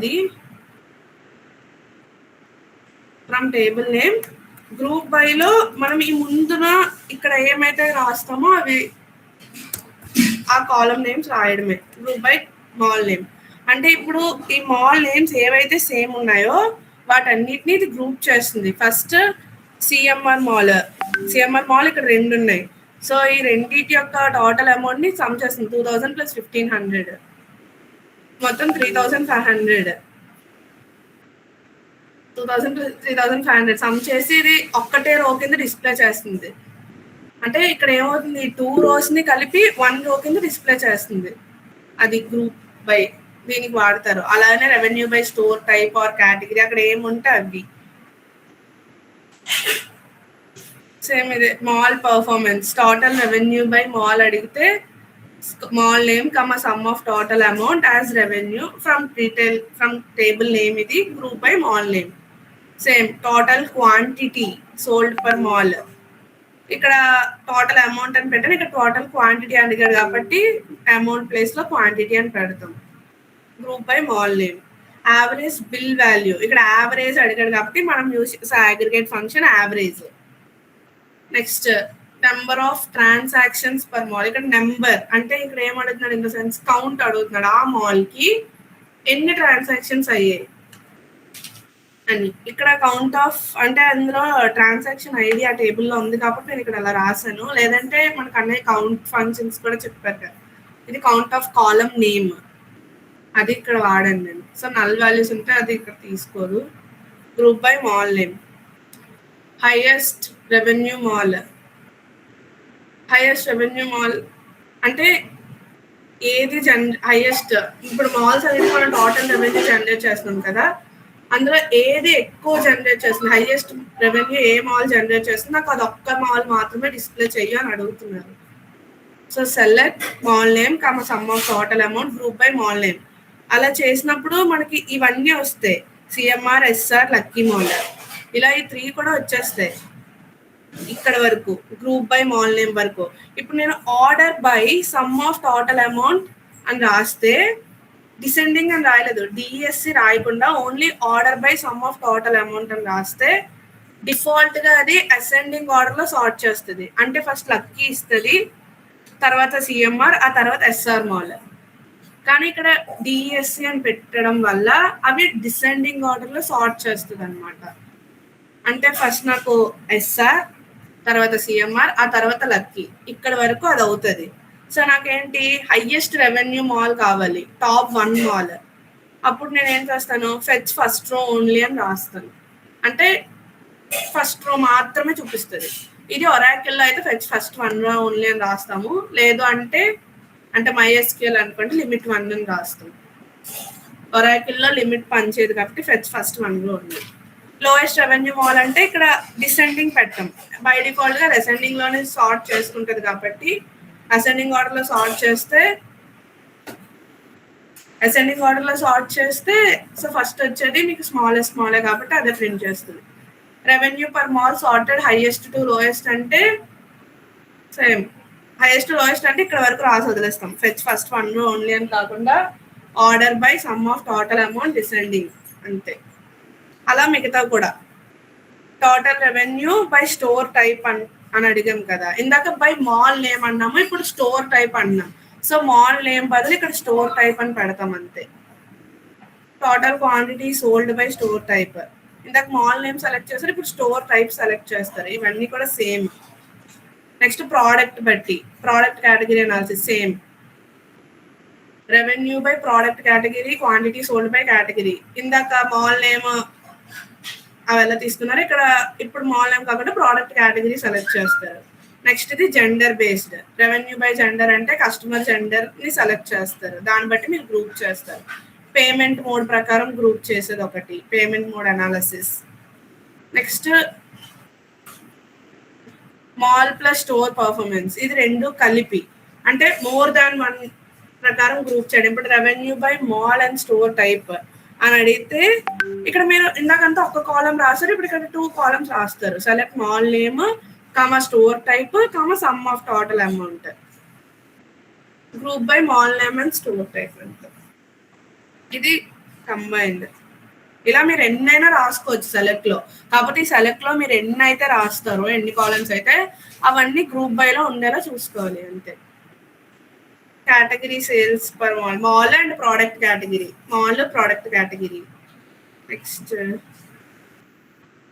అది from table name. Group బైలో మనం ఈ ముందున ఇక్కడ ఏమైతే రాస్తామో అవి ఆ కాలం నేమ్స్ రాయడమే. గ్రూప్ బై మాల్ నేమ్ అంటే ఇప్పుడు ఈ మాల్ నేమ్స్ ఏవైతే సేమ్ ఉన్నాయో వాటన్నిటిని ఇది గ్రూప్ చేస్తుంది. ఫస్ట్ సిఎంఆర్ మాల్ ఇక్కడ 2 ఉన్నాయి. సో ఈ రెండింటి యొక్క టోటల్ అమౌంట్ ని సమ్ చేస్తుంది. 2000 + 1500 మొత్తం 3500. 2000 + 3500 సమ్ చేసి ఇది ఒక్కటే రో కింద డిస్ప్లే చేస్తుంది. అంటే ఇక్కడ ఏమవుతుంది, 2 rows ని కలిపి 1 row కింద డిస్ప్లే చేస్తుంది. అది గ్రూప్ బై దీనికి వాడతారు. అలానే revenue by store type or category అక్కడ ఏముంటే అవి సేమ్. ఇదే mall performance. Total revenue by mall అడిగితే mall name sum of total amount as revenue from table name. ఇది group by mall name. Same total quantity sold per mall. ఇక్కడ total amount అని పెట్టాను, ఇక్కడ టోటల్ క్వాంటిటీ అడిగాడు కాబట్టి amount place లో quantity అని పెడతాం. Group by mall name. Average bill value ఇక్కడ యావరేజ్ అడిగాడు కాబట్టి మనం యూస్ చేసే aggregate function average. Next number of transactions per mall. ఇక్కడ నెంబర్ అంటే ఇక్కడ ఏం అడుగుతున్నాడు, ఇన్ ద సెన్స్ కౌంట్ అడుగుతున్నాడు. ఆ మాల్ కి ఎన్ని ట్రాన్సాక్షన్స్ అయ్యాయి అని. ఇక్కడ కౌంట్ ఆఫ్ అంటే అందులో ట్రాన్సాక్షన్ ఐడి ఆ టేబుల్లో ఉంది కాబట్టి నేను ఇక్కడ అలా రాశాను. లేదంటే మనకు అన్నీ కౌంట్ ఫంక్షన్స్ కూడా చెప్పారు కదా. ఇది కౌంట్ ఆఫ్ కాలం నేమ్ అది ఇక్కడ వాడాను నేను. సో నల్ వాల్యూస్ ఉంటే అది ఇక్కడ తీసుకోరు. Group by mall name. Highest revenue mall. Highest revenue mall అంటే ఏది హైయెస్ట్. ఇప్పుడు మాల్స్ అనేది మనం టోటల్ రెవెన్యూ జనరేట్ చేస్తున్నాం కదా, అందులో ఏది ఎక్కువ జనరేట్ చేస్తుంది, హైయెస్ట్ రెవెన్యూ ఏ మాల్ జనరేట్ చేస్తుంది, నాకు అది ఒక్క మాల్ మాత్రమే డిస్ప్లే చెయ్యి అని అడుగుతున్నారు. So select mall name sum of total amount group by mall name. అలా చేసినప్పుడు మనకి ఇవన్నీ వస్తాయి. సిఎంఆర్, ఎస్ఆర్, లక్కీ మాల్ ఇలా ఈ 3 కూడా వచ్చేస్తాయి ఇక్కడ వరకు గ్రూప్ బై మాల్ నేమ్ వరకు. ఇప్పుడు నేను order by some of total amount అని రాస్తే డిసెండింగ్ అని రాయలేదు, డిఎస్సి రాయకుండా only order by some of total amount అని రాస్తే డిఫాల్ట్ గా అది అసెండింగ్ ఆర్డర్ లో సార్ట్ చేస్తుంది. అంటే ఫస్ట్ లక్కీ ఇస్తుంది, తర్వాత సిఎంఆర్, ఆ తర్వాత ఎస్ఆర్ మాల్. కానీ ఇక్కడ డిఎస్సి అని పెట్టడం వల్ల అవి డిసెండింగ్ ఆర్డర్ లో సార్ట్ చేస్తుంది అనమాట. అంటే ఫస్ట్ నాకు ఎస్ఆర్, తర్వాత సిఎంఆర్, ఆ తర్వాత లక్కీ, ఇక్కడ వరకు అది అవుతుంది. సో నాకేంటి హైయెస్ట్ రెవెన్యూ మాల్ కావాలి, టాప్ 1 మాల్. అప్పుడు నేను ఏం చేస్తాను, ఫెచ్ ఫస్ట్ రో ఓన్లీ అని రాస్తాను. అంటే ఫస్ట్ రో మాత్రమే చూపిస్తుంది. ఇది ఒరాకిల్లో అయితే ఫెచ్ ఫస్ట్ 1 రో ఓన్లీ అని రాస్తాము. లేదు అంటే MySQL అనుకోండి లిమిట్ 1 అని రాస్తాం. ఒరాకిల్లో లిమిట్ పనిచేయదు కాబట్టి ఫెచ్ ఫస్ట్ 1 రో ఓన్లీ. లోయెస్ట్ రెవెన్యూ మాల్ అంటే ఇక్కడ డిసెండింగ్ పెట్టాం. బై డిఫాల్ట్ గా అసెండింగ్ లోనే సార్ట్ చేసుకుంటది కాబట్టి అసెండింగ్ ఆర్డర్ లో సార్ట్ చేస్తే సో ఫస్ట్ వచ్చేది మీకు స్మాలెస్ట్ మాలే కాబట్టి అదే ప్రింట్ చేస్తుంది. Revenue per mall sorted highest to lowest అంటే సేమ్ హైయెస్ట్ టు లోయెస్ట్ అంటే ఇక్కడ వరకు రాసి వదిలేస్తాం. ఫెచ్ ఫస్ట్ 1 రో ఓన్లీ అని కాకుండా order by some of total amount descending అంతే. అలా మిగతా కూడా total revenue by store type అని అడిగాం కదా, ఇందాక బై మాల్ నేమ్ అన్నాము, ఇప్పుడు స్టోర్ టైప్ అన్నాం. సో మాల్ నేమ్ బదులు ఇక్కడ స్టోర్ టైప్ అని పెడతాం అంతే. Total quantity sold by store type. ఇందాక మాల్ నేమ్ సెలెక్ట్ చేస్తారు, ఇప్పుడు స్టోర్ టైప్ సెలెక్ట్ చేస్తారు. ఇవన్నీ కూడా సేమ్. నెక్స్ట్ ప్రోడక్ట్ బట్టి product category analysis same. Revenue by product category, quantity sold by category. ఇందాక మాల్ నేమ్ అವೆಲ್ಲ తీసుకున్నారు, ఇక్కడ ఇప్పుడు మాల్ నేమ్ కాకుండా ప్రోడక్ట్ కేటగిరీ సెలెక్ట్ చేస్తారు. నెక్స్ట్ ఇది gender based. Revenue by gender అంటే కస్టమర్ జెండర్ ని సెలెక్ట్ చేస్తారు, దాన్ని బట్టి మీరు గ్రూప్ చేస్తారు. పేమెంట్ మోడ్ ప్రకారం గ్రూప్ చేసేది ఒకటి, payment mode analysis. Next mall plus store performance, ఇది 2 కలిపి అంటే మోర్ దాన్ 1 ప్రకారం గ్రూప్ చేయడం. ఇప్పుడు revenue by mall and store type అని అడిగితే ఇక్కడ మీరు ఇందాకంతా ఒక కాలం రాస్తారు, ఇప్పుడు ఇక్కడ 2 కాలమ్స్ రాస్తారు. Select mall name store type some of total amount. Group by mall name and store type. ఇది కంబైన్డ్. ఇలా మీరు ఎన్నైనా రాసుకోవచ్చు సెలెక్ట్ లో. కాకపోతే ఈ సెలెక్ట్ లో మీరు ఎన్ని అయితే రాస్తారో, ఎన్ని కాలమ్స్ అయితే అవన్నీ గ్రూప్ బై లో ఉండేలా చూసుకోవాలి అంతే. Category sales per mall, mall and product category, mall product category. Next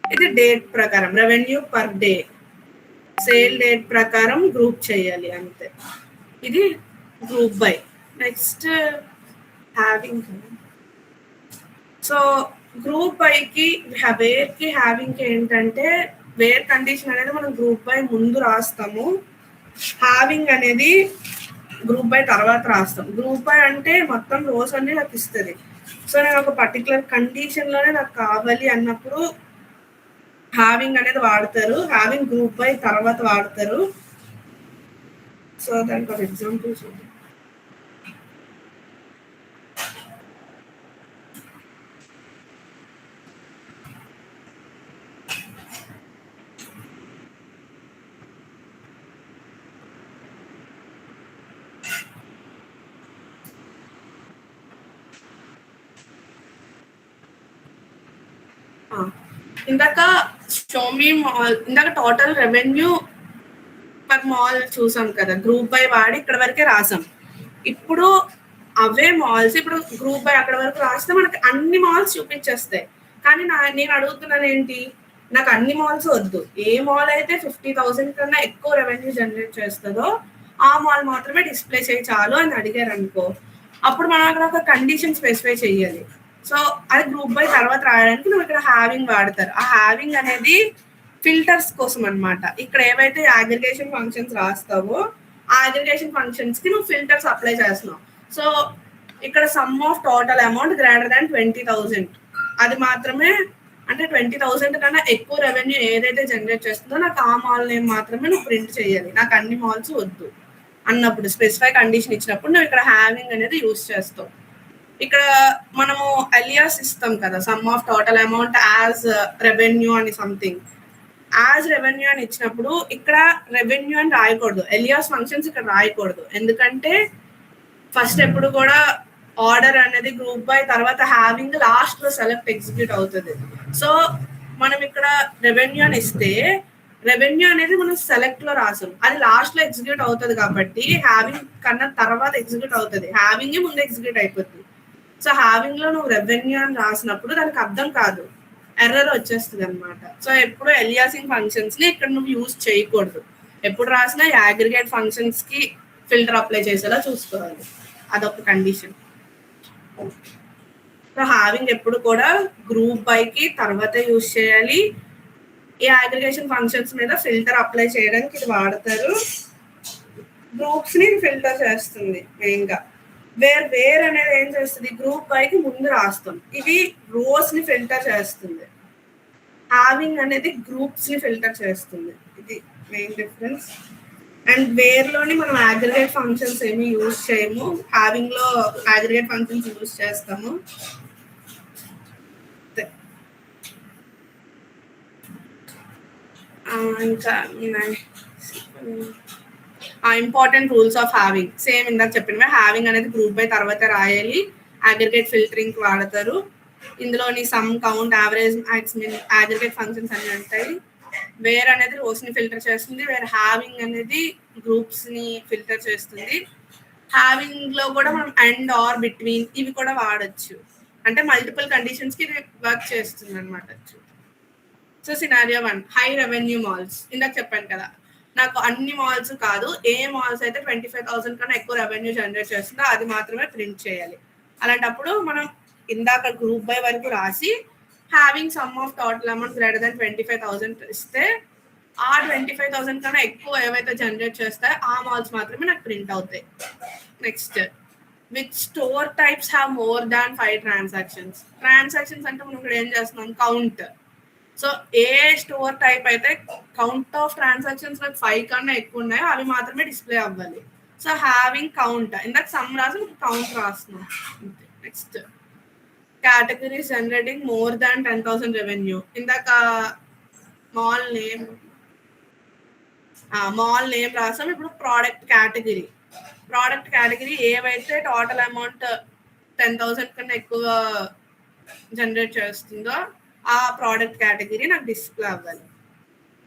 ఇది డేట్ ప్రకారం, revenue per day, sale date ప్రకారం గ్రూప్ చేయాలి అంతే. ఇది group by. Next having. So group బైకి వేర్కి హ్యావింగ్కి ఏంటంటే, వేర్ కండిషన్ అనేది మనం గ్రూప్ బై ముందు రాస్తాము, హ్యావింగ్ అనేది గ్రూప్ బై తర్వాత రాస్తాం. గ్రూప్ బై అంటే మొత్తం రోస్ అన్ని నాకు ఇస్తుంది. సో నేను ఒక పర్టికులర్ కండిషన్లోనే నాకు కావాలి అన్నప్పుడు హ్యావింగ్ అనేది వాడతారు, హ్యావింగ్ గ్రూప్ బై తర్వాత వాడతారు. సో దానికి ఒక ఎగ్జాంపుల్ చూద్దాం. ఇందాక షోమీ మాల్, ఇందాక టోటల్ రెవెన్యూ పర్ మాల్ చూసాం కదా, గ్రూప్ బై వాడి ఇక్కడ వరకే రాసాం. ఇప్పుడు అవే మాల్స్ ఇప్పుడు గ్రూప్ బై అక్కడ వరకు రాస్తే మనకి అన్ని మాల్స్ చూపించేస్తాయి. కానీ నేను అడుగుతున్నాను ఏంటి, నాకు అన్ని మాల్స్ వద్దు. ఏ మాల్ అయితే 50,000 కన్నా ఎక్కువ రెవెన్యూ జనరేట్ చేస్తుందో ఆ మాల్ మాత్రమే డిస్ప్లే చేయి చాలు అని అడిగారు అనుకో, అప్పుడు మనం అక్కడ ఒక కండిషన్ స్పెసిఫై చేయాలి. సో అది గ్రూప్ బై తర్వాత రాయడానికి నువ్వు ఇక్కడ హ్యావింగ్ వాడతారు. ఆ హ్యావింగ్ అనేది ఫిల్టర్స్ కోసం అనమాట. ఇక్కడ ఏవైతే అగ్రిగేషన్ ఫంక్షన్స్ రాస్తావో ఆ అగ్రిగేషన్ ఫంక్షన్స్ కి నువ్వు ఫిల్టర్స్ అప్లై చేస్తున్నావు. సో ఇక్కడ some of total amount greater దాన్ 20,000, అది మాత్రమే, అంటే 20,000 కన్నా ఎక్కువ రెవెన్యూ ఏదైతే జనరేట్ చేస్తుందో నాకు ఆ మాల్ నేమ్ మాత్రమే నువ్వు ప్రింట్ చేయాలి, నాకు అన్ని మాల్స్ వద్దు అన్నప్పుడు, స్పెసిఫై కండిషన్ ఇచ్చినప్పుడు నువ్వు ఇక్కడ హ్యావింగ్ అనేది యూజ్ చేస్తావు. ఇక్కడ మనము అలియాస్ ఇస్తాం కదా, some of total amount as revenue అని సంథింగ్, యాజ్ రెవెన్యూ అని ఇచ్చినప్పుడు ఇక్కడ రెవెన్యూ అని రాయకూడదు, ఎలియాస్ ఫంక్షన్స్ ఇక్కడ రాయకూడదు. ఎందుకంటే ఫస్ట్ ఎప్పుడు కూడా ఆర్డర్ అనేది గ్రూప్ బై తర్వాత హ్యావింగ్ లాస్ట్ లో సెలెక్ట్ ఎగ్జిక్యూట్ అవుతుంది. సో మనం ఇక్కడ రెవెన్యూ అని ఇస్తే రెవెన్యూ అనేది మనం సెలెక్ట్ లో రాసాం, అది లాస్ట్ లో ఎగ్జిక్యూట్ అవుతుంది కాబట్టి హ్యావింగ్ కన్నా తర్వాత ఎగ్జిక్యూట్ అవుతుంది, హ్యావింగ్ ముందు ఎగ్జిక్యూట్ అయిపోతుంది. సో హ్యావింగ్ లో నువ్వు రెవెన్యూ అని రాసినప్పుడు దానికి అర్థం కాదు, ఎర్రర్ వచ్చేస్తుంది అనమాట. సో ఎప్పుడు ఎలియాసింగ్ ఫంక్షన్స్ ని ఇక్కడ నువ్వు యూజ్ చేయకూడదు, ఎప్పుడు రాసినా అగ్రిగేట్ ఫంక్షన్స్ కి ఫిల్టర్ అప్లై చేసేలా చూసుకోవాలి, అదొక కండిషన్. సో హ్యావింగ్ ఎప్పుడు కూడా గ్రూప్ బైకి తర్వాత యూజ్ చేయాలి. ఈ అగ్రిగేషన్ ఫంక్షన్స్ మీద ఫిల్టర్ అప్లై చేయడానికి ఇది వాడతారు. గ్రూప్స్ ని ఫిల్టర్ చేస్తుంది మెయిన్ గా. వేర్ అనేది ఏం చేస్తుంది, గ్రూప్ బైకి ముందు రాస్తాం, ఇది రోస్ ని ఫిల్టర్ చేస్తుంది. హ్యావింగ్ అనేది గ్రూప్స్ ని ఫిల్టర్ చేస్తుంది, ఇది మెయిన్ డిఫరెన్స్. అండ్ వేర్ లోని మనం అగ్రిగేట్ ఫంక్షన్స్ ఏమి యూజ్ చేయము, హ్యావింగ్ లో అగ్రిగేట్ ఫంక్షన్స్ యూజ్ చేస్తాము. ఇంకా important rules of having same ఇందాక చెప్పినవే, హ్యావింగ్ అనేది గ్రూప్ బై తర్వాత రాయాలి, అగ్రిగేట్ ఫిల్టరింగ్ వాడతారు. ఇందులోని some, count, average, maximum aggregate functions అన్ని ఉంటాయి. వేర్ అనేది రోస్ ని ఫిల్టర్ చేస్తుంది, వేర్ హ్యావింగ్ అనేది గ్రూప్స్ ని ఫిల్టర్ చేస్తుంది. హ్యావింగ్ లో కూడా మనం అండ్ ఆర్ బిట్వీన్ ఇవి కూడా వాడచ్చు, అంటే మల్టిపుల్ కండిషన్స్ కి వర్క్ చేస్తుంది అనమాట. So scenario 1, high revenue malls. ఇందాక చెప్పాను కదా, నాకు అన్ని మాల్స్ కాదు, ఏ మాల్స్ అయితే 25,000 కన్నా ఎక్కువ రెవెన్యూ జనరేట్ చేస్తుందో అది మాత్రమే ప్రింట్ చేయాలి. అలాంటప్పుడు మనం ఇందాక గ్రూప్ బై వరకు రాసి having some of total amount greater దాన్ 25,000 ఇస్తే ఆ 25,000 కన్నా ఎక్కువ ఏవైతే జనరేట్ చేస్తాయో ఆ మాల్స్ మాత్రమే నాకు ప్రింట్ అవుతాయి. Next, which store types have more than 5 transactions. Transactions అంటే మనం ఇక్కడ ఏం చేస్తున్నాం, కౌంట్. సో ఏ స్టోర్ టైప్ అయితే కౌంట్ ఆఫ్ ట్రాన్సాక్షన్స్ 5 కన్నా ఎక్కువ ఉన్నాయో అవి మాత్రమే డిస్ప్లే అవ్వాలి. సో హ్యావింగ్ కౌంట్, ఇందాక సమ్ రాసి కౌంట్ రాస్తున్నాం. Next, categories generating more than 10,000 revenue. ఇందాక మాల్ నేమ్ రాసాం, ఇప్పుడు ప్రోడక్ట్ కేటగిరీ ఏవైతే టోటల్ అమౌంట్ 10,000 కన్నా ఎక్కువ జనరేట్ చేస్తుందో ఆ ప్రోడక్ట్ కేటగిరీ నాకు డిస్ప్లే అవ్వాలి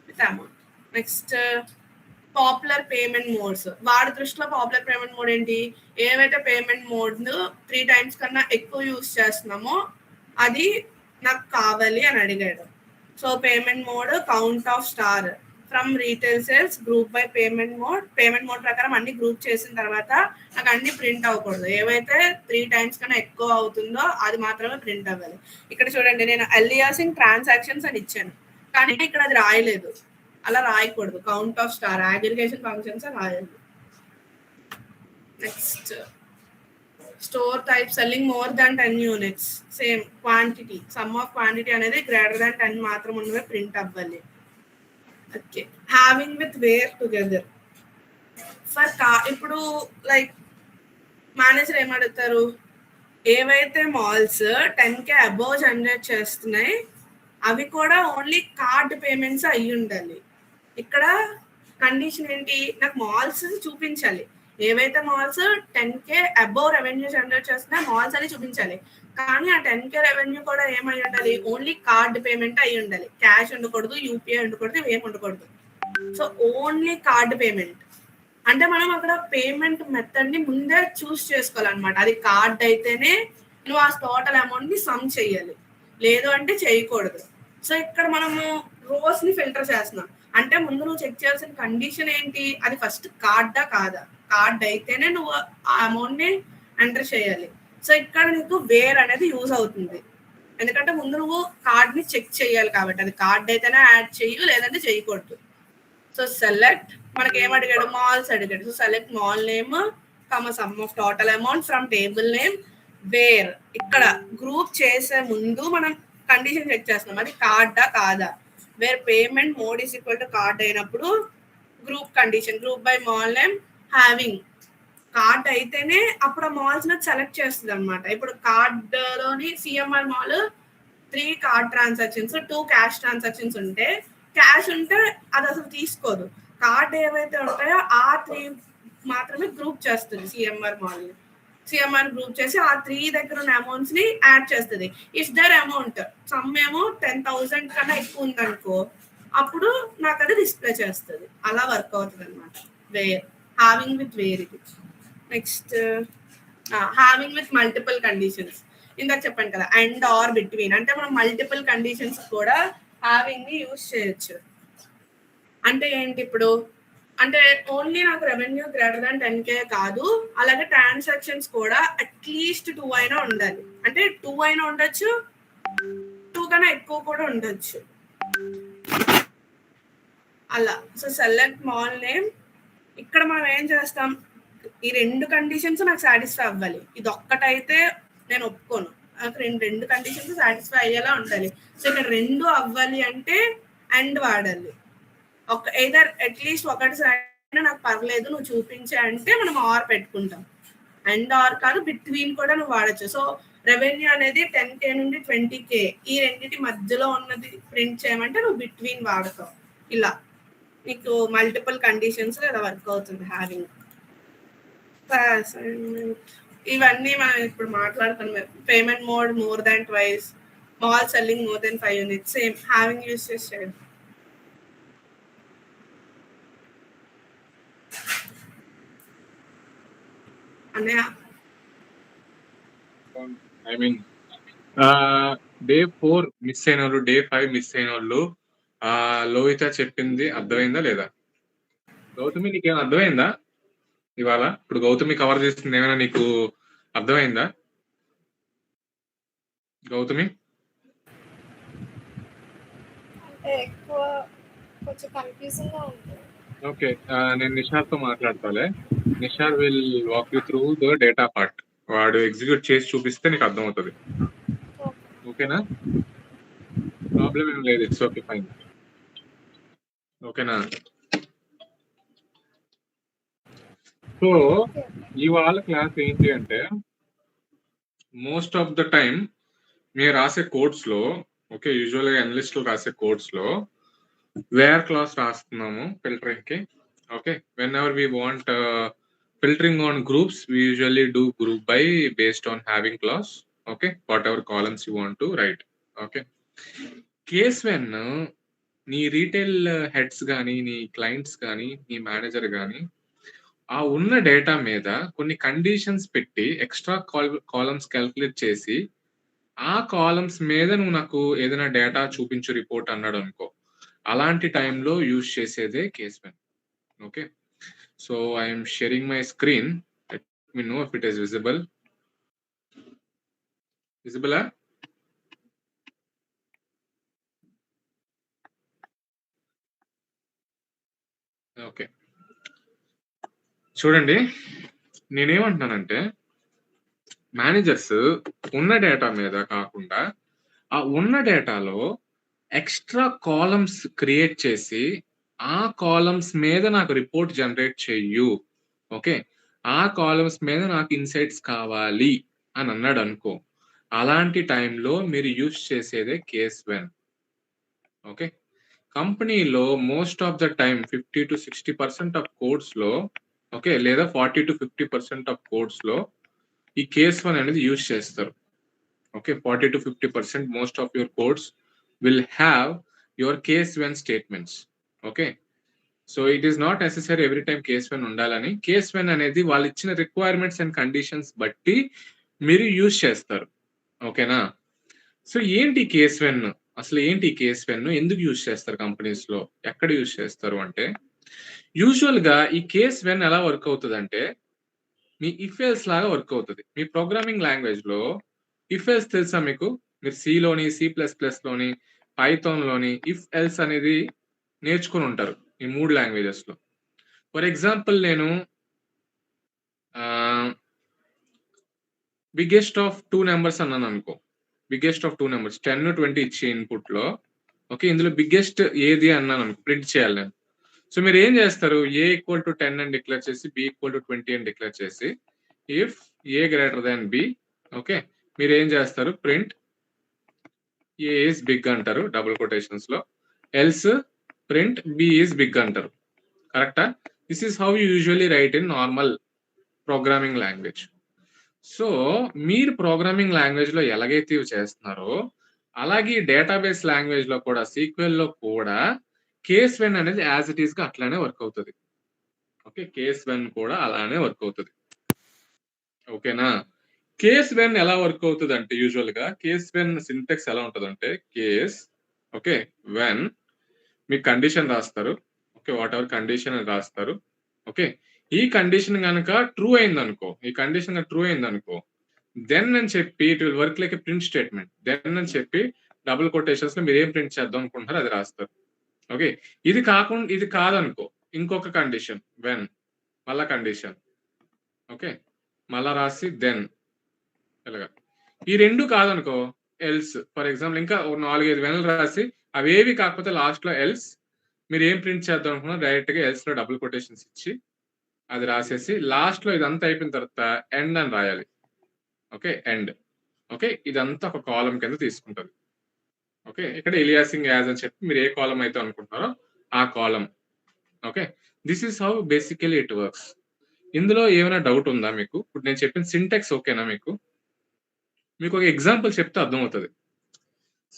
with amount. Next popular payment modes. వాడి దృష్టిలో పాపులర్ పేమెంట్ మోడ్ ఏంటి? ఏవైతే పేమెంట్ మోడ్ 3 times కన్నా ఎక్కువ యూస్ చేస్తున్నామో అది నాకు కావాలి అని అడిగాడు. So payment mode count of star from retail sales group by payment mode ప్రకారం అన్ని గ్రూప్ చేసిన తర్వాత నాకు అన్ని ప్రింట్ అవ్వకూడదు. ఏవైతే 3 times కన్నా ఎక్కువ అవుతుందో అది మాత్రమే ప్రింట్ అవ్వాలి. ఇక్కడ చూడండి, నేను అలియాసింగ్ ట్రాన్సాక్షన్స్ అని ఇచ్చాను, కానీ ఇక్కడ అది రాయలేదు. అలా రాయకూడదు. Count of star aggregation functions రాయాలి. Next store type selling more than 10 units. Same quantity, sum of quantity అనేది గ్రేటర్ దాన్ 10 మాత్రం ఉన్నవే ప్రింట్ అవ్వాలి. Okay, having with where together for ఇప్పుడు లైక్ మేనేజర్ ఏమడుగుతారు, ఏవైతే మాల్స్ 10K అబోవ్ జనరేట్ చేస్తున్నాయి అవి కూడా ఓన్లీ కార్డ్ పేమెంట్స్ అయ్యి ఉండాలి. ఇక్కడ కండిషన్ ఏంటి, నాకు మాల్స్ చూపించాలి. ఏవైతే malls 10K above revenue generate చేస్తున్నాయి మాల్స్ అని చూపించాలి. కానీ ఆ 10K రెవెన్యూ కూడా ఏమై ఉండాలి, ఓన్లీ కార్డ్ పేమెంట్ అయి ఉండాలి. క్యాష్ ఉండకూడదు, యూపీఐ ఉండకూడదు, ఏం ఉండకూడదు. సో ఓన్లీ కార్డ్ పేమెంట్ అంటే మనం అక్కడ పేమెంట్ మెథడ్ ని ముందే చూస్ చేసుకోవాలన్నమాట. అది కార్డ్ అయితేనే నువ్వు ఆ టోటల్ అమౌంట్ ని సమ్ చేయాలి, లేదు అంటే చేయకూడదు. సో ఇక్కడ మనము రోస్ ని ఫిల్టర్ చేస్తున్నాం. అంటే ముందు నువ్వు చెక్ చేయాల్సిన కండిషన్ ఏంటి, అది ఫస్ట్ కార్డా కాదా. కార్డ్ అయితేనే నువ్వు ఆ అమౌంట్ ని ఎంటర్ చేయాలి. సో ఇక్కడ నీకు వేర్ అనేది యూజ్ అవుతుంది, ఎందుకంటే ముందు నువ్వు కార్డ్ ని చెక్ చేయాలి కాబట్టి. అది కార్డ్ అయితేనే యాడ్ చెయ్యు, లేదంటే చేయకూడదు. సో సెలెక్ట్, మనకి ఏం అడిగాడు, మాల్స్ అడిగాడు. So select mall name sum of total amount from table name where. ఇక్కడ గ్రూప్ చేసే ముందు మనం కండిషన్ చెక్ చేస్తున్నాం, అది కార్డా కాదా. Where payment mode is equal to card అయినప్పుడు group condition, group by mall name having. Card అయితేనే అప్పుడు ఆ మాల్స్ నాకు సెలెక్ట్ చేస్తుంది అనమాట. ఇప్పుడు కార్డ్ లోని CMR mall 3 card transactions 2 cash transactions ఉంటే, క్యాష్ ఉంటే అది అసలు తీసుకోదు. కార్డ్ ఏవైతే ఉంటాయో ఆ 3 మాత్రమే గ్రూప్ చేస్తుంది సిఎంఆర్ మాల్. సిఎంఆర్ గ్రూప్ చేసి ఆ 3 దగ్గర ఉన్న అమౌంట్స్ ని యాడ్ చేస్తుంది. ఇఫ్ దర్ అమౌంట్ సమ్ ఏమో 10,000 కన్నా ఎక్కువ ఉందనుకో, అప్పుడు నాకు అది డిస్ప్లే చేస్తుంది. అలా వర్క్ అవుతుంది అనమాట వేర్, హ్యావింగ్ విత్ వేర్. ఇది next having with multiple conditions. ఇందాక చెప్పాను కదా, అండ్ ఆర్ బిట్వీన్, అంటే మనం మల్టిపుల్ కండిషన్స్ కూడా హ్యావింగ్ ని యూజ్ చేయొచ్చు. అంటే ఏంటి, ఇప్పుడు అంటే ఓన్లీ నాకు రెవెన్యూ గ్రేటర్ దాన్ 10K కాదు, అలాగే ట్రాన్సాక్షన్స్ కూడా అట్లీస్ట్ 2 అయినా ఉండాలి. అంటే 2 అయినా ఉండొచ్చు, 2 కన్నా ఎక్కువ కూడా ఉండొచ్చు అలా. సో సెలెక్ట్ మాల్ నేమ్, ఇక్కడ మనం ఏం చేస్తాం, ఈ 2 కండిషన్స్ నాకు సాటిస్ఫై అవ్వాలి. ఇది ఒక్కటైతే నేను ఒప్పుకోను, నాకు రెండు కండిషన్స్ సాటిస్ఫై అయ్యేలా ఉండాలి. సో ఇక్కడ 2 అవ్వాలి అంటే అండ్ వాడాలి. ఎయిదర్ అట్లీస్ట్ ఒకటి సైడ్ నాకు పర్లేదు నువ్వు చూపించే అంటే మనం ఆర్ పెట్టుకుంటాం. అండ్ ఆర్ కాదు, బిట్వీన్ కూడా నువ్వు వాడచ్చు. సో రెవెన్యూ అనేది 10K నుండి 20K ఈ రెండింటి మధ్యలో ఉన్నది ప్రింట్ చేయమంటే నువ్వు బిట్వీన్ వాడతావు. ఇలా నీకు మల్టిపుల్ కండిషన్స్ ఇలా వర్క్ అవుతుంది హ్యావింగ్. ఇవన్నీ మనం ఇప్పుడు మాట్లాడుతున్నాం. Payment mode more than twice, mall selling more than 5 units, same having use చేసేది. ఐ మీన్ డే 4 మిస్ అయిన వాళ్ళు, డే 5 మిస్ అయిన వాళ్ళు, లోహిత చెప్పింది అర్థమైందా లేదా? గౌతమి నీకేమైనా అర్థమైందా ఇవాళ? ఇప్పుడు గౌతమి కవర్ చేస్తుంది ఏమైనా నీకు అర్థమైందా గౌతమి? ఓకే, నేను నిషాద్తో మాట్లాడతాలే. Nishad will walk you through the data part. వాడు ఎగ్జిక్యూట్ చేసి చూపిస్తే నీకు అర్థమవుతుంది. ఓకేనా? ప్రాబ్లం ఏం లేదు, ఇట్స్ ఓకే, ఫైన్. ఓకేనా? సో ఇవాళ క్లాస్ ఏంటి అంటే, మోస్ట్ ఆఫ్ ద టైం మీరు రాసే కోడ్స్ లో, ఓకే, యూజువల్గా అనలిస్ట్ లో రాసే కోడ్స్ లో వేర్ క్లాస్ రాస్తున్నాము ఫిల్టరింగ్ కి. Okay, when ever we want filtering on groups, we usually do group by based on having clause. Okay, what ever columns you want to right. Okay, case when నీ retail heads కానీ, నీ clients కానీ, నీ manager కానీ ఆ ఉన్న data మీద కొన్ని కండిషన్స్ పెట్టి ఎక్స్ట్రా కాలమ్స్ క్యాలిక్యులేట్ చేసి ఆ కాలమ్స్ మీద నువ్వు నాకు ఏదైనా డేటా చూపించు రిపోర్ట్ అన్నాడు అనుకో, అలాంటి టైంలో యూజ్ చేసేదే case when. Okay, so I'm sharing my screen. Let me know if it is visible. విజిబులా? ఓకే, చూడండి నేనేమంటున్నానంటే మేనేజర్స్ ఉన్న డేటా మీద కాకుండా ఆ ఉన్న డేటాలో ఎక్స్ట్రా కాలమ్స్ క్రియేట్ చేసి ఆ కాలమ్స్ మీద నాకు రిపోర్ట్ జనరేట్ చెయ్యు. ఓకే, ఆ కాలమ్స్ మీద నాకు ఇన్సైట్స్ కావాలి అని అన్నాడు అనుకో, అలాంటి టైంలో మీరు యూజ్ చేసేదే కేస్ వెన్. ఓకే, కంపెనీలో most of the time 50 to 60% of codes లో, ఓకే, లేదా 40 to 50% ఆఫ్ కోడ్స్ లో ఈ కేస్ వన్ అనేది యూజ్ చేస్తారు. Okay, 40 to 50% most of your codes will have your case when statements. Okay, so it is not necessary every time case when ఉండాలని. Case when అనేది వాళ్ళు ఇచ్చిన requirements and conditions బట్టి మీరు యూజ్ చేస్తారు. ఓకేనా? సో ఏంటి కేస్ వెన్? అసలు ఏంటి కేస్ వెన్? ఎందుకు యూజ్ చేస్తారు కంపెనీస్ లో? ఎక్కడ యూజ్ చేస్తారు అంటే, యూజువల్ గా ఈ కేస్ వెన్ ఎలా వర్క్ అవుతుంది అంటే మీ ఇఫ్ ఎల్స్ లాగా వర్క్ అవుతుంది. మీ ప్రోగ్రామింగ్ లాంగ్వేజ్ లో ఇఫ్ ఎల్స్ తెలుసా మీకు? మీరు సిలోని, C++లోని, పైథాన్లోని ఇఫ్ ఎల్స్ అనేది నేర్చుకుని ఉంటారు ఈ 3 లాంగ్వేజెస్ లో. ఫర్ ఎగ్జాంపుల్ నేను బిగ్గెస్ట్ ఆఫ్ 2 నెంబర్స్ అన్నాను అనుకో, బిగ్గెస్ట్ ఆఫ్ 2 నెంబర్స్ 10, 20 ఇచ్చే ఇన్పుట్ లో, ఓకే, ఇందులో బిగ్గెస్ట్ ఏది అన్నాను అనుకో, ప్రింట్ చేయాలి నేను. సో మీరు ఏం చేస్తారు? A = 10 అని డిక్లేర్ చేసి B = 20 అని డిక్లేర్ చేసి if A greater B, okay, మీరు ఏం చేస్తారు? ప్రింట్ A is big అంటారు డబుల్ కొటేషన్స్ లో, else print B is big అంటారు. కరెక్టా? This is how you usually right in normal programming language. So మీరు ప్రోగ్రామింగ్ లాంగ్వేజ్ లో ఎలాగైతే ఇవి చేస్తున్నారో, అలాగే డేటాబేస్ లాంగ్వేజ్ లో కూడా, సీక్వెల్ లో కూడా కేస్ వెన్ అనేది యాజ్ ఇట్ ఈస్ గా అట్లానే వర్క్ అవుతుంది. ఓకే, కేస్ వెన్ కూడా అలానే వర్క్ అవుతుంది. ఓకేనా? కేస్ వెన్ ఎలా వర్క్ అవుతుంది అంటే, యూజువల్ గా కేస్ వెన్ సింటెక్స్ ఎలా ఉంటుంది అంటే, case, okay, when me condition రాస్తారు. ఓకే, వాట్ ఎవర్ కండిషన్ అని రాస్తారు. ఓకే, ఈ కండిషన్ కనుక ట్రూ అయింది అనుకో, ఈ కండిషన్ ట్రూ అయింది అనుకో, దెన్ అని చెప్పి it will work like a print statement. Then అని చెప్పి డబుల్ కొటేషన్స్ లో మీరు ఏం ప్రింట్ చేద్దాం అనుకుంటున్నారో అది రాస్తారు. ఓకే, ఇది కాకుండా, ఇది కాదనుకో, ఇంకొక కండిషన్ వెన్, మళ్ళా కండిషన్, ఓకే, మళ్ళా రాసి దెన్, ఇలాగా. ఈ రెండు కాదనుకో ఎల్స్. ఫర్ ఎగ్జాంపుల్ ఇంకా 4-5 వెన్లు రాసి అవేవి కాకపోతే లాస్ట్ లో ఎల్స్, మీరు ఏం ప్రింట్ చేద్దాం అనుకున్నా డైరెక్ట్ గా ఎల్స్ లో డబుల్ కొటేషన్స్ ఇచ్చి అది రాసేసి లాస్ట్ లో ఇదంతా అయిపోయిన తర్వాత ఎండ్ అని రాయాలి. Okay, end. ఓకే, ఇదంతా ఒక కాలం కింద తీసుకుంటుంది. ఓకే, ఇక్కడ ఎలియాసింగ్ యాజ్ అని చెప్పి మీరు ఏ కాలం అయితే అనుకుంటున్నారో ఆ column. Okay, this is how basically it works. ఇందులో ఏమైనా డౌట్ ఉందా మీకు? ఇప్పుడు నేను చెప్పిన సింటాక్స్ ఓకేనా మీకు? మీకు ఒక ఎగ్జాంపుల్ చెప్తే అర్థమవుతుంది.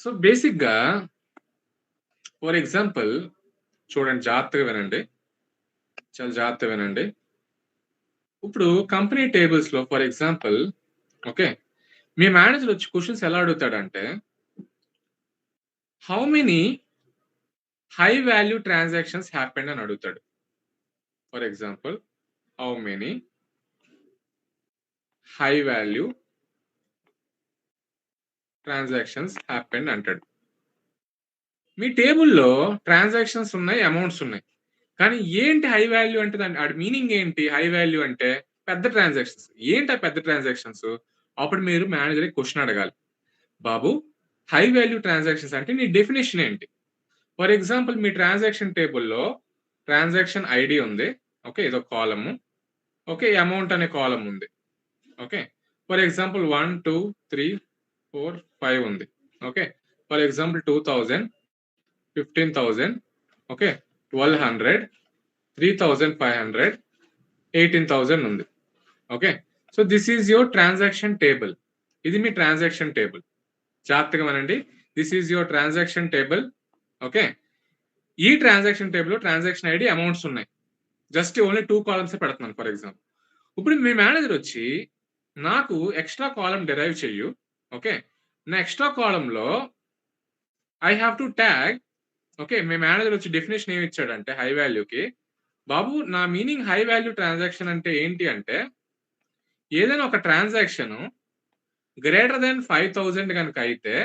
సో బేసిక్ గా ఫర్ ఎగ్జాంపుల్ చూడండి, జాగ్రత్తగా వినండి, చాలా జాగ్రత్తగా వినండి. ఇప్పుడు కంపెనీ టేబుల్స్ లో ఫర్ ఎగ్జాంపుల్, ఓకే, మీ మేనేజర్ వచ్చి క్వశ్చన్స్ ఎలా అడుగుతాడంటే, how many high value transactions happened అని అడుగుతాడు. For example, how many high value transactions happened అంటాడు. మీ టేబుల్లో ట్రాన్సాక్షన్స్ ఉన్నాయి, అమౌంట్స్ ఉన్నాయి, కానీ ఏంటి హై వాల్యూ అంటే దాని ఆడి మీనింగ్ ఏంటి? హై వాల్యూ అంటే పెద్ద ట్రాన్సాక్షన్స్. ఏంటి ఆ పెద్ద ట్రాన్సాక్షన్స్? అప్పుడు మీరు మేనేజర్ క్వశ్చన్ అడగాలి, బాబు హై వాల్యూ ట్రాన్సాక్షన్స్ అంటే నీ డెఫినేషన్ ఏంటి? ఫర్ ఎగ్జాంపుల్ మీ ట్రాన్సాక్షన్ టేబుల్లో ట్రాన్సాక్షన్ ఐడి ఉంది, ఓకే, ఇదో కాలము, ఓకే, అమౌంట్ అనే కాలం ఉంది. ఓకే, ఫర్ ఎగ్జాంపుల్ 1, 2, 3, 4, 5 ఉంది. ఓకే, ఫర్ ఎగ్జాంపుల్ 2000, 15,000, ఓకే, 1200, 3,500, 18,000 ఉంది. Okay, so this is your transaction table. ఇది మీ ట్రాన్సాక్షన్ టేబుల్. జాగ్రత్తగా వినండి. This is your transaction table. Okay, ఈ transaction table transaction ID amounts ఉన్నాయి. జస్ట్ ఓన్లీ 2 కాలమ్స్ పెడుతున్నాను ఫర్ ఎగ్జాంపుల్. ఇప్పుడు మీ మేనేజర్ వచ్చి నాకు ఎక్స్ట్రా కాలం డెరైవ్ చెయ్యు. ఓకే, నా ఎక్స్ట్రా కాలంలో I have to tag. Okay, మీ మేనేజర్ వచ్చి డెఫినేషన్ ఏమి ఇచ్చాడంటే హై వాల్యూకి, బాబు నా మీనింగ్ హై వాల్యూ ట్రాన్సాక్షన్ అంటే ఏంటి అంటే, ఏదైనా ఒక ట్రాన్సాక్షన్ గ్రేటర్ దెన్ 5,000 కనుక అయితే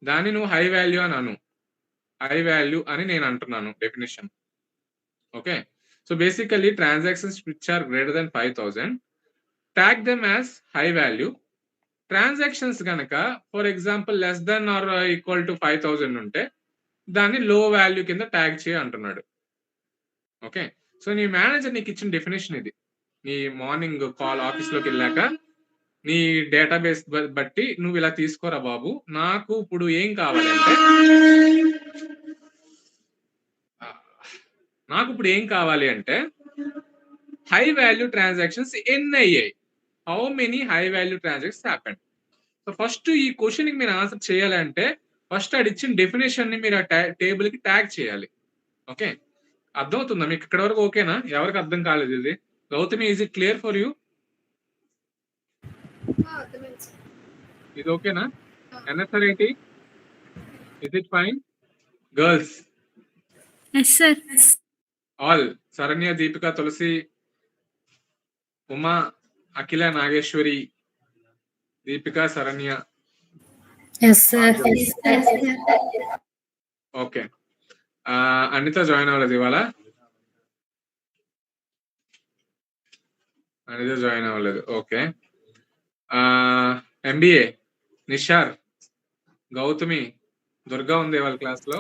దాన్ని నువ్వు హై వాల్యూ అని అను. హై వాల్యూ అని నేను అంటున్నాను definition. Okay, so basically transactions which are greater than 5,000 tag them as high value. Transactions కనుక for example less than or equal to 5,000 ఉంటే దాన్ని లో వాల్యూ కింద ట్యాగ్ చేయ అంటున్నాడు. ఓకే, సో నీ మేనేజర్ నీకు ఇచ్చిన డెఫినేషన్ ఇది. నీ మార్నింగ్ కాల్ ఆఫీస్లోకి వెళ్ళాక నీ డేటాబేస్ బట్టి నువ్వు ఇలా తీసుకోరా బాబు, నాకు ఇప్పుడు ఏం కావాలంటే హై వాల్యూ ట్రాన్సాక్షన్స్ ఎన్ని అయ్యాయి, how many high value transactions happen. So first ఈ క్వశ్చన్ కి మీరు ఆన్సర్ చేయాలంటే ఫస్ట్ అది ఇచ్చిన డెఫినేషన్ ని మీరు ఆ టేబుల్ కి ట్యాగ్ చేయాలి. ఓకే, అర్థమవుతుందా మీకు ఇక్కడ వరకు? ఓకేనా? ఎవరికి అర్థం కాలేదు ఇది? Gautami, is it clear for you? ఇది ఓకేనా? NSR80, is it fine? Girls? Yes, sir. All. Saranya, Deepika, Tulasi, Uma, Akila, Nageshwari, Deepika, Saranya. Yes, sir. Yes, sir. Okay. Anita join అవ్వలేదు ఇవాళ. అనిత జాయిన్ అవ్వలేదు. ఓకే. MBA నిషార్, గౌతమి, దుర్గా ఉంది వాళ్ళ class లో.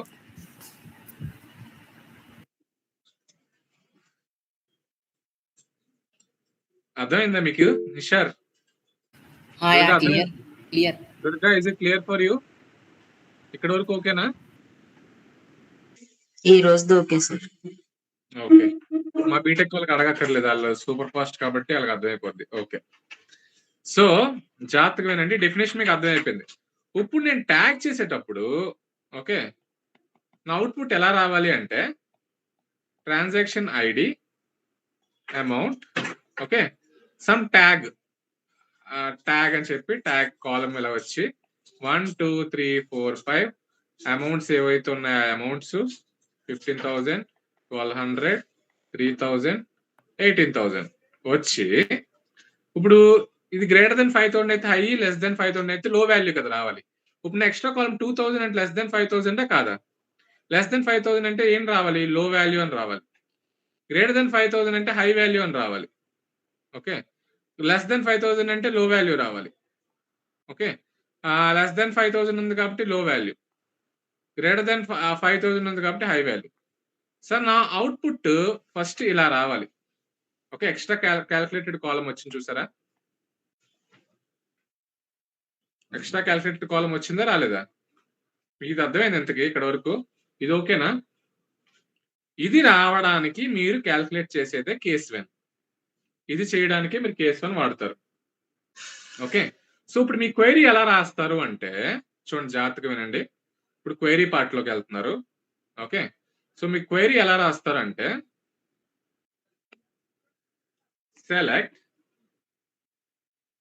అర్థమైందా మీకు? Nishar, Durga, is it clear for you? ఇక్కడ వరకు ఓకేనా? ఈ రోజు ఓకే సార్. ఓకే, మా బీటెక్ వాళ్ళకి అడగక్కర్లేదు, వాళ్ళు సూపర్ ఫాస్ట్ కాబట్టి వాళ్ళకి అర్థమైపోద్ది. ఓకే, సో జాగ్రత్తగా వినండి, డెఫినేషన్ మీకు అర్థమైపోయింది. ఇప్పుడు నేను ట్యాగ్ చేసేటప్పుడు ఓకే నా అవుట్పుట్ ఎలా రావాలి అంటే transaction ID, amount, okay, some tag అని చెప్పి ట్యాగ్ కాలం ఇలా వచ్చి 1 2 3 4 5 అమౌంట్స్ ఏవైతే ఉన్నాయో అమౌంట్స్ 15,000, 1,200, 3,000, 18,000 వచ్చి, ఇప్పుడు ఇది గ్రేటర్ దెన్ 5,000 అయితే హై, లెస్ దెన్ 5,000 అయితే లో వాల్యూ కదా రావాలి. ఇప్పుడు నెక్స్ట్ కాలం 2,000 అంటే లెస్ దెన్ 5,000 కాదా? లెస్ దెన్ 5,000 అంటే ఏం రావాలి? లో వాల్యూ అని రావాలి. గ్రేటర్ దెన్ 5,000 అంటే హై వాల్యూ అని రావాలి. ఓకే, లెస్ దెన్ 5,000 అంటే లో వాల్యూ రావాలి. ఓకే, లెస్ దెన్ 5,000 ఉంది కాబట్టి లో వాల్యూ, గ్రేటర్ దెన్ 5,000 ఉంది కాబట్టి హై వాల్యూ. సార్ నా అవుట్పుట్ ఫస్ట్ ఇలా రావాలి. ఓకే, ఎక్స్ట్రా క్యాల్కులేటెడ్ కాలం వచ్చింది చూసారా? ఎక్స్ట్రా క్యాల్కులేటెడ్ కాలం వచ్చిందా రాలేదా? మీకు ఇది అర్థమైంది ఎంతకి ఇక్కడ వరకు? ఇది ఓకేనా? ఇది రావడానికి మీరు క్యాల్కులేట్ చేసేదే కేస్ 1. ఇది చేయడానికి మీరు కేస్ 1 వాడతారు. ఓకే, సో ఇప్పుడు మీ క్వైరీ ఎలా రాస్తారు అంటే చూడండి, జాగ్రత్తగా వినండి. ఇప్పుడు క్వైరీ పార్ట్ లోకి వెళ్తున్నారు. ఓకే, సో మీ క్వైరీ ఎలా రాస్తారంటే సెలెక్ట్,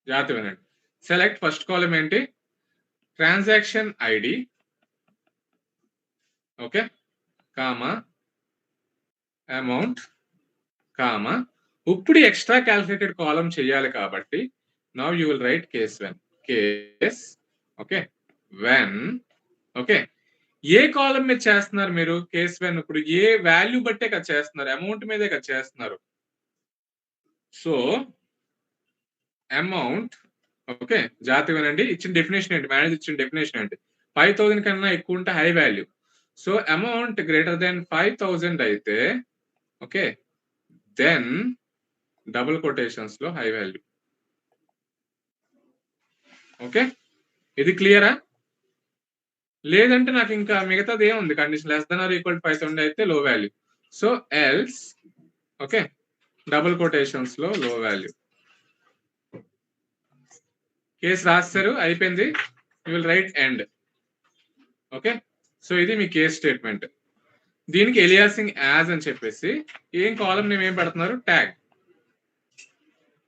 జాగ్రత్త వినండి, సెలెక్ట్ ఫస్ట్ కాలం ఏంటి? Transaction ID, okay, comma amount, comma ఇప్పుడు ఎక్స్ట్రా క్యాల్కులేటెడ్ కాలం చేయాలి కాబట్టి now you will write case 1. Case okay 1. Okay, ఏ కాలం మీద చేస్తున్నారు మీరు కేస్ 1? ఇప్పుడు ఏ వాల్యూ బట్టే కదా చేస్తున్నారు, అమౌంట్ మీదే కదా చేస్తున్నారు. సో అమౌంట్, ఓకే, జాగ్రత్తగా వినండి, ఇచ్చిన డెఫినేషన్ ఏంటి? మేనేజ్ ఇచ్చిన డెఫినేషన్ ఏంటి? 5,000 కన్నా ఎక్కువ ఉంటే high value. So amount greater than 5,000 అయితే ఓకే దెన్ డబుల్ కొటేషన్స్ లో హై వాల్యూ. ఓకే, ఇది క్లియరా? లేదంటే నాకు ఇంకా మిగతాది ఏముంది? Condition less than or equal to 5,000 అయితే low value. So else okay double quotations లో లో వాల్యూ. కేసు రాస్తారు, అయిపోయింది. You will write end. Okay, so ఇది మీ కేస్ స్టేట్మెంట్. దీనికి ఎలియాసింగ్ యాజ్ అని చెప్పేసి ఏం కాలం నేమ్ ఏం పెడుతున్నారు, ట్యాగ్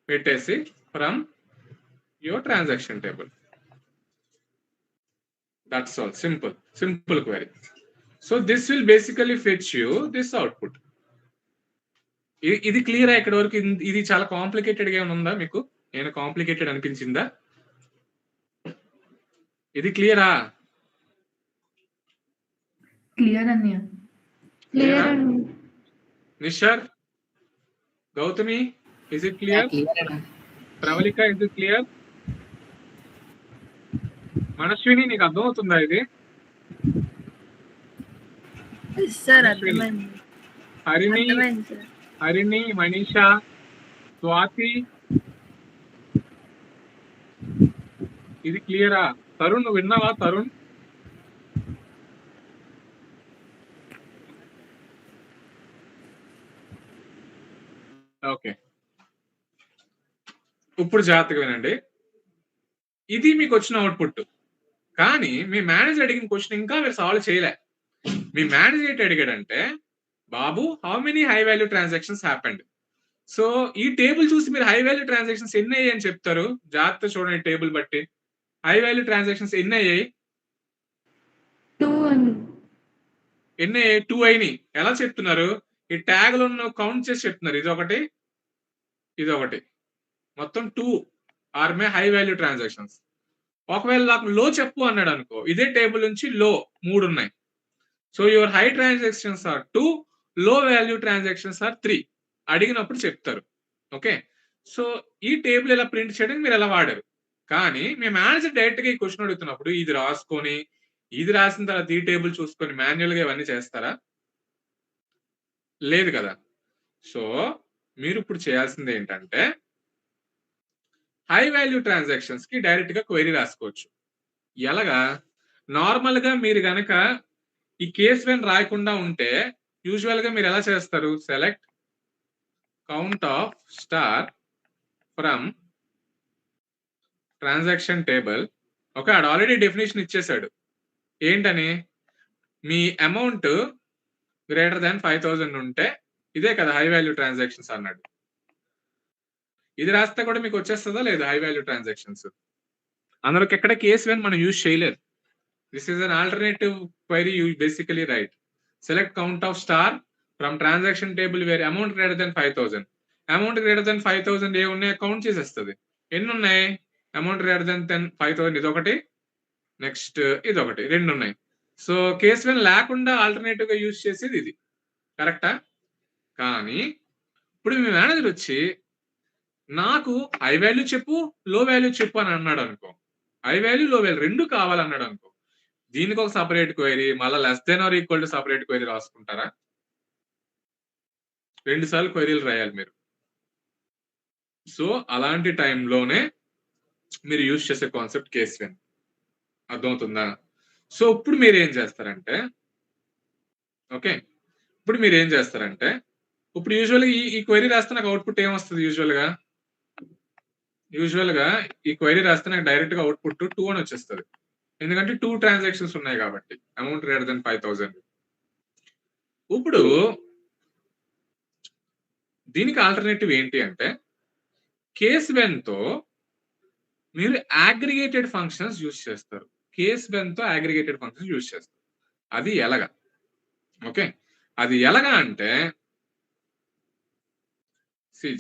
పెట్టేసి from your transaction table. That's all. Simple query. So this will basically fetch you this output. ఇది క్లియరా ఇక్కడ వరకు? ఇది చాలా కాంప్లికేటెడ్ గా ఏమైనా ఉందా మీకు? ఏమైనా కాంప్లికేటెడ్ అనిపించిందా? ఇది క్లియరా? క్లియర్ అన్నయ్య. Nishar, Gautami, is it clear? Pravalika, is it clear? Manaswini, నీకు అర్థమవుతుందా ఇది? సార్ మనస్విని, అర్థమైంది సార్. హరిణి, మనీషా, స్వాతి, ఇది క్లియరా? తరుణ్, నువ్వు విన్నావా? తరుణ్, ఓకే. ఇప్పుడు జాగ్రత్తగా వినండి. ఇది మీకు వచ్చిన అవుట్పుట్. కానీ మీ మేనేజర్ అడిగిన క్వశ్చన్ ఇంకా మీరు సాల్వ్ చేయలే. మీ మేనేజర్ ఏంటి అడిగాడంటే, బాబు how many high value transactions happened. So ఈ టేబుల్ చూసి మీరు హై వాల్యూ ట్రాన్సాక్షన్స్ ఎన్ని అయ్యాయి అని చెప్తారు. జాగ్రత్త చూడండి టేబుల్ బట్టి. హై వాల్యూ ట్రాన్సాక్షన్స్ ఎన్ని అయ్యాయి? 2 ఎన్ని అయ్యాయి? 2 అయినాయి. ఎలా చెప్తున్నారు? ఈ ట్యాగ్ లో కౌంట్ చేసి చెప్తున్నారు. ఇదొకటి మొత్తం 2 are may high value transactions. ఒకవేళ నాకు లో చెప్పు అన్నాడు అనుకో, ఇదే టేబుల్ నుంచి లో 3 ఉన్నాయి. So your high transactions are 2, low value transactions are 3 అడిగినప్పుడు చెప్తారు. ఓకే, సో ఈ టేబుల్ ఎలా ప్రింట్ చేయడానికి మీరు ఎలా వాడారు. కానీ మీ మేనేజర్ డైరెక్ట్ గా ఈ క్వశ్చన్ అడుగుతున్నప్పుడు ఇది రాసుకొని, ఇది రాసిన తర్వాత ఈ టేబుల్ చూసుకొని మాన్యువల్ గా ఇవన్నీ చేస్తారా? లేదు కదా. సో మీరు ఇప్పుడు చేయాల్సింది ఏంటంటే, హై వాల్యూ ట్రాన్సాక్షన్స్ కి డైరెక్ట్ గా క్వెరీ రాసుకోవచ్చు. ఎలాగా? నార్మల్ గా మీరు గనక ఈ కేస్ వెన్ రాయకుండా ఉంటే యూజువల్ గా మీరు ఎలా చేస్తారు? Select count of star from transaction table. Okay, ఆడు ఆల్రెడీ డెఫినేషన్ ఇచ్చేసాడు. ఏంటని? మీ అమౌంట్ గ్రేటర్ దాన్ 5,000 ఉంటే ఇదే కదా హై వాల్యూ ట్రాన్సాక్షన్స్ అన్నాడు. ఇది రాస్తే కూడా మీకు వచ్చేస్తుందా లేదా హై వాల్యూ ట్రాన్సాక్షన్స్? అందులోకి ఎక్కడ కేస్ వెన్ మనం యూజ్ చేయలేదు. This is an alternative query. You basically right select count of star from transaction table wear amount greater than 5,000. Amount greater than 5,000 ఏ ఉన్నాయో కౌంట్ చేసేస్తుంది. ఎన్ని ఉన్నాయి? అమౌంట్ గ్రేటర్ దాన్ 5,000 ఇదొకటి, next ఇదొకటి, 2 ఉన్నాయి. సో కేస్ వెన్ లేకుండా alternative గా use చేసేది ఇది. కరెక్టా? కానీ ఇప్పుడు మీ మేనేజర్ వచ్చి నాకు హై వాల్యూ చెప్పు, లో వాల్యూ చెప్పు అని అన్నాడు అనుకో, హై వాల్యూ లో వాల్యూ 2 కావాలన్నాడు అనుకో, దీనికి ఒక సపరేట్ క్వైరీ, మళ్ళీ less than or equal to separate query రాసుకుంటారా? 2 సార్లు క్వైరీలు రాయాలి మీరు. సో అలాంటి టైంలోనే మీరు యూజ్ చేసే కాన్సెప్ట్ కేస్ వెన్. అర్థమవుతుందా? సో ఇప్పుడు మీరు ఏం చేస్తారంటే, ఓకే, ఇప్పుడు మీరు ఏం చేస్తారంటే, ఇప్పుడు యూజువల్గా ఈ క్వైరీ రాస్తే నాకు అవుట్పుట్ ఏమొస్తుంది? యూజువల్గా ఈ క్వైరీ రాస్తే నాకు డైరెక్ట్ గా అవుట్పుట్ 2 అని వచ్చేస్తుంది. ఎందుకంటే 2 ట్రాన్సాక్షన్స్ ఉన్నాయి కాబట్టి, అమౌంట్ గ్రేటర్ దెన్ 5,000. ఇప్పుడు దీనికి ఆల్టర్నేటివ్ ఏంటి అంటే, కేస్ వెన్ తో మీరు అగ్రిగేటెడ్ ఫంక్షన్స్ యూజ్ చేస్తారు. కేస్ వెన్ తో అగ్రిగేటెడ్ ఫంక్షన్స్ యూజ్ చేస్తారు. అది ఎలాగా? ఓకే, అది ఎలాగా అంటే,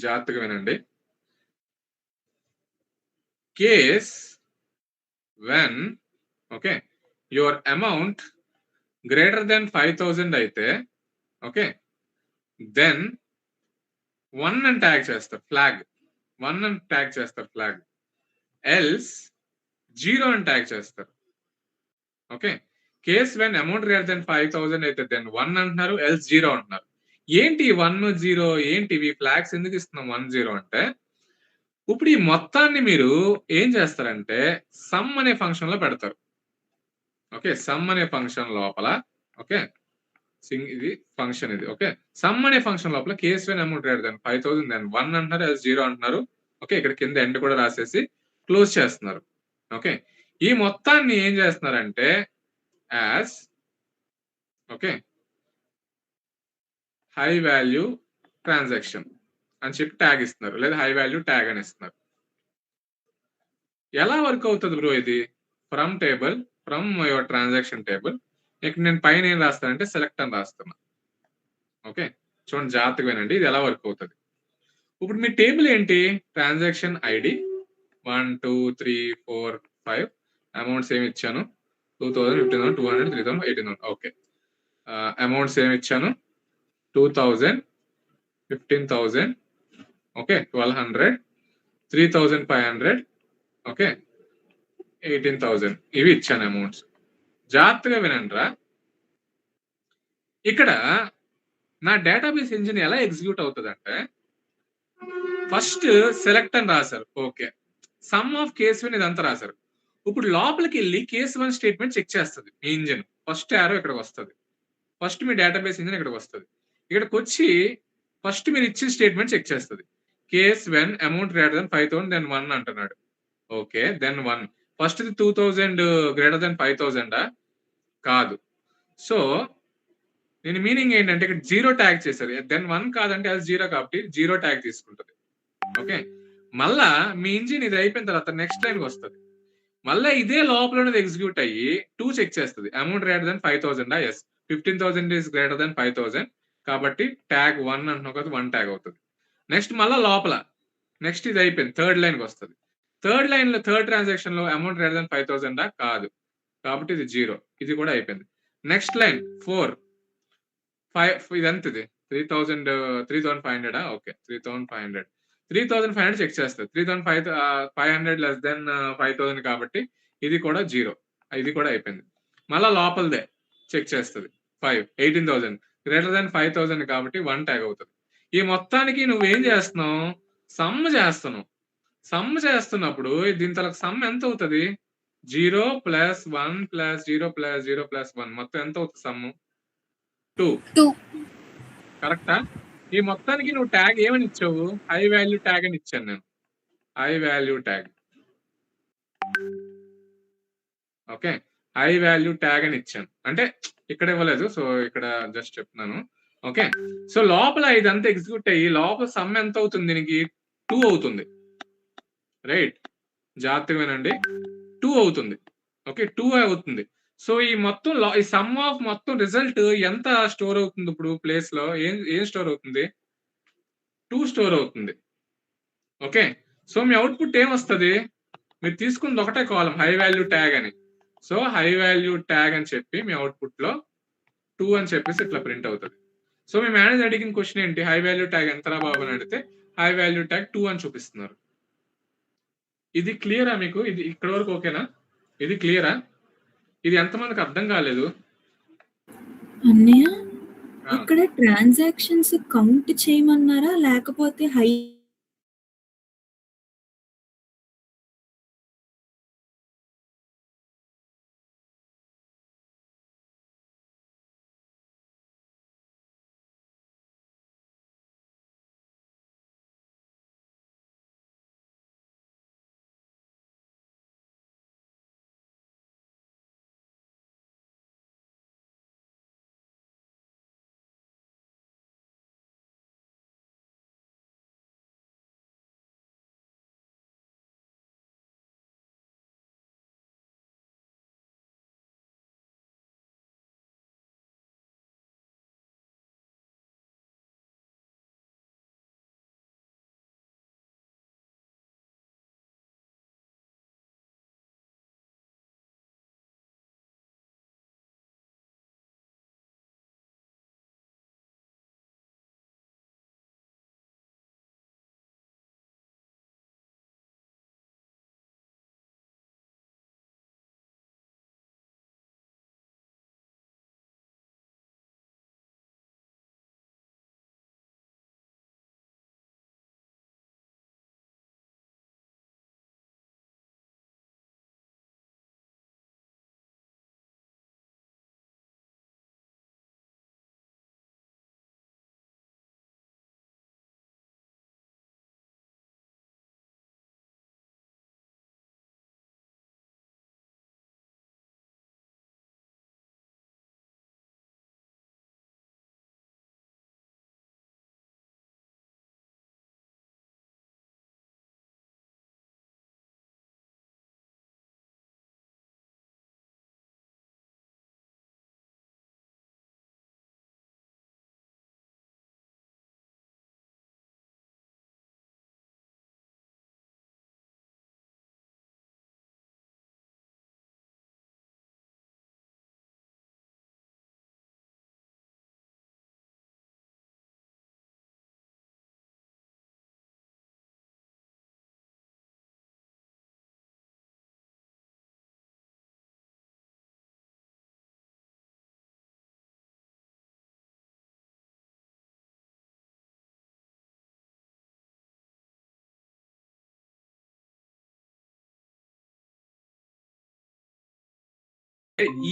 జాగ్రత్తగా వినండి. Case when okay your amount greater than 5,000 అయితే, ఓకే, దెన్ 1 అని ట్యాగ్ చేస్తారు, ఫ్లాగ్ 1 అని ట్యాగ్ చేస్తారు, ఫ్లాగ్. ఎల్స్ 0 అని ట్యాగ్ చేస్తారు. Okay, case when amount greater than 5,000 అయితే దెన్ 1 అంటున్నారు, ఎల్స్ 0 అంటున్నారు. ఏంటి 1 0 ఏంటి? ఇవి ఫ్లాగ్స్ ఎందుకు ఇస్తున్నాం 1 0 అంటే, ఇప్పుడు ఈ మొత్తాన్ని మీరు ఏం చేస్తారంటే సమ్ అనే ఫంక్షన్ లో పెడతారు. ఓకే, సమ్ అనే ఫంక్షన్ లోపల, ఓకే, ఇది ఫంక్షన్ ఇది. ఓకే, సమ్ అనే ఫంక్షన్ లోపల case when amount greater than 5,000 then 1 అంటున్నారు, ఎల్స్ 0 అంటున్నారు. ఓకే, ఇక్కడ కింద ఎండ్ కూడా రాసేసి క్లోజ్ చేస్తున్నారు. ఓకే, ఈ మొత్తాన్ని ఏం చేస్తున్నారంటే as okay high value transaction అని చెప్పి ట్యాగ్ ఇస్తున్నారు, లేదా హై వాల్యూ ట్యాగ్ అని ఇస్తున్నారు. ఎలా వర్క్ అవుతుంది బ్రో ఇది? From table, from your transaction table. ఇక్కడ నేను పైన ఏం రాస్తానంటే సెలెక్ట్ అని రాస్తున్నా. ఓకే, చూడండి జాగ్రత్తగా వినండి, ఇది ఎలా వర్క్ అవుతుంది. ఇప్పుడు మీ టేబుల్ ఏంటి? Transaction ID 1 2 3 4 5. అమౌంట్స్ ఏమి ఇచ్చాను? 2000, 15,000, 200, 3,000, 18,000. ఓకే, అమౌంట్స్ ఏమి ఇచ్చాను? 2,000, 15,000, ఓకే, 1,200, 3,500, ఓకే, 18,000. ఇవి ఇచ్చాను అమౌంట్స్. జాగ్రత్తగా వినండిరా. ఇక్కడ నా డేటాబేస్ ఇంజిన్ ఎలా ఎగ్జిక్యూట్ అవుతుందంటే, ఫస్ట్ సెలెక్ట్ అని రాశారు. ఓకే, సమ్ ఆఫ్ కేస్ 1 ఇదంతా రాశారు. ఇప్పుడు లోపలికి వెళ్ళి కేస్ 1 స్టేట్మెంట్ చెక్ చేస్తుంది మీ ఇంజిన్. ఫస్ట్ యారో ఇక్కడికి వస్తుంది, ఫస్ట్ మీ డేటాబేస్ ఇంజిన్ ఇక్కడికి వస్తుంది. ఇక్కడికి వచ్చి ఫస్ట్ మీరు ఇచ్చిన స్టేట్మెంట్ చెక్ చేస్తుంది. Case 1 amount greater than 5,000 then 1 అంటున్నాడు. Okay, then 1. First 2,000 greater than 5,000 కాదు. సో నేను మీనింగ్ ఏంటంటే ఇక్కడ 0 ట్యాగ్ చేశారు. దెన్ 1 కాదంటే అది 0 కాబట్టి 0 ట్యాగ్ తీసుకుంటుంది. ఓకే, మళ్ళా మీ ఇంజిన్ ఇది అయిపోయిన తర్వాత నెక్స్ట్ లైన్కి వస్తుంది. మళ్ళీ ఇదే లోపల ఉన్నది ఎగ్జిక్యూట్ అయ్యి 2 చెక్ చేస్తుంది. Amount greater than 5,000 yes, 15,000 is greater than 5,000 కాబట్టి ట్యాగ్ 1 అంటున్నావు కదా, 1 ట్యాగ్ అవుతుంది. నెక్స్ట్ మళ్ళీ లోపల నెక్స్ట్ ఇది అయిపోయింది, థర్డ్ లైన్కి వస్తుంది. థర్డ్ లైన్ లో థర్డ్ ట్రాన్సాక్షన్ లో అమౌంట్ గ్రేటర్ దెన్ 5,000 కాదు కాబట్టి ఇది 0, ఇది కూడా అయిపోయింది. నెక్స్ట్ లైన్ 4 5 ఇదంత ఇది 3,500 ఓకే, 3,500 చెక్ చేస్తుంది. 3,500 లెస్ దెన్ 5,000 కాబట్టి ఇది కూడా 0, ఇది కూడా అయిపోయింది. మళ్ళా లోపలదే చెక్ చేస్తుంది 5 18,000 గ్రేటర్ దెన్ 5,000 కాబట్టి 1 ట్యాగ్ అవుతుంది. ఈ మొత్తానికి నువ్వేం చేస్తున్నావు? సమ్ చేస్తున్నావు. సమ్ చేస్తున్నప్పుడు దీని తలకు సమ్ ఎంత అవుతుంది? 0 + 1 + 0 + 0 + 1 మొత్తం ఎంత అవుతుంది సమ్? 2. కరెక్టా? ఈ మొత్తానికి నువ్వు ట్యాగ్ ఏమని ఇచ్చావు? హై వాల్యూ ట్యాగ్ అని ఇచ్చాను నేను. High value tag. Okay, high value tag అని ఇచ్చాను. అంటే ఇక్కడ ఇవ్వలేదు, సో ఇక్కడ జస్ట్ చెప్తున్నాను. ఓకే, సో లోపల ఇదంతా ఎగ్జిక్యూట్ అయ్యి లోపల సమ్ ఎంత అవుతుంది? దీనికి 2 అవుతుంది. రైట్, జాగ్రత్తగా వినండి, 2 అవుతుంది. ఓకే, 2 అవుతుంది. సో ఈ మొత్తం ఈ సమ్ ఆఫ్ మొత్తం రిజల్ట్ ఎంత స్టోర్ అవుతుంది? ఇప్పుడు ప్లేస్ లో ఏం స్టోర్ అవుతుంది? 2 స్టోర్ అవుతుంది. ఓకే, సో మీ అవుట్పుట్ ఏమొస్తుంది? మీరు తీసుకుంది ఒకటే కాలం హై వాల్యూ ట్యాగ్ అని. సో హై వాల్యూ ట్యాగ్ అని చెప్పి మీ అవుట్పుట్ లో 2 అని చెప్పేసి ఇట్లా ప్రింట్ అవుతుంది. సో మీ మేనేజర్ అడిగిన క్వశ్చన్ ఏంటి? హై వాల్యూ ట్యాగ్ ఎంతరా బాబు అని అడిగితే హై వాల్యూ ట్యాగ్ 2 అని చూపిస్తున్నారు. ఇది క్లియరా మీకు? ఇది ఇక్కడ వరకు ఓకేనా? ఇది క్లియరా? ఇది ఎంతమందికి అర్థం కాలేదు? అన్నయ్య ఆ. అక్కడ ట్రాన్సాక్షన్స్ కౌంట్ చేయమన్నారా లేకపోతే హై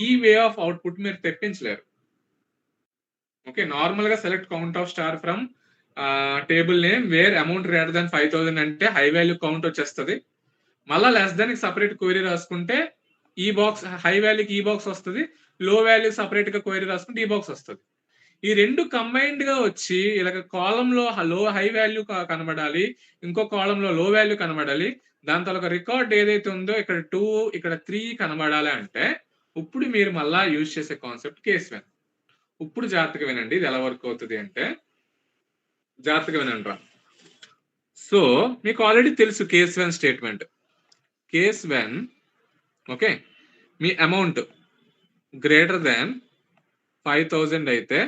ఈ వే ఆఫ్ అవుట్పుట్ మీరు తెప్పించలేరు. ఓకే, నార్మల్ గా select count of star from table name wear amount greater దాన్ 5000 అంటే హై వాల్యూ కౌంట్ వచ్చేస్తుంది. మళ్ళా లెస్ దాన్ సపరేట్ క్వైరీ రాసుకుంటే ఈ బాక్స్ హై వాల్యూకి ఈ బాక్స్ వస్తుంది, లో వాల్యూ సపరేట్ గా క్వైరీ రాసుకుంటే ఈ బాక్స్ వస్తుంది. ఈ రెండు కంబైన్డ్ గా వచ్చి ఇలాగ కాలం లో హై వాల్యూ కనబడాలి, ఇంకో కాలం లో లో వాల్యూ కనబడాలి. దాని తర్వాత రికార్డ్ ఏదైతే ఉందో ఇక్కడ 2 ఇక్కడ 3 కనబడాలి అంటే ఇప్పుడు మీరు మళ్ళా యూజ్ చేసే కాన్సెప్ట్ కేస్ వెన్. ఇప్పుడు జాగ్రత్తగా వినండి, ఇది ఎలా వర్క్ అవుతుంది అంటే జాగ్రత్తగా వినండి రా. సో మీకు ఆల్రెడీ తెలుసు case when statement. Case when okay me amount greater దాన్ 5000 అయితే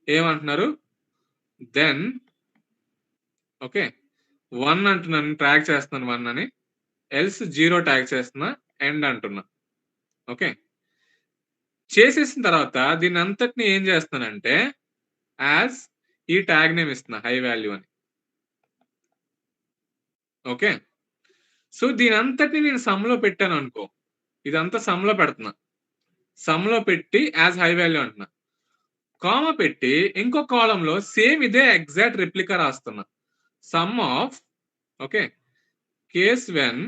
ఏమంటున్నారు, దెన్ ఓకే 1 అంటున్నాను, ట్రాక్ చేస్తున్నాను 1 అని, ఎల్స్ 0 ట్యాగ్ చేస్తున్నా, ఎండ్ అంటున్నా. ఓకే, చేసేసిన తర్వాత దీని అంతటిని ఏం చేస్తున్నానంటే యాజ్ ఈ ట్యాగ్ నేమ్ ఇస్తున్నా హై వాల్యూ అని. ఓకే, సో దీని అంతటిని నేను సమ్ లో పెట్టాను అనుకో, ఇదంతా సమ్ లో పెడుతున్నా, సమ్ లో పెట్టి యాజ్ హై వాల్యూ అంటున్నా, కామా పెట్టి ఇంకో కాలంలో సేమ్ ఇదే ఎగ్జాక్ట్ రెప్లికా రాస్తున్నా. Sum of okay case when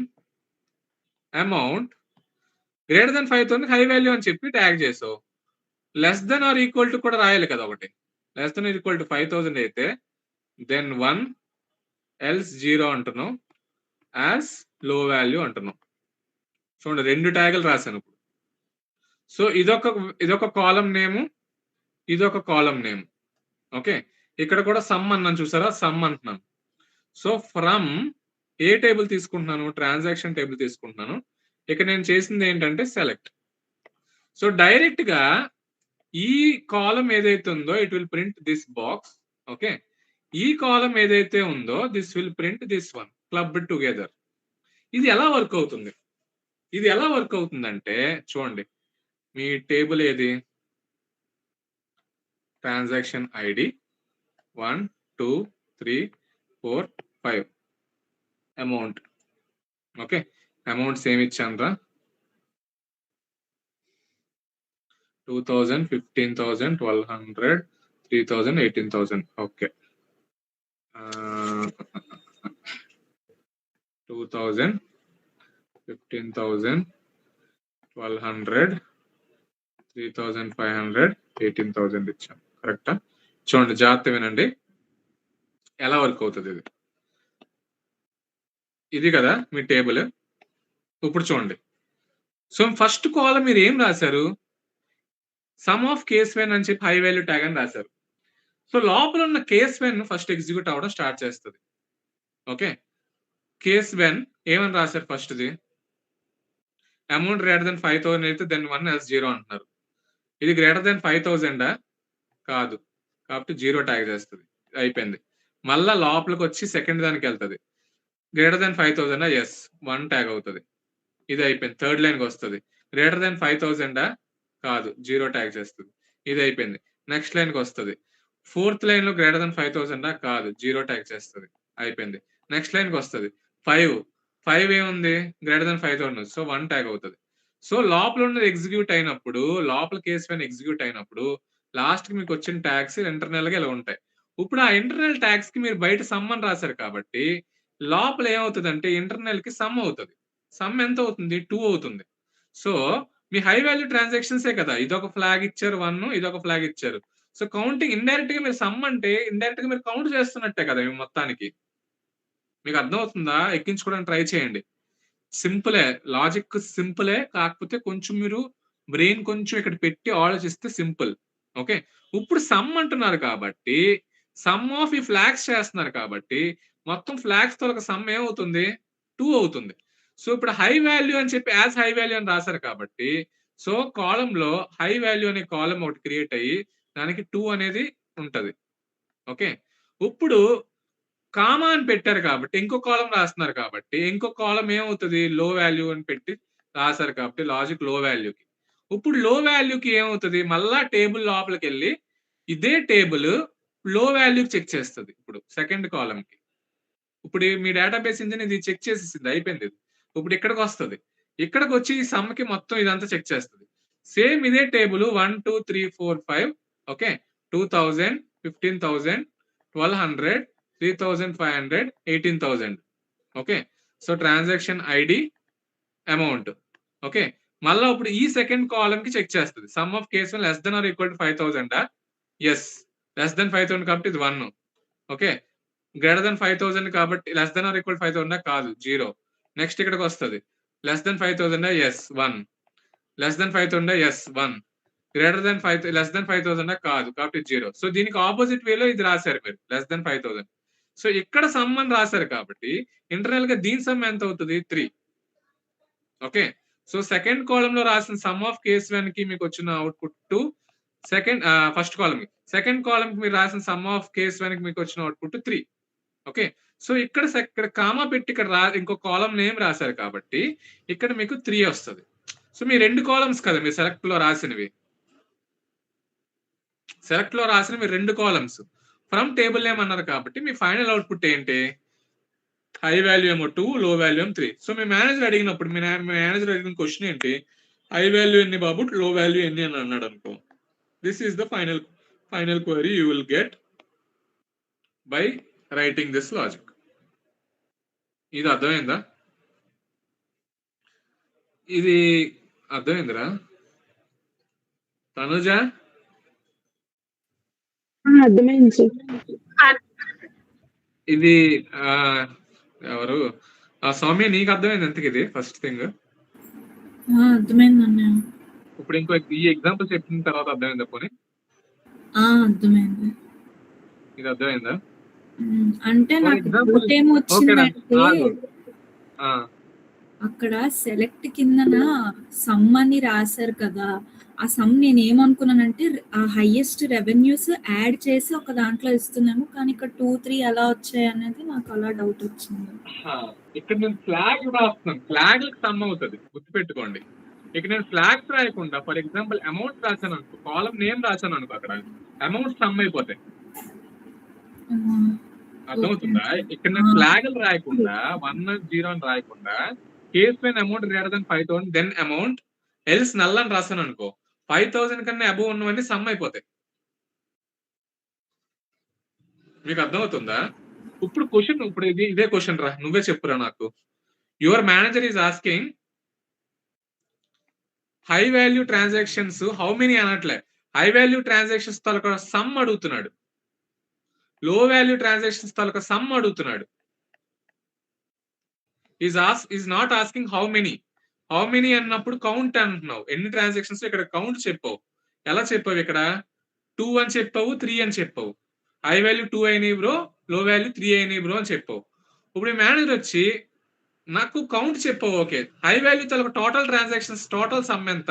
amount greater than 5000 high value అని చెప్పి ట్యాగ్ చేసావు. Less than or equal to కూడా రాయాలి కదా ఒకటి. లెస్ దెన్ ఈక్వల్ టు 5000 అయితే దెన్ 1 ఎల్స్ 0 అంటున్నావు, యాజ్ లో వాల్యూ అంటున్నావు. చూడండి 2 ట్యాగులు రాశాను ఇప్పుడు. సో ఇదొక కాలం నేము, ఇదొక కాలం నేమ్. ఓకే, ఇక్కడ కూడా సమ్ అన్నాను చూసారా, సమ్ అంటున్నాను. సో ఫ్రమ్ ఏ టేబుల్ తీసుకుంటున్నాను, ట్రాన్సాక్షన్ టేబుల్ తీసుకుంటున్నాను. ఇక నేను చేసింది ఏంటంటే సెలెక్ట్. సో డైరెక్ట్ గా ఈ కాలం ఏదైతే ఉందో it will print this box. Okay, ఈ కాలం ఏదైతే ఉందో this will print this one clubbed together. ఇది ఎలా వర్క్ అవుతుంది, ఇది ఎలా వర్క్ అవుతుందంటే చూడండి, మీ టేబుల్ ఏది, transaction ID 1 2 3 4 5 amount. Okay, amounts ఏమి ఇచ్చాను రా, 2000 15,000 1200 3000 18,000. ఓకే 2000 15,000 1200 3500 18,000 ఇచ్చాం. కరెక్టా? చూడండి జాగ్రత్త వినండి ఎలా వర్క్ అవుతుంది ఇది. ఇది కదా మీ టేబుల్. ఇప్పుడు చూడండి, సో ఫస్ట్ కాలం మీరు ఏం రాశారు, సమ్ ఆఫ్ కేస్ వెన్ అని చెప్పి హై వాల్యూ ట్యాగ్ అని రాశారు. సో లోపల ఉన్న కేస్ వెన్ ఫస్ట్ ఎగ్జిక్యూట్ అవ్వడం స్టార్ట్ చేస్తుంది. ఓకే, కేస్ వెన్ ఏమని రాశారు, ఫస్ట్ది అమౌంట్ గ్రేటర్ దెన్ 5000 అయితే దెన్ 1 ఎల్స్ 0 అంటున్నారు. ఇది గ్రేటర్ దెన్ 5000 కాదు కాబట్టి 0 ట్యాగ్ చేస్తుంది, అయిపోయింది. మళ్ళా లోపలికి వచ్చి సెకండ్ దానికి వెళ్తుంది, గ్రేటర్ దెన్ 5000 ఎస్ 1 ట్యాగ్ అవుతుంది, ఇది అయిపోయింది. థర్డ్ లైన్కి వస్తుంది, గ్రేటర్ దెన్ 5000 కాదు 0 ట్యాగ్ చేస్తుంది, ఇది అయిపోయింది. నెక్స్ట్ లైన్కి వస్తుంది, ఫోర్త్ లైన్ లో గ్రేటర్ దెన్ 5000 కాదు 0 ట్యాగ్ చేస్తుంది, అయిపోయింది. నెక్స్ట్ లైన్కి వస్తుంది 5 ఏముంది, గ్రేటర్ దెన్ 5000 సో 1 ట్యాగ్ అవుతుంది. సో లోపల ఉన్నది ఎగ్జిక్యూట్ అయినప్పుడు, లోపల కేసు పైన ఎగ్జిక్యూట్ అయినప్పుడు లాస్ట్ కి మీకు వచ్చిన ట్యాగ్స్ ఇంటర్నల్ గా ఇలా ఉంటాయి. ఇప్పుడు ఆ ఇంటర్నల్ ట్యాగ్స్ కి మీరు బయట సమ్ అని రాశారు కాబట్టి లోపల ఏమవుతుంది అంటే ఇంటర్నల్ కి సమ్ అవుతుంది. సమ్ ఎంత అవుతుంది, 2 అవుతుంది. సో మీ హై వాల్యూ ట్రాన్సాక్షన్సే కదా, ఇదొక ఫ్లాగ్ ఇచ్చారు 1, ఇదొక ఫ్లాగ్ ఇచ్చారు. సో కౌంటింగ్ ఇండైరెక్ట్ గా మీరు సమ్ అంటే ఇండైరెక్ట్ గా మీరు కౌంట్ చేస్తున్నట్టే కదా మీ మొత్తానికి. మీకు అర్థమవుతుందా? ఎక్కించుకోవడానికి ట్రై చేయండి. సింపులే, లాజిక్ సింపులే, కాకపోతే కొంచెం మీరు బ్రెయిన్ కొంచెం ఇక్కడ పెట్టి ఆలోచిస్తే సింపుల్. ఓకే, ఇప్పుడు సమ్ అంటున్నారు కాబట్టి సమ్ ఆఫ్ ఈ ఫ్లాగ్స్ చేస్తున్నారు కాబట్టి మొత్తం ఫ్లాగ్స్ తో ఒక సమ్ ఏమవుతుంది, 2 అవుతుంది. సో ఇప్పుడు హై వాల్యూ అని చెప్పి యాజ్ హై వాల్యూ అని రాశారు కాబట్టి సో కాలమ్ లో హై వాల్యూ అనే కాలం ఒకటి క్రియేట్ అయ్యి దానికి 2 అనేది ఉంటది. ఓకే, ఇప్పుడు కామా అని పెట్టారు కాబట్టి ఇంకో కాలం రాస్తున్నారు కాబట్టి ఇంకో కాలం ఏమవుతుంది, లో వాల్యూ అని పెట్టి రాశారు కాబట్టి లాజిక్ లో వాల్యూకి. ఇప్పుడు లో వాల్యూకి ఏమవుతుంది, మళ్ళా టేబుల్ లోపలికి వెళ్ళి ఇదే టేబుల్ లో వాల్యూకి చెక్ చేస్తుంది. ఇప్పుడు సెకండ్ కాలం కి ఇప్పుడు మీ డేటాబేస్ ఇంజిన్ ఇది చెక్ చేసేసింది, అయిపోయింది. ఇప్పుడు ఇక్కడికి వస్తుంది, ఇక్కడికి వచ్చి ఈ సమ్ కి మొత్తం ఇదంతా చెక్ చేస్తుంది. సేమ్ ఇదే table 1 2 3 4 5 okay 2000 15,000 1200 3,500 18,000 okay so transaction ID amount okay మళ్ళీ ఇప్పుడు ఈ సెకండ్ కాలమ్ కి చెక్ చేస్తుంది sum of case less than or equal to 5,000 yes less than 5,000 కాబట్టి ఇది 1 ఓకే గ్రేటర్ దెన్ 5,000 కాబట్టి లెస్ దెన్ ఆర్ ఈక్వల్ 5,000 కాదు 0 నెక్స్ట్ ఇక్కడికి వస్తుంది less than 5,000 yes 1 less than 5,000 yes 1 greater than 5 less than 5,000 కాదు కాబట్టి 0 సో దీనికి ఆపోజిట్ వేలో ఇది రాశారు మీరు లెస్ దెన్ 5,000 సో ఇక్కడ సమ్ అని రాశారు కాబట్టి ఇంటర్నల్ గా దీని సమ్ ఎంత అవుతుంది 3 ఓకే సో సెకండ్ కాలమ్ లో రాసిన సమ్ ఆఫ్ కేస్ వన్ కి మీకు వచ్చిన అవుట్పుట్ 2 సెకండ్ ఫస్ట్ కాలమ్ కి సెకండ్ కాలమ్ కి మీరు రాసిన సమ్ ఆఫ్ కేస్ వన్ కి మీకు వచ్చిన అవుట్పుట్ 3 ఓకే సో ఇక్కడ కామా పెట్టి ఇక్కడ ఇంకో కాలమ్ నేమ్ రాశారు కాబట్టి ఇక్కడ మీకు 3 వస్తుంది సో మీ రెండు కాలమ్స్ కదా మీరు సెలెక్ట్ లో రాసినవి రెండు కాలమ్స్ ఫ్రమ్ టేబుల్ నేమ్ అన్నారు కాబట్టి మీ ఫైనల్ అవుట్పుట్ ఏంటి హై వాల్యూ ఏమో 2 లో వాల్యూ ఏమో 3 సో మీ మేనేజర్ అడిగినప్పుడు మీ మేనేజర్ అడిగిన క్వశ్చన్ ఏంటి హై వాల్యూ ఎన్ని బాబు లో వాల్యూ ఎన్ని అని అన్నాడు అనుకో this is the final query you will get by writing this logic ఇది అర్థమైందా ఇది అర్థమైందిరా తనుజ అర్థమైంది సార్. ఇది ఎవరు సౌమ్య నీకు అర్థమైంది ఎంతకి ఇది ఫస్ట్ థింగ్ అర్థమైంది అన్నయ్య. ఇప్పుడు ఇంకో ఈ ఎగ్జాంపుల్ చెప్పిన తర్వాత అర్థమైందా పోనీ అర్థమైంది. ఇది అర్థమైందా అంటే For నాకు example, డౌట్ ఏమొచ్చిందంటే ఆ, అక్కడ సెలెక్ట్ కిందన సమ్ అని రాశారు కదా, ఆ సమ్ నేను ఏమనుకున్నానంటే ఆ హైయెస్ట్ రెవెన్యూస్ యాడ్ చేసి ఒక దాంట్లో ఇస్తున్నాము, కానీ ఇక్కడ 2, 3 ఎలా వచ్చాయి అనేది నాకు అలా డౌట్ వచ్చింది. ఇక్కడ నేను ఫ్లాగ్ రాస్తున్నాను ఫ్లాగ్ సమ్ అవుతుంది గుర్తుపెట్టుకోండి. ఇక్కడ నేను ఫ్లాగ్స్ రాయకుండా ఫర్ ఎగ్జాంపుల్ అమౌంట్ రాశాను అనుకో కాలం నేమ్ రాశాను అనుకో అక్కడ అమౌంట్ సమ్ అయిపోతాయి. అర్థమవుతుందా? ఇక్కడ నేను ఫ్లాగ్లు రాయకుండా 1 0 అని రాయకుండా case when amount greater than 5,000 then amount else null అని రాశాను అనుకో 5,000 కన్నా అబోవ్ ఉన్నవన్నీ సమ్ అయిపోతాయి. మీకు అర్థమవుతుందా? ఇప్పుడు క్వశ్చన్ ఇప్పుడు ఇదే క్వశ్చన్ రా నువ్వే చెప్పురా నాకు. Your manager is asking high value transactions how many అనట్లే, హై వాల్యూ ట్రాన్సాక్షన్స్ తాలూకా సమ్ అడుగుతున్నాడు, లో వాల్యూ ట్రాన్సాక్షన్స్ తాలూకా సమ్ అడుగుతున్నాడు. Is not asking how many అన్నప్పుడు కౌంట్ అంటున్నావు. ఎన్ని ట్రాన్సాక్షన్స్ ఇక్కడ కౌంట్ చెప్పావు. ఎలా చెప్పావు? ఇక్కడ 2 అని చెప్పావు, 3 అని చెప్పావు. హై వాల్యూ 2 అయినాయి బ్రో, లో వాల్యూ 3 అయినాయి బ్రో అని చెప్పావు. ఇప్పుడు మేనేజర్ వచ్చి నాకు కౌంట్ చెప్పావు, ఓకే. హై వాల్యూ తలకు టోటల్ ట్రాన్సాక్షన్స్ టోటల్ సమ్ ఎంత,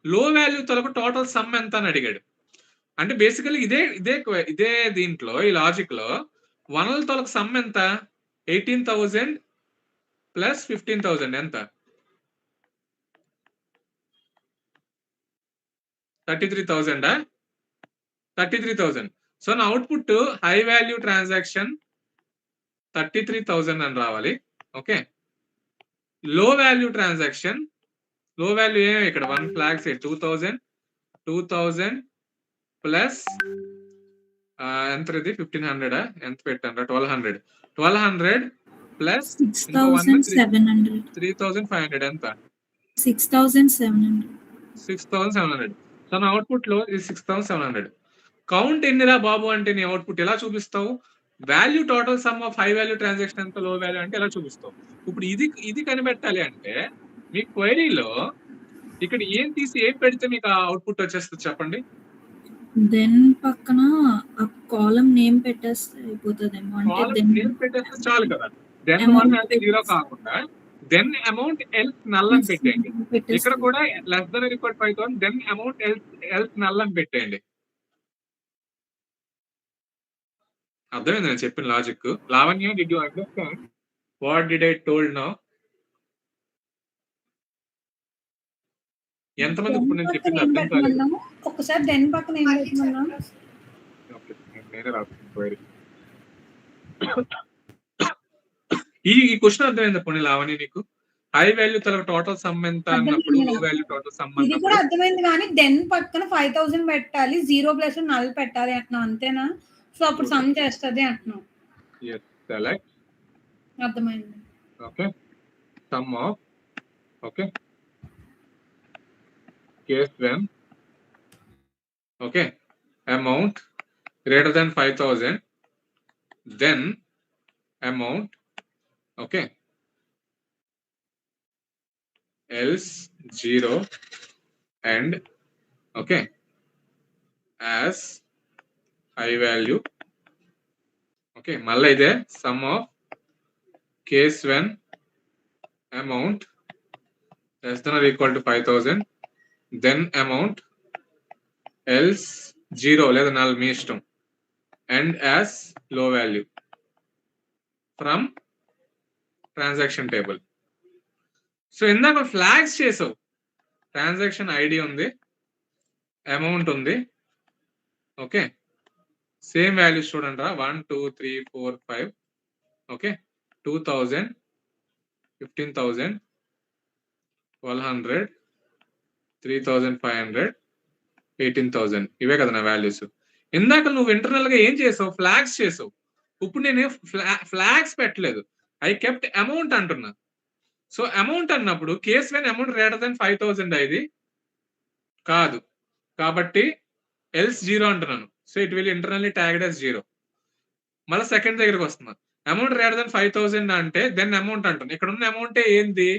లో వాల్యూ తలకు టోటల్ సమ్ ఎంత అని అడిగాడు. అంటే బేసికలీ ఇదే దీంట్లో ఈ లాజిక్ లో 1 తలకు సమ్ ఎంత 18,000 ప్లస్ 15,000 ఎంత 33,000 33,000. సో నా అవుట్పుట్ హై వాల్యూ ట్రాన్సాక్షన్ 33,000 అని రావాలి. ఓకే. లో వాల్యూ ట్రాన్సాక్షన్ లో వాల్యూ ఏమో ఇక్కడ 1 ఫ్లాగ్ సైడ్ 2,000 ప్లస్ ఎంత ఇది 1,500 ఎంత పెట్టాను 1,200 ప్లస్ 3,500 ఎంత 6,700. సో నా అవుట్పుట్ లో ఇది 6,700. కౌంట్ ఎన్నిరా బాబు అంటే నీ అవుట్పుట్ ఎలా చూపిస్తావు? Value total sum of high value transaction ఎంత, లో వాల్యూ అంటే ఎలా చూపిస్తావు? ఇప్పుడు ఇది కనిపెట్టాలి అంటే మీ క్వైరీలో ఇక్కడ ఏం తీసి ఏం పెడితే మీకు ఆ అవుట్పుట్ వచ్చేస్తుంది చెప్పండి. దెన్ పక్కన ఆ కాలం నేమ్ పెట్టేస్తే అయిపోతుందేమో. అంటే నేమ్ పెట్టేస్తే చాలు కదా. దెన్ 1 0 కాకుండా దెన్ అమౌంట్ ఎల్స్ నల్ అని పెట్టేయండి. ఇక్కడ కూడా less than equal 5,000 then amount else null అని పెట్టేయండి. అర్థమైంది నేను చెప్పిన logic? Lavanya, did you understand what did I told now? ఎంతమంది ఇప్పుడు నేను చెప్పింది అర్థం కాలేదు? ఒకసారి దెన్ పక్కన ఏం పెట్టమన్నాం? నేనే రాసుకుంటాను. ఈ క్వశ్చన్ అర్థమైందా పోనీ లావణ్య నీకు? హై వాల్యూ తల టోటల్ సమ్ ఎంత అన్నప్పుడు లో వాల్యూ టోటల్ సమ్ ఇది కూడా అర్థమైంది కానీ దెన్ పక్కన 5000 పెట్టాలి, 0 ప్లస్ నల్ పెట్టాలి అంటున్నాం అంతేనా? సో అప్పుడు సమ్ చేస్తుంది అంటున్నాం. yes select అర్థమైంది. okay sum of okay case when okay amount greater than 5000 then amount okay else 0 and okay as high value okay malla ide sum of case when amount less than or equal to 5000 then amount else 0 లేదా null మీ ఇష్టం and as low value from transaction table. So ఇందాక flags చేసావు, transaction ID ఉంది, amount ఉంది, okay same values చూడండి రా 1 2 3 4 5 okay 2000 15000 1200 3500 18000 ఇవే కదా నా వాల్యూస్. ఇందాక నువ్వు ఇంటర్నల్ గా ఏం చేసావు, ఫ్లాగ్స్ చేసావు. ఇప్పుడు నేను ఫ్లాగ్స్ పెట్టలేదు, ఐ కెప్ట్ అమౌంట్ అంటున్నా. సో అమౌంట్ అన్నప్పుడు case when amount greater than 5000 ఇది కాదు కాబట్టి ఎల్స్ 0 అంటున్నాను. So it will internally tagged as 0. మళ్ళీ సెకండ్ దగ్గరకు వస్తున్నా, అమౌంట్ గ్రేటర్ దెన్ 5000 అంటే దెన్ అమౌంట్ అంటున్నాను. ఇక్కడ ఉన్న అమౌంట్ ఏంది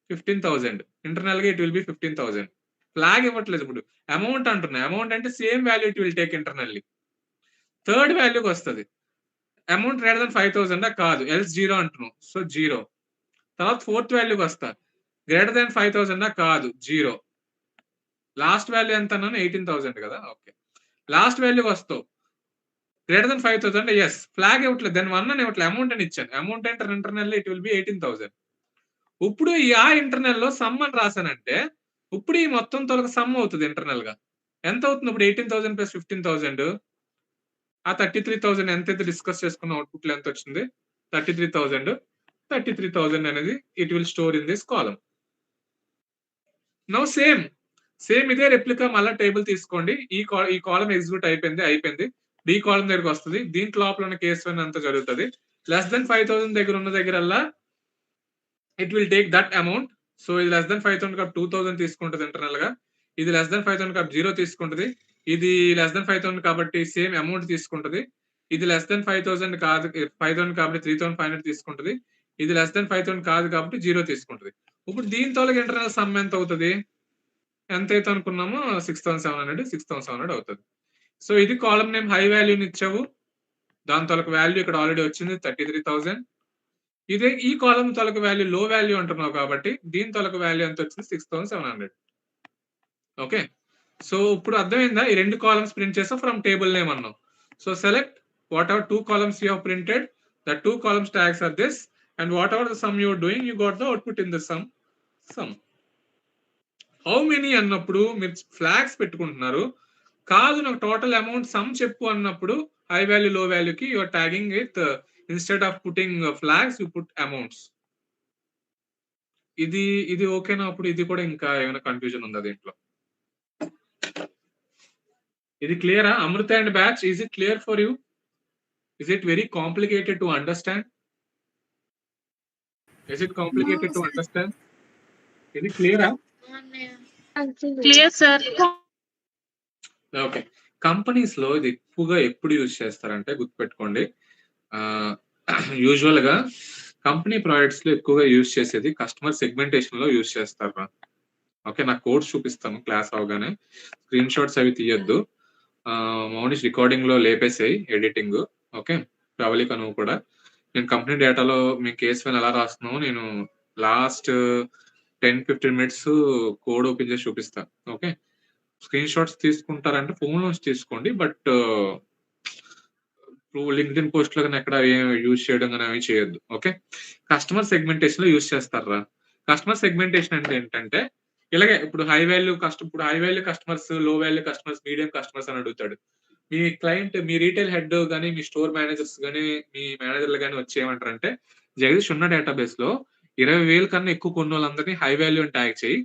15000, ఇంటర్నల్ గా ఇట్ విల్ బి 15000. ఫ్లాగ్ ఇవ్వట్లేదు, ఇప్పుడు అమౌంట్ అంటున్నా. అమౌంట్ అంటే same value it will take internally. Third వాల్యూకి వస్తుంది, అమౌంట్ గ్రేటర్ దెన్ 5000 కాదు ఎల్స్ 0 అంటున్నావు, సో 0. తర్వాత ఫోర్త్ వాల్యూకి వస్తా, గ్రేటర్ దెన్ 5000 కాదు 0. లాస్ట్ వాల్యూ ఎంత అన్నాను 18000 కదా, ఓకే. లాస్ట్ వాల్యూకి వస్తావు, గ్రేటర్ దెన్ 5000 ఎస్, ఫ్లాగ్ ఇవ్వట్లేదు, దెన్ 1 అని ఇవ్వట్లేదు, అమౌంట్ అని ఇచ్చాను. అమౌంట్ అంటే ఇంటర్నల్ ఇట్ విల్ బి 18000. ఇప్పుడు ఈ ఆ ఇంటర్నల్ లో సమ్ అని రాసానంటే ఇప్పుడు ఈ మొత్తం తొలగ సమ్ అవుతుంది. ఇంటర్నల్ గా ఎంత అవుతుంది ఇప్పుడు 18000 ప్లస్ 15000 ఆ 33000 ఎంత అయితే డిస్కస్ చేసుకున్న అవుట్పుట్ లో ఎంత వచ్చింది 33000 అనేది it will store in this column. Now same ఇదే రెప్లికా మళ్ళీ టేబుల్ తీసుకోండి. ఈ కాలమ్ ఎగ్జిక్యూట్ అయిపోయింది. ఈ కాలమ్ దగ్గరకు వస్తుంది, దీంట్లో లోపల ఉన్న కేసు వన్ అంతా జరుగుతుంది. లెస్ దెన్ 5000 దగ్గర ఉన్న దగ్గరల్లా it will take that amount. So ఇది లెస్ దెన్ 5000 కప్ 2000 తీసుకుంటుంది ఇంటర్నల్ గా, ఇది లెస్ దెన్ 5000 కప్ 0 తీసుకుంటుంది, ఇది లెస్ దెన్ 5000 కాబట్టి సేమ్ అమౌంట్ తీసుకుంటుంది, ఇది లెస్ దెన్ 5000 కాదు 5000 కాబట్టి 3500 తీసుకుంటుంది, ఇది లెస్ దెన్ 5000 కాదు కాబట్టి 0 తీసుకుంటుంది. ఇప్పుడు దీంతో ఇంటర్నల్ సమ్ ఎంత అవుతుంది, ఎంత అయితే అనుకున్నామో 6700 అవుతుంది. సో ఇది కాలమ్ నేమ్ హై వాల్యూని ఇచ్చావు, దాని తొలక వాల్యూ ఇక్కడ ఆల్రెడీ వచ్చింది 33000. ఇదే ఈ కాలమ్ తొలక వాల్యూ లో వాల్యూ అంటున్నావు కాబట్టి దీని తొలక వాల్యూ ఎంత వచ్చింది 6700. ఓకే, సో ఇప్పుడు అర్థమైందా, ఈ రెండు కాలమ్స్ ప్రింట్ చేసాం ఫ్రమ్ టేబుల్ నేమ్ అన్నాం. So select what ever 2 columns you have printed, the 2 columns tags are this, and whatever the sum you are doing you got the output in the sum. How many అన్నప్పుడు మీరు flags పెట్టుకుంటున్నారు, కాదు నాకు total amount some చెప్పు అన్నప్పుడు high value low వాల్యూకి you are tagging with instead of putting flags you put amounts. ఇది ఓకేనా? అప్పుడు ఇది కూడా ఇంకా ఏమైనా కన్ఫ్యూజన్ ఉందా దీంట్లో? ఇది క్లియరా Amrita and batch? Is it clear for you? Is it very complicated to understand? Is it complicated to understand? Is it clear? Clear, sir. Okay. Companies లో ఇది ఎక్కువగా ఎప్పుడు యూజ్ చేస్తారంటే గుర్తుపెట్టుకోండి, యూజువల్ గా కంపెనీ ప్రొడక్ట్స్ లో ఎక్కువగా యూజ్ చేసేది కస్టమర్ సెగ్మెంటేషన్ లో యూజ్ చేస్తారు. ఓకే, నాకు కోడ్స్ చూపిస్తాను క్లాస్ అవగానే, స్క్రీన్ షాట్స్ అవి తీయొద్దు. మౌనిష్ రికార్డింగ్ లో లేపేసాయి ఎడిటింగ్. ఓకే, ప్రవళిక నువ్వు కూడా, నేను కంపెనీ డేటాలో మీ కేసు పైన ఎలా రాస్తున్నావు నేను లాస్ట్ 10-15 minutes కోడ్ ఓపెన్ చేసి చూపిస్తాను. ఓకే, స్క్రీన్ షాట్స్ తీసుకుంటారంటే ఫోన్ నుంచి తీసుకోండి, బట్ లింక్డ్ఇన్ పోస్ట్ లో కానీ ఎక్కడ యూజ్ చేయడం కానీ అవి చేయొద్దు. ఓకే, కస్టమర్ సెగ్మెంటేషన్ లో యూజ్ చేస్తారా? కస్టమర్ సెగ్మెంటేషన్ అంటే ఏంటంటే ఇలాగే ఇప్పుడు హై వాల్యూ కస్టమర్స్, లో వాల్యూ కస్టమర్స్, మీడియం కస్టమర్స్ అని అడుగుతాడు. మీ క్లయింట్, మీ రీటైల్ హెడ్ కానీ మీ స్టోర్ మేనేజర్స్ కానీ మీ మేనేజర్లు కానీ వచ్చి ఏమంటారంటే జగదీష్ ఉన్న డేటాబేస్ లో 20,000 కన్నా ఎక్కువ కొన్న వాళ్ళందరినీ హై వాల్యూ అని ట్యాగ్ చేయి.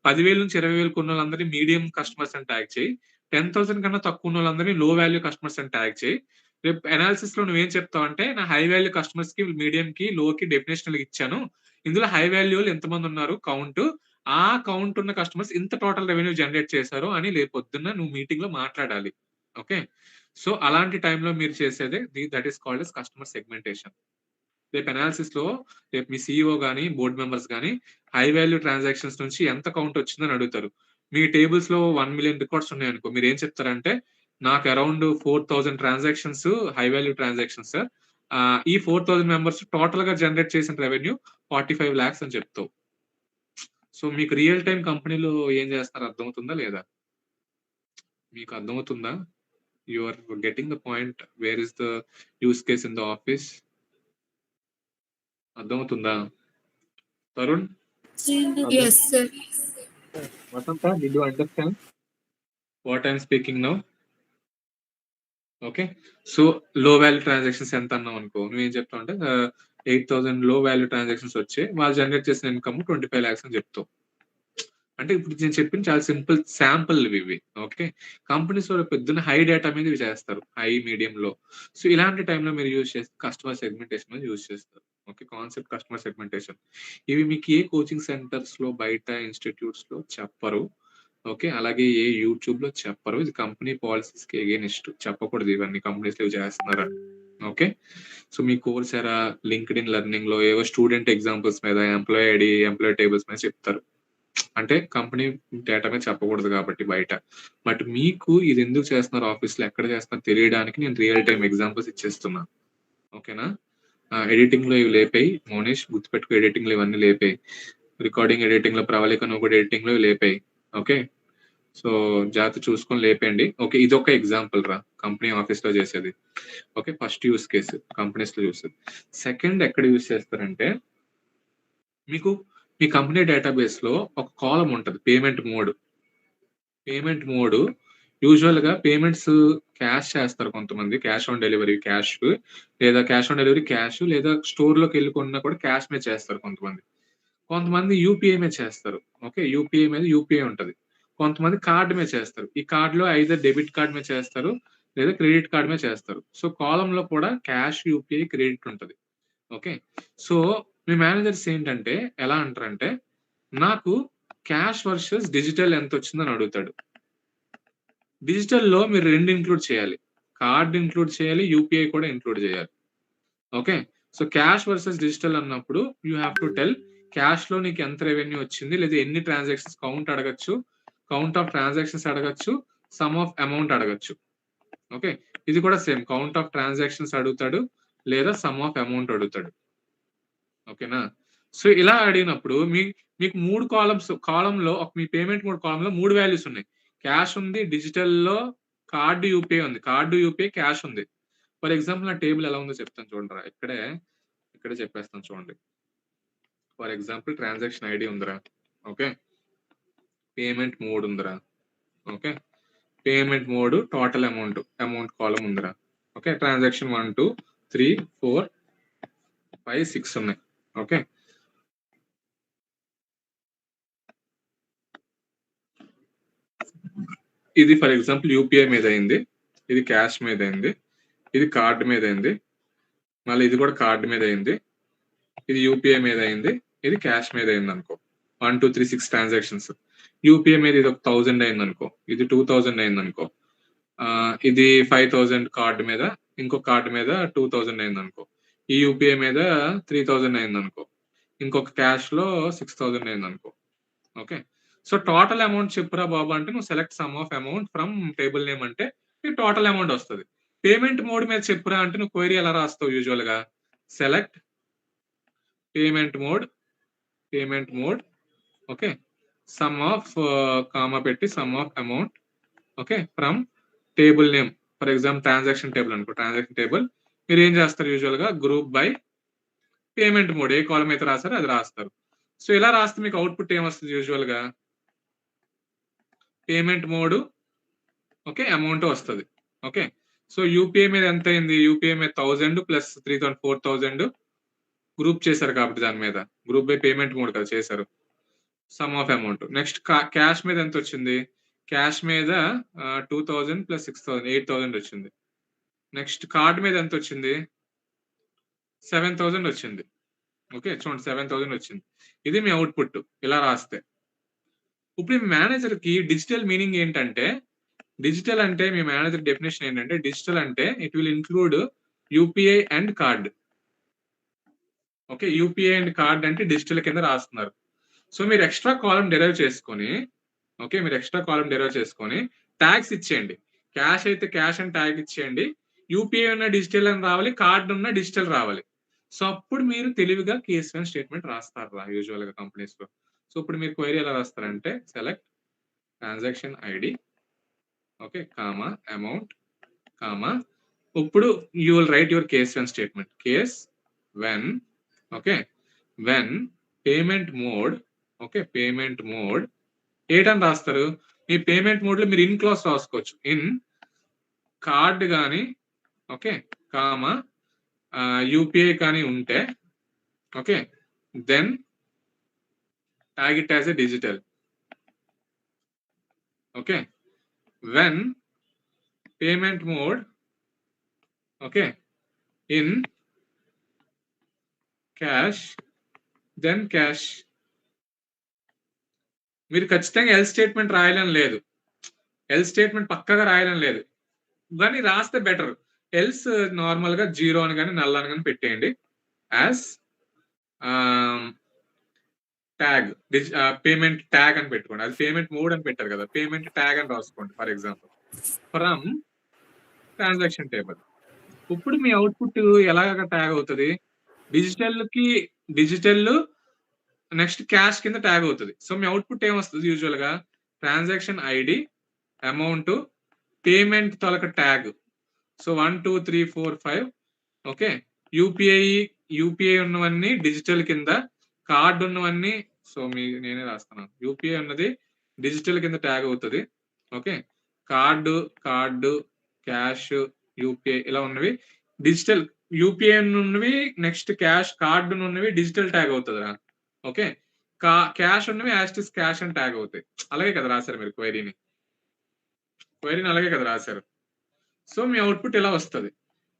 10,000 నుంచి 20,000 కొన్న వాళ్ళందరినీ మీడియం కస్టమర్స్ అని ట్యాగ్ చేయి. 10,000 కన్నా తక్కువ ఉన్న వాళ్ళందరినీ లో వాల్యూ కస్టమర్స్ అని ట్యాగ్ చేయి. రేపు అనాలిసిస్ లో నువ్వేం చెప్తావు అంటే నా హై వాల్యూ కస్టమర్స్ కి మీడియం కి లో కి డెఫినేషన్ ఇచ్చాను. ఇందులో హై వాల్యూ ఎంతమంది ఉన్నారు కౌంట్, ఆ కౌంట్ ఉన్న కస్టమర్స్ ఇంత టోటల్ రెవెన్యూ జనరేట్ చేశారు అని రేపు పొద్దున్న నువ్వు మీటింగ్ లో మాట్లాడాలి. ఓకే, సో అలాంటి టైంలో మీరు చేసేదే that is called as customer segmentation. రేపు అనాలిసిస్ లో రేపు మీ సిఇఓ గానీ బోర్డ్ మెంబర్స్ గానీ హై వాల్యూ ట్రాన్సాక్షన్స్ నుంచి ఎంత కౌంట్ వచ్చిందని అడుగుతారు. మీ టేబుల్స్ లో 1 million రికార్డ్స్ ఉన్నాయనుకో, మీరు ఏం చెప్తారంటే నాకు around 4,000 transactions high value transactions sir, ఈ 4,000 మెంబర్స్ టోటల్ గా జనరేట్ చేసిన రెవెన్యూ 45 lakhs అని చెప్తావు. సో మీకు రియల్ టైం కంపెనీలో ఏం చేస్తారో అర్థమవుతుందా లేదా? మీకు అర్థమవుతుందా? You are getting the point where is the use case in the office? అర్థమవుతుందా Tarun? Yes, sir. Vasanta, did you understand what I'm speaking now? Okay, so లో వాల్యూ ట్రాన్సాక్షన్స్ ఎంత అన్నావు అనుకో, నువ్వేం చెప్తావు అంటే 8,000 లో వాల్యూ ట్రాన్సాక్షన్స్ వచ్చి వాళ్ళు జనరేట్ చేసిన ఇన్కమ్ 25 lakhs అని చెప్తావు. అంటే ఇప్పుడు నేను చెప్పిన చాలా సింపుల్ శాంపుల్ ఇవి. ఓకే, కంపెనీస్ లో పెద్ద హై డేటా మీద ఇవి చేస్తారు, హై మీడియం లో. సో ఇలాంటి టైంలో మీరు యూజ్ చేస్తే కస్టమర్ సెగ్మెంటేషన్ మీద యూజ్ చేస్తారు. Okay, concept customer segmentation. ఇవి మీకు ఏ కోచింగ్ సెంటర్స్ లో బయట ఇన్స్టిట్యూట్స్ లో చెప్పరు. ఓకే, అలాగే ఏ యూట్యూబ్ లో చెప్పరు. ఇది కంపెనీ పాలసీస్ కి అగైనిస్ట్, చెప్పకూడదు ఇవన్నీ కంపెనీస్ లో చేస్తున్నారు. ఓకే, సో మీ కోర్స్ ఎరా లింక్డ్ ఇన్ లెర్నింగ్ లో ఏవో స్టూడెంట్ ఎగ్జాంపుల్స్ మీద, ఎంప్లాయీ ఐడి, ఎంప్లాయీ టేబుల్స్ మీద చెప్తారు. అంటే కంపెనీ డేటా మీద చెప్పకూడదు కాబట్టి బయట. బట్ మీకు ఇది ఎందుకు చేస్తున్నారు, ఆఫీస్ లో ఎక్కడ చేస్తున్నారు తెలియడానికి నేను రియల్ టైం ఎగ్జాంపుల్స్ ఇచ్చేస్తున్నా. ఓకేనా? ఎడిటింగ్ లో ఇవి లేపాయి మోనిష్, గుర్తుపెట్టుకో. ఎడిటింగ్ లో ఇవన్నీ లేపాయి. రికార్డింగ్ ఎడిటింగ్ లో ప్రవళిక నువ్వు కూడా ఎడిటింగ్ లో లేపాయి. ఓకే, సో జాగ్రత్త చూసుకొని లేపండి. ఓకే, ఇది ఒక ఎగ్జాంపుల్ రా కంపెనీ ఆఫీస్ లో చేసేది. Okay, first use case companies లో చూసేది. సెకండ్ ఎక్కడ యూస్ చేస్తారంటే మీకు మీ కంపెనీ డేటాబేస్ లో ఒక కాలం ఉంటుంది payment mode. Payment mode usual గా పేమెంట్స్ క్యాష్ చేస్తారు కొంతమంది, క్యాష్ ఆన్ డెలివరీ క్యాష్, లేదా క్యాష్ ఆన్ డెలివరీ క్యాష్, లేదా స్టోర్ లోకి వెళ్ళుకున్నా కూడా క్యాష్ మీద చేస్తారు కొంతమంది. కొంతమంది యూపీఐ మీద చేస్తారు. ఓకే, యూపీఐ మీద యూపీఐ ఉంటది. కొంతమంది కార్డ్ మీద చేస్తారు. ఈ కార్డ్ లో ఐదర్ డెబిట్ కార్డ్ మీద చేస్తారు లేదా క్రెడిట్ కార్డ్ మీద చేస్తారు. సో కాలం లో కూడా క్యాష్, యూపీఐ, క్రెడిట్ ఉంటది. ఓకే, సో మీ మేనేజర్స్ ఏంటంటే ఎలా అంటారంటే నాకు క్యాష్ వర్సెస్ డిజిటల్ ఎంత వచ్చిందని అడుగుతాడు. డిజిటల్ లో మీరు రెండు ఇంక్లూడ్ చేయాలి, కార్డ్ ఇంక్లూడ్ చేయాలి, యూపీఐ కూడా ఇంక్లూడ్ చేయాలి. Okay, so cash versus digital అన్నప్పుడు you have to tell cash లో నీకు ఎంత రెవెన్యూ వచ్చింది, లేదా ఎన్ని ట్రాన్సాక్షన్స్ కౌంట్ అడగచ్చు, కౌంట్ ఆఫ్ ట్రాన్సాక్షన్స్ అడగచ్చు, సమ్ ఆఫ్ అమౌంట్ అడగచ్చు. ఓకే, ఇది కూడా సేమ్ కౌంట్ ఆఫ్ ట్రాన్సాక్షన్స్ అడుగుతాడు లేదా సమ్ ఆఫ్ అమౌంట్ అడుగుతాడు. ఓకేనా? సో ఇలా అడిగినప్పుడు మీకు 3 కాలమ్స్, కాలంలో మీ పేమెంట్ మోడ్ కాలంలో 3 వాల్యూస్ ఉన్నాయి. క్యాష్ ఉంది, డిజిటల్ లో కార్డు, యూపీఐ ఉంది. కార్డు, యూపీఐ, క్యాష్ ఉంది. ఫర్ ఎగ్జాంపుల్ నా టేబుల్ ఎలా ఉందో చెప్తాను చూడరా. ఇక్కడే చెప్పేస్తాను చూడండి. ఫర్ ఎగ్జాంపుల్ ట్రాన్సాక్షన్ ఐడి ఉందిరా. ఓకే, పేమెంట్ మోడ్ ఉందిరా. Okay, payment mode total amount column ఉందిరా. ఓకే, ట్రాన్సాక్షన్ 1 2 3 4 5 6 ఉన్నాయి. ఓకే, ఇది ఫర్ ఎగ్జాంపుల్ యూపీఐ మీద అయింది, ఇది క్యాష్ మీద అయింది, ఇది కార్డ్ మీద అయింది, మళ్ళీ ఇది కూడా కార్డ్ మీద అయింది, ఇది యూపీఐ మీద అయింది, ఇది క్యాష్ మీద అయింది అనుకో. 1 2 3 6 ట్రాన్సాక్షన్స్. యూపీఐ మీద ఇది ఒక 1000 అయింది అనుకో, ఇది 2000 అయింది అనుకో, ఇది 5000 కార్డ్ మీద, ఇంకో కార్డ్ మీద 2000 అయింది అనుకో, ఈ యూపీఐ మీద 3000 అయింది అనుకో, ఇంకొక క్యాష్ లో 6000 అయింది అనుకో. ఓకే, సో టోటల్ అమౌంట్ చెప్పురా బాబు అంటే నువ్వు select sum of amount from table name అంటే నీకు టోటల్ అమౌంట్ వస్తుంది. పేమెంట్ మోడ్ మీద చెప్పురా అంటే నువ్వు క్వైరీ ఎలా రాస్తావు యూజువల్ గా, select payment mode. Okay, sum of comma పెట్టి sum of amount. Okay, from table name. For example transaction table అనుకో, ట్రాన్సాక్షన్ టేబుల్ మీరు ఏం చేస్తారు యూజువల్ గా గ్రూప్ బై పేమెంట్ మోడ్, ఏ కాలం అయితే రాస్తారో అది రాస్తారు. సో ఇలా రాస్తే మీకు అవుట్పుట్ ఏమొస్తుంది యూజువల్ గా పేమెంట్ మోడ్, ఓకే, అమౌంట్ వస్తుంది. ఓకే, సో యూపీఐ మీద ఎంత అయింది, యూపీఐ మీద 1000 ప్లస్ 3000 4000 గ్రూప్ చేశారు కాబట్టి దాని మీద గ్రూప్ బై పేమెంట్ మోడ్ కదా చేశారు. Some of amount. Next cash మీద ఎంత వచ్చింది? క్యాష్ మీద 2000 ప్లస్ 6000 8000 వచ్చింది. నెక్స్ట్ కార్డ్ మీద ఎంత వచ్చింది? 7000 వచ్చింది. ఓకే, చూడండి 7000 వచ్చింది. ఇది మీ అవుట్పుట్ ఇలా రాస్తే. ఇప్పుడు మీ మేనేజర్ కి డిజిటల్ మీనింగ్ ఏంటంటే, డిజిటల్ అంటే మీ మేనేజర్ డెఫినేషన్ ఏంటంటే, డిజిటల్ అంటే it will include UPI and card. Okay, UPI and card అంటే డిజిటల్ కింద రాస్తున్నారు. సో మీరు ఎక్స్ట్రా కాలం డెరైవ్ చేసుకొని, ఓకే, మీరు ఎక్స్ట్రా కాలం డెరైవ్ చేసుకొని ట్యాగ్స్ ఇచ్చేయండి. క్యాష్ అయితే క్యాష్ అని ట్యాగ్ ఇచ్చేయండి. యూపీఐ ఉన్న డిజిటల్ అని రావాలి, కార్డ్ ఉన్న డిజిటల్ రావాలి. సో అప్పుడు మీరు తెలివిగా కేస్ వన్ స్టేట్మెంట్ రాస్తారు యూజువల్ గా కంపెనీస్ లో. సో ఇప్పుడు మీరు క్వైరీ ఎలా రాస్తారంటే, select transaction ID, okay, comma amount, comma, ఇప్పుడు you will write your case one statement. Case when, okay, when payment mode, okay, payment mode ఏటని రాస్తారు. మీ పేమెంట్ మోడ్ లో మీరు ఇన్ క్లాస్ రాసుకోవచ్చు. ఇన్ కార్డ్ కానీ, ఓకే, కామా యూపీఐ కానీ ఉంటే, okay, then tag it as a digital. Okay, when payment mode, okay, in cash, then cash. మీరు ఖచ్చితంగా ఎల్ స్టేట్మెంట్ రాయాలని లేదు, ఎల్ స్టేట్మెంట్ పక్కగా రాయాలని లేదు, కానీ రాస్తే బెటర్. ఎల్స్ నార్మల్ గా 0 అని కానీ నల్ అని కానీ పెట్టేయండి. యాజ్ ట్యాగ్ పేమెంట్ ట్యాగ్ అని పెట్టుకోండి. అది పేమెంట్ మోడ్ అని పెట్టారు కదా, పేమెంట్ ట్యాగ్ అని రాసుకోండి. For example from transaction table. ఇప్పుడు మీ అవుట్పుట్ ఎలాగ ట్యాగ్ అవుతుంది? డిజిటల్ కి డిజిటల్, నెక్స్ట్ క్యాష్ కింద ట్యాగ్ అవుతుంది. సో మీ అవుట్పుట్ ఏమొస్తుంది? యూజువల్ గా ట్రాన్సాక్షన్ ఐడి, అమౌంట్, పేమెంట్ తొలక ట్యాగ్. సో 1 2 3 4 5, ఓకే, యూపీఐ ఉన్నవన్నీ డిజిటల్ కింద, కార్డ్ ఉన్నవన్నీ, సో నేనే రాస్తున్నాను, యూపీఐ ఉన్నది డిజిటల్ కింద ట్యాగ్ అవుతుంది. ఓకే, కార్డు, క్యాష్, యూపీఐ ఇలా ఉన్నవి డిజిటల్, యూపీఐ ఉన్నవి, నెక్స్ట్ క్యాష్, కార్డు ఉన్నవి డిజిటల్ ట్యాగ్ అవుతుందిరా. ఓకే, క్యాష్ ఉన్నవి యాస్టిస్ క్యాష్ అని ట్యాగ్ అవుతాయి. అలాగే కదా రాశారు మీరు క్వైరీని అలాగే కదా రాశారు. సో మీ అవుట్పుట్ ఇలా వస్తుంది.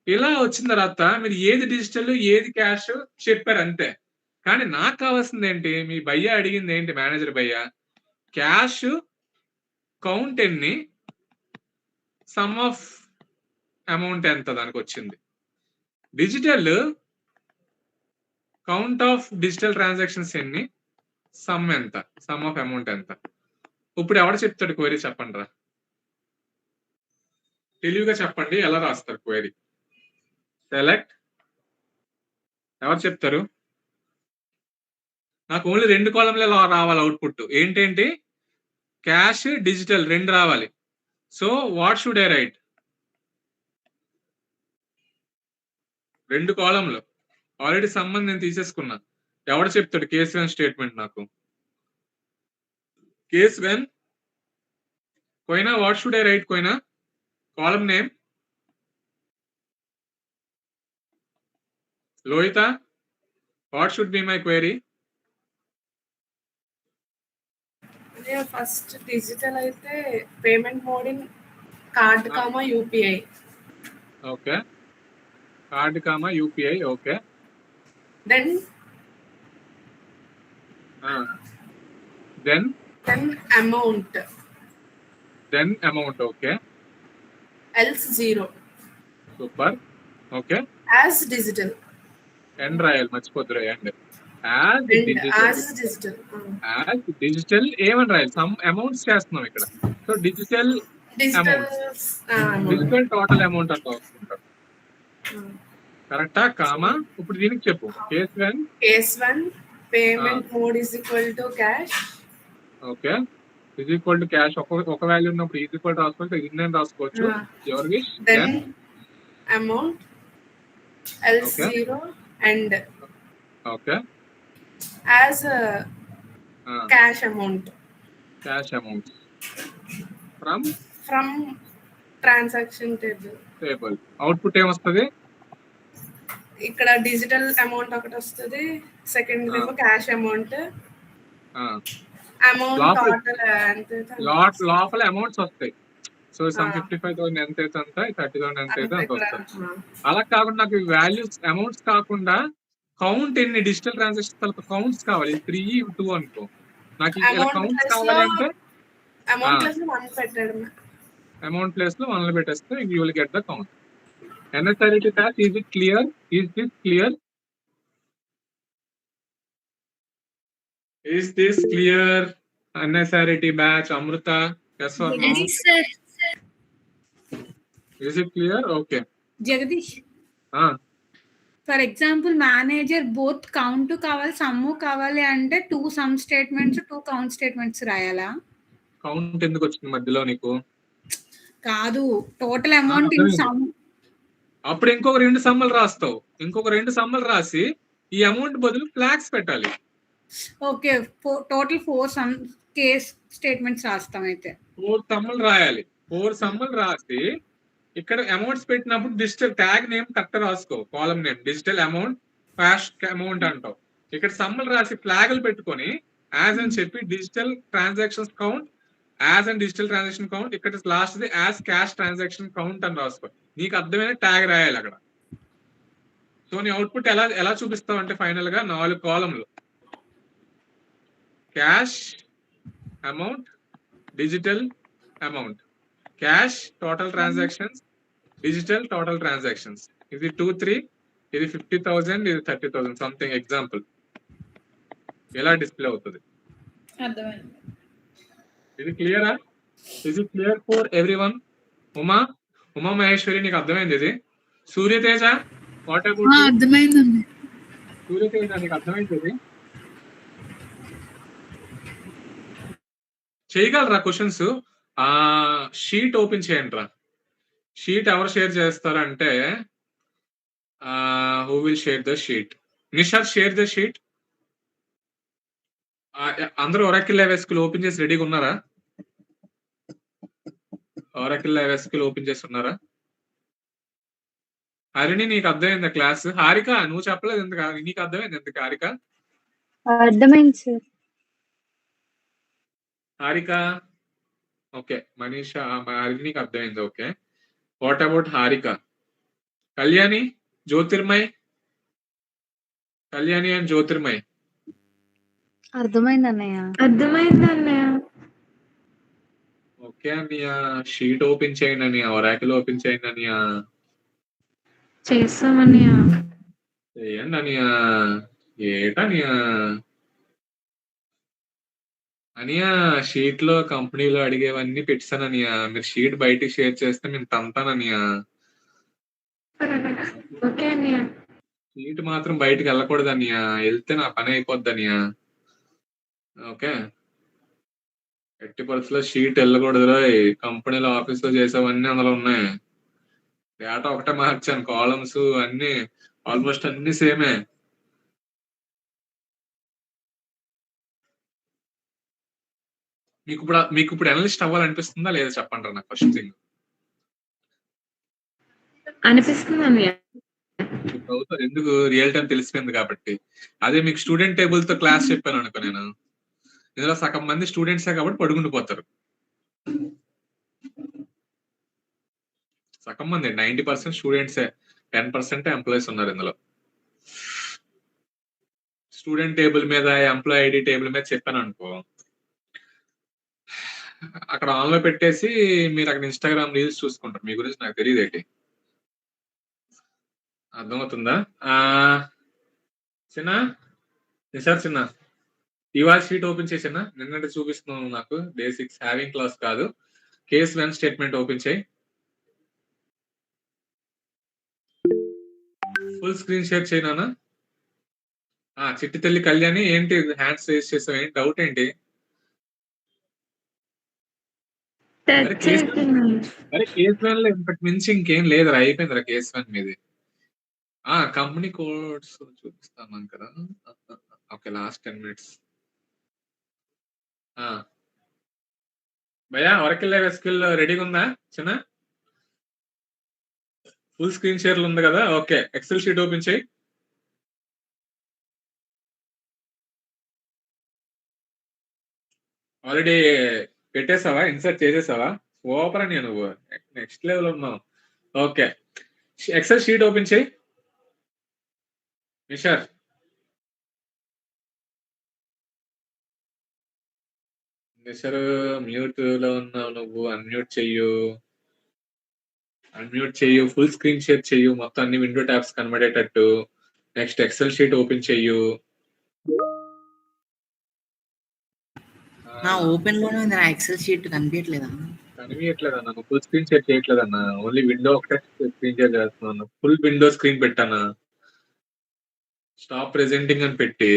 ఇలా వచ్చిన తర్వాత మీరు ఏది డిజిటల్ ఏది క్యాష్ చెప్పారు అంతే. కానీ నాకు కావాల్సింది ఏంటి? మీ భయ్య అడిగింది ఏంటి? మేనేజర్ భయ్య క్యాష్ కౌంట్ ఎన్ని, సమ్ ఆఫ్ అమౌంట్ ఎంత దానికి వచ్చింది. Digital count of digital transactions ఎన్ని, సమ్ ఎంత, సమ్ ఆఫ్ అమౌంట్ ఎంత. ఇప్పుడు ఎవరు చెప్తాడు క్వైరీ? చెప్పండి రా, తెలివిగా చెప్పండి ఎలా రాస్తారు క్వైరీ. సెలెక్ట్, ఎవరు చెప్తారు? నాకు ఓన్లీ 2 కాలంలో రావాలి అవుట్పుట్. ఏంటేంటి? క్యాష్, డిజిటల్ 2 రావాలి. So what should I write? 2 కాలంలో ఆల్రెడీ సంబంధం నేను తీసేసుకున్నా. ఎవడు చెప్తాడు కేస్ వన్ స్టేట్మెంట్ నాకు? కేస్ వన్ కోయినా, వాట్ షుడ్ ఐ రైట్ కోయినా? Column name Lohitha, what should be my query? First digital అయితే payment mode in card comma UPI. Okay, card comma UPI. Okay, then amount. Okay, else 0. Super. Okay, as digital. End రాయాలి, మర్చిపోతురా. End as digital ఏమని రాయాలి? Some amounts చేస్తున్నాం ఇక్కడ. So digital total amount అని రాసుకుంటాం. కరెక్టా? కామా. ఇప్పుడు దీనికి చెప్పు. Case one payment mode is equal to cash. Okay, is equal to cash. ఒక వాల్యూ ఉన్నప్పుడు ఈజ్ ఈక్వల్ రాసుకోవచ్చు, ఇన్ని రాసుకోవచ్చు. Your wish. Then amount else 0 and okay as cash amount from transaction table. Output ఏమొస్తుంది? ఇక్కడ డిజిటల్ అమౌంట్ ఒకటి వస్తుంది, second ఏమో క్యాష్ అమౌంట్, అమౌంట్ లోపల టోటల్ లోపల అమౌంట్స్ వస్తాయి. సో సమ్ 55,000 ఎంత అయితే అంత, 30,000 ఎంత అయితే అంత వస్తుంది. అలా కాకుండా నాకు వాల్యూస్ అమౌంట్స్ కాకుండా కౌంట్ ఎన్ని డిజిటల్ ట్రాన్సాక్షన్ కౌంట్స్ కావాలి. 3 2 అనుకో, నాకు ఇలా కౌంట్స్ కావాలంటే అమౌంట్ ప్లస్ 1 పెట్టడం, అమౌంట్ ప్లేస్ లో 1 పెట్టేస్తే you will get the count. NSRT tax, is it clear? Is this clear? Is this clear? NSRT batch, Amrita, yes or no? Yes, sir. Is it clear? Okay. Jagadish, for example manager both count కావాలి, sum కావాలి అంటే 2 sum statements 2 count statements రాయాలా? Count ఎందుకు వచ్చింది మధ్యలో నీకు? కాదు, total amount in some. అప్పుడు ఇంకొక 2 సమ్మలు రాస్తావు, ఇంకొక 2 సమ్మలు రాసి ఈ అమౌంట్ బదులు ఫ్లాగ్స్ పెట్టాలి. Okay, total 4 some case statements రాస్తాం. అయితే 4 సమ్మలు రాయాలి. 4 సమ్మలు రాసి ఇక్కడ అమౌంట్స్ పెట్టినప్పుడు డిజిటల్ ట్యాగ్ నేమ్ కరెక్ట్ రాసుకో, column name digital amount cash amount అంటావు. ఇక్కడ సమ్మలు రాసి ఫ్లాగులు పెట్టుకొని యాజ్ అని చెప్పి digital transactions count, as and digital transaction count, ఇక్కడ last the as cash transaction count అని రాసుకో. నీకు అర్థమైన ట్యాగ్ రాయాలి అక్కడ. సో నీ అవుట్పుట్ ఎలా చూపిస్తావు అంటే ఫైనల్ గా 4 కాలంలు, cash amount, digital amount, cash total transactions, digital total transactions. ఇది 2 3, ఇది 50,000, ఇది 30,000 సంథింగ్ ఎగ్జాంపుల్. ఎలా డిస్ప్లే అవుతుంది? అర్థమైంది. ఇది క్లియరా? Is it clear for everyone? Uma Maheshwari, నీకు అర్థమైంది ఇది? Suryateja, what about you? అర్థమైందండి. సూర్యతేజ, నీకు అర్థమైంది ఇది? చేయగలరా క్వశ్చన్స్? షీట్ ఓపెన్ చేయండి రా. షీట్ ఎవరు షేర్ చేస్తారంటే who will share the sheet? Nishad, share the sheet. అందరూ ఒరాకిల్ లైవ్ ఎస్క్యూఎల్ ఓపెన్ చేసి రెడీగా ఉన్నారా? ఒరాకిల్ లైవ్ ఎస్క్యూఎల్ ఓపెన్ చేసి ఉన్నారా? హరిణి, నీకు అర్థమైందా క్లాస్? హారిక, నువ్వు చెప్పలేదు ఎందుకు? నీకు అర్థమైంది ఎందుకు హారిక? అర్థమైంది సార్. హారిక, ఓకే. మనీషా, హరిణికి అర్థమైంది. Okay, what about Harika? Kalyani, Jyotirmay, Kalyani and Jyotirmay. అర్థమైంది అన్నయ్య. అర్థమైంది అన్నయ్య. ఓకే అన్నయ్య, షీట్ ఓపెన్ చేయండి అన్నయ్య, ఒరాకిల్ ఓపెన్ చేయండి అన్నయ్య. చేస్తామన్నయ్య. చేయండి అన్నయ్య. ఏటన్నయ్య అనియా, షీట్ లో కంపెనీలో అడిగేవన్నీ పెట్టాననియా. మీరు షీట్ బయటికి షేర్ చేస్తే మేము తంతాననియా. ఓకే అన్నయ్య. షీట్ మాత్రం బయటికి వెళ్ళకూడదు అనియా, వెళ్తే నా పని అయిపోద్ది అనియా. ఓకే, ఎట్టి పరిస్థితుల్లో షీట్ వెళ్ళకూడదు. కంపెనీలో ఆఫీస్ లో చేసేవన్నీ అందులో ఉన్నాయి. డేటా ఒకటే మార్చాను, కాలమ్స్ అన్ని ఆల్మోస్ట్ అన్ని సేమే. మీకు ఇప్పుడు అనలిస్ట్ అవ్వాలనిపిస్తుందా లేదా చెప్పండి నాకు ఫస్ట్ థింగ్. అనిపిస్తుంది అన్నయ్య. అవుతారు, ఎందుకు? రియల్ టైం తెలిసిపోయింది కాబట్టి. అదే మీకు స్టూడెంట్ టేబుల్ తో క్లాస్ చెప్పాను అనుకో, నేను ఇందులో సగం మంది స్టూడెంట్సే కాబట్టి పడుకుండిపోతారు. సగం మంది 90% స్టూడెంట్సే, 10% ఎంప్లాయీస్ ఉన్నారు ఇందులో. స్టూడెంట్ టేబుల్ మీద, ఎంప్లాయీ ఐడి టేబుల్ మీద చెప్పాను అనుకో, అక్కడ ఆన్ లో పెట్టేసి మీరు అక్కడ ఇన్స్టాగ్రామ్ రీల్స్ చూసుకుంటారు. మీ గురించి నాకు తెలియదు ఏంటి. అర్థమవుతుందా? చిన్న నిసార్, చిన్న ఇవాళ షీట్ ఓపెన్ చేసినా, నిన్నటి చూపిస్తున్నావు నాకు. డే 6 హ్యావింగ్ క్లాస్ కాదు, కేస్ 1 స్టేట్మెంట్ ఓపెన్ చేయి. ఫుల్ స్క్రీన్ షేర్ చేయనా? చిట్టి తల్లి కళ్యాణి, ఏంటి హ్యాండ్స్ రేస్ చేసావు? ఏంటి డౌట్ ఏంటి? అరే కేస్ 1 లో ఇంతకు మించి ఇంకేం లేదురా, అయిపోయిందిరా కేస్ 1 మీది. కంపెనీ కోడ్స్ చూపిస్తాను కదా. Okay, last 10 minutes. భయ్యా, ఒరాకిల్ లైవ్ ఎస్క్యూఎల్ రెడీగా ఉందా చిన్న? ఫుల్ స్క్రీన్ షేర్ ఉంది కదా. ఓకే, ఎక్సెల్ షీట్ ఓపెన్ చేయి. ఆల్రెడీ పెట్టేసావా, ఇన్సర్ట్ చేసేసావా? సూపర్ అని నువ్వు నెక్స్ట్ లెవెల్ ఉన్నావు. ఓకే, ఎక్సెల్ షీట్ ఓపెన్ చేయి నిషర్. నిషర్ మ్యూట్ లో ఉన్నావు నువ్వు, అన్మ్యూట్ చెయ్యు. ఫుల్ స్క్రీన్ షేర్ చెయ్యు, మొత్తం అన్ని విండో ట్యాబ్స్ కనబడేటట్టు. నెక్స్ట్ ఎక్సెల్ షీట్ ఓపెన్ చెయ్యు. నా ఓపెన్ లోనే ఉంది, నా ఎక్సెల్ షీట్ కనిపించట్లేదా? కనిపించట్లేదన్నా, నువ్వు ఫుల్ స్క్రీన్ షేర్ చేయట్లేదన్నా, ఓన్లీ విండో ఒకటే స్క్రీన్ షేర్ చేస్తున్నాను. ఫుల్ విండో స్క్రీన్ పెట్టానా, స్టాప్ ప్రెజెంటింగ్ అని పెట్టి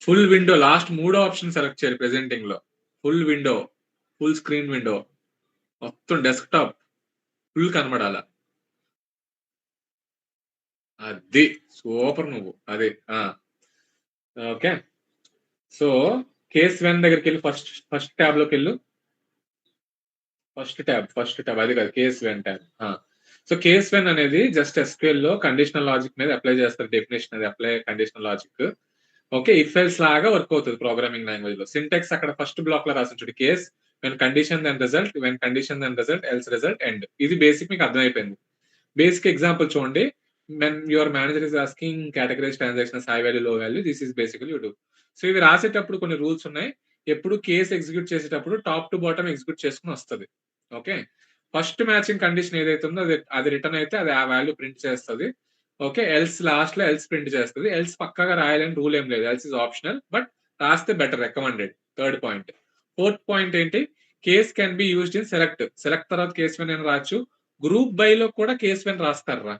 ఫుల్ విండో లాస్ట్ 3వ ఆప్షన్ సెలెక్ట్ చేయాలి. ప్రెజెంటింగ్ లో full window, full screen window, మొత్తం డెస్క్టాప్ ఫుల్ కనబడాల. అది సూపర్ నువ్వు, అదే. ఓకే, సో కేస్ 1 దగ్గరికి వెళ్ళి ఫస్ట్ ట్యాబ్ లోకి వెళ్ళు. ఫస్ట్ ట్యాబ్ అది కాదు, కేస్ 1 ట్యాబ్. సో కేస్ 1 అనేది జస్ట్ ఎస్క్యూఎల్ లో కండిషనల్ లాజిక్ మీద అప్లై చేస్తారు. డెఫినేషన్ అది apply conditional logic. Okay, if else లాగా వర్క్ అవుతుంది ప్రోగ్రామింగ్ లాంగ్వేజ్ లో. సింటాక్స్ అక్కడ ఫస్ట్ బ్లాక్ లో రాసి చూడు, case when condition then result, when condition then result, else result, end. ఇది బేసిక్ మీకు అర్థమైపోయింది. బేసిక్ ఎగ్జాంపుల్ చూడండి. when your manager is asking categorize transactions high value low value, this is basically you do. So ఇవి రాసేటప్పుడు కొన్ని rules ఉన్నాయి. ఎప్పుడు case execute చేసేటప్పుడు టాప్ టు బాటమ్ ఎగ్జిక్యూట్ చేసుకుని వస్తుంది. ఓకే, ఫస్ట్ మ్యాచింగ్ కండిషన్ ఏదైతే ఉందో అది రిటర్న్ అయితే అది ఆ వాల్యూ ప్రింట్ చేస్తుంది. ఓకే, ఎల్స్ లాస్ట్ లో ఎల్స్ ప్రింట్ చేస్తుంది. ఎల్స్ పక్కాగా రాయాలని రూల్ ఏం లేదు, ఎల్స్ ఇస్ ఆప్షనల్, బట్ రాస్తే better, recommended. Third point. Fourth point ఏంటి, case can be used in select తర్వాత కేస్ 1 అని రాచ్చు. గ్రూప్ బై లో కూడా కేస్ 1 రాస్తారా.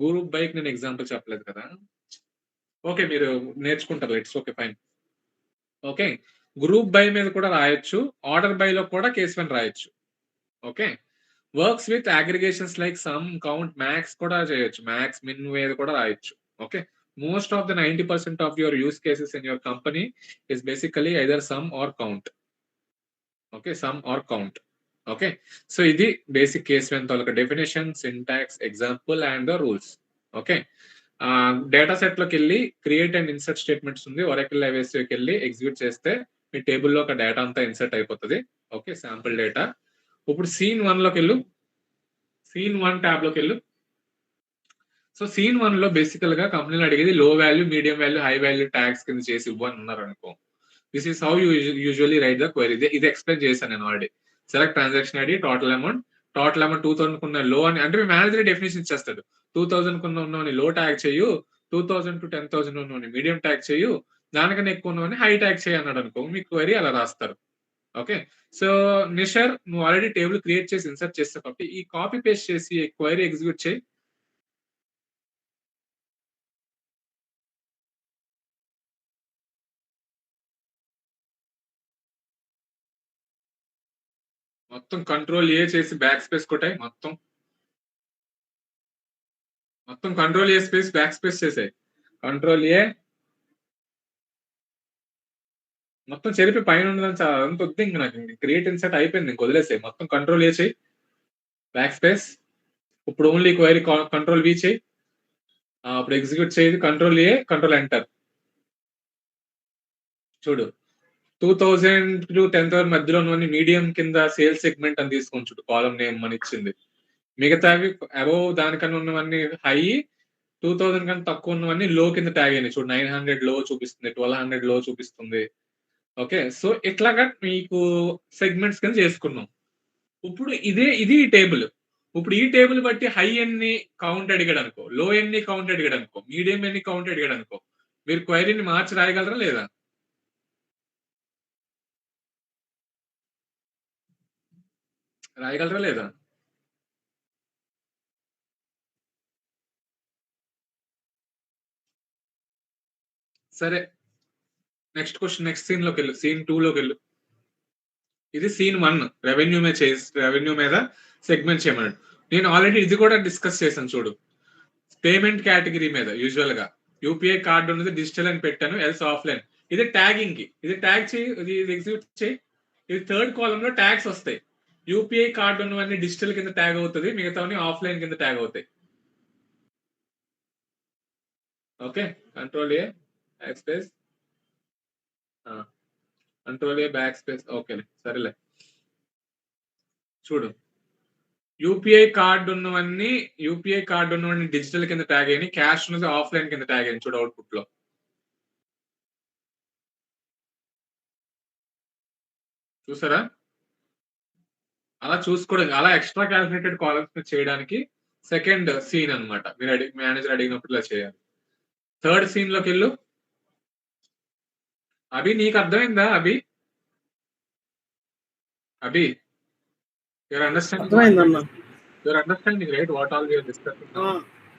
గ్రూప్ బైక్ నేను ఎగ్జాంపుల్ చెప్పలేదు కదా. ఓకే, మీరు నేర్చుకుంటారు, it's okay, fine. Okay, group by మీద కూడా రాయొచ్చు, ఆర్డర్ బై లో కూడా కేస్ 1 రాయొచ్చు. Okay, works with aggregations like sum, count, max కూడా చేయొచ్చు, మ్యాక్స్ మిన్ మీద కూడా రాయొచ్చు. Okay, most of the 90% of your use cases in your company is basically either sum or count. Okay, sum or count. Okay, so ఇది basic case 1 తాలూకా definition, syntax, example and the rules. Okay, data set లోకి వెళ్ళి create and insert statements ఉంది. Oracle లైవ్కి వెళ్ళి execute చేస్తే మీ టేబుల్లో ఒక డేటా అంతా ఇన్సర్ట్ అయిపోతుంది. Okay, sample data. ఇప్పుడు సీన్ 1 లోకి వెళ్ళు, సీన్ 1 ట్యాబ్ లోకి వెళ్ళు. సో సీన్ 1 లో బేసికల్ గా కంపెనీలో అడిగేది లో value, medium value, high value tags కింద చేసి ఇవ్వని ఉన్నారు అనుకో. This is how you usually right the query. ఇది ఎక్స్ప్లెయిన్ చేశాను నేను already. Select transaction ID, total amount 2000 కున్న లో అని, అంటే మీ మేనేజర్ డెఫినేషన్ ఇచ్చేస్తాడు. 2000 కున్న ఉన్నవని లో ట్యాగ్ చేయు, 2000 to 10,000 ఉన్నవని మీడియం ట్యాగ్ చేయు, దానికన్నా ఎక్కువ ఉన్నవని హై ట్యాగ్ చేయి అన్నాడు అనుకో, మీ క్వైరీ అలా రాస్తారు. ఓకే, సో నిషర్ నువ్వు ఆల్రెడీ టేబుల్ క్రియేట్ చేసి ఇన్సర్ట్ చేస్తావు కాబట్టి ఈ కాపీ పేస్ట్ చేసి క్వైరీ ఎగ్జిక్యూట్ చేయి. మొత్తం కంట్రోల్ ఏ చేసి బ్యాక్ స్పేస్ కొట్టాయి, మొత్తం control A space back space చేసాయి. కంట్రోల్ ఏ మొత్తం చెరిపి పైన ఉండదని అంత వద్దు, ఇంక నాకు క్రియేట్ ఇన్సర్ట్ అయిపోయింది, ఇంక వదిలేసాయి. మొత్తం కంట్రోల్ ఏ చేయి, బ్యాక్ స్పేస్. ఇప్పుడు ఓన్లీ క్వైరీ కంట్రోల్ వి చేయి. అప్పుడు ఎగ్జిక్యూట్ చేయదు, కంట్రోల్ ఏ, కంట్రోల్ ఎంటర్. చూడు, 2000 to 10,000 మధ్యలో ఉన్నవన్నీ మీడియం కింద సేల్స్ సెగ్మెంట్ అని తీసుకొని చూడు, కాలం నేమ్ అని ఇచ్చింది. మిగతావి అబోవ్ దానికన్నా ఉన్నవన్నీ హై, 2000 కన్నా తక్కువ ఉన్నవన్నీ లో కింద ట్యాగ్ అయినాయి. చూడు, 900 లో చూపిస్తుంది, 1200 లో చూపిస్తుంది. ఓకే, సో ఇట్లాగా మీకు సెగ్మెంట్స్ కింద చేసుకున్నాం. ఇప్పుడు ఇది టేబుల్. ఇప్పుడు ఈ టేబుల్ బట్టి హై ఎన్ని కౌంట్ అడిగాడు అనుకో, లో ఎన్ని కౌంట్ అడిగాడు అనుకో, మీడియం ఎన్ని కౌంట్ అడిగాడు అనుకో, మీరు క్వైరీని మార్చి రాయగలరా లేదా? రాయగలరా లేదా? సరే, నెక్స్ట్ క్వశ్చన్. నెక్స్ట్ సీన్ లోకి వెళ్ళు, సీన్ 2 లోకి వెళ్ళు. ఇది సీన్ 1, రెవెన్యూ మీద సెగ్మెంట్ చేయమన్నాడు. నేను ఆల్రెడీ ఇది కూడా డిస్కస్ చేశాను చూడు, పేమెంట్ కేటగిరీ మీద. యూజువల్ గా యూపీఐ కార్డు ఉన్నది డిజిటల్ అని పెట్టాను, ఎల్స్ ఆఫ్లైన్. ఇది ట్యాగింగ్ కి, ఇది ట్యాగ్ చేయి, ఇది ఎగ్జిక్యూట్ చేయి. ఇది థర్డ్ కాలం లో ట్యాగ్స్ వస్తాయి. యూపీఐ కార్డు ఉన్నవన్నీ డిజిటల్ కింద ట్యాగ్ అవుతుంది, మిగతావన్నీ ఆఫ్లైన్ కింద ట్యాగ్ అవుతాయి. Okay, control A back space, control A back space. Okay సరేలే, చూడు యూపీఐ కార్డు ఉన్నవన్నీ డిజిటల్ కింద ట్యాగ్ అయ్యి, క్యాష్ ఉన్నది ఆఫ్లైన్ కింద ట్యాగ్ అయ్యింది. చూడు అవుట్పుట్ లో చూసారా? అలా చూసుకోవడం, అలా ఎక్స్ట్రా క్యాల్కులేటెడ్ కాలమ్స్ చేయడానికి సెకండ్ సీన్ అన్నమాట. మీరు మేనేజర్ అడిగినప్పుడు ఇలా చేయాలి. థర్డ్ సీన్ లోకి వెళ్ళు. అభి నీకు అర్థమైందా? Abhi your understanding right what all we are discussing.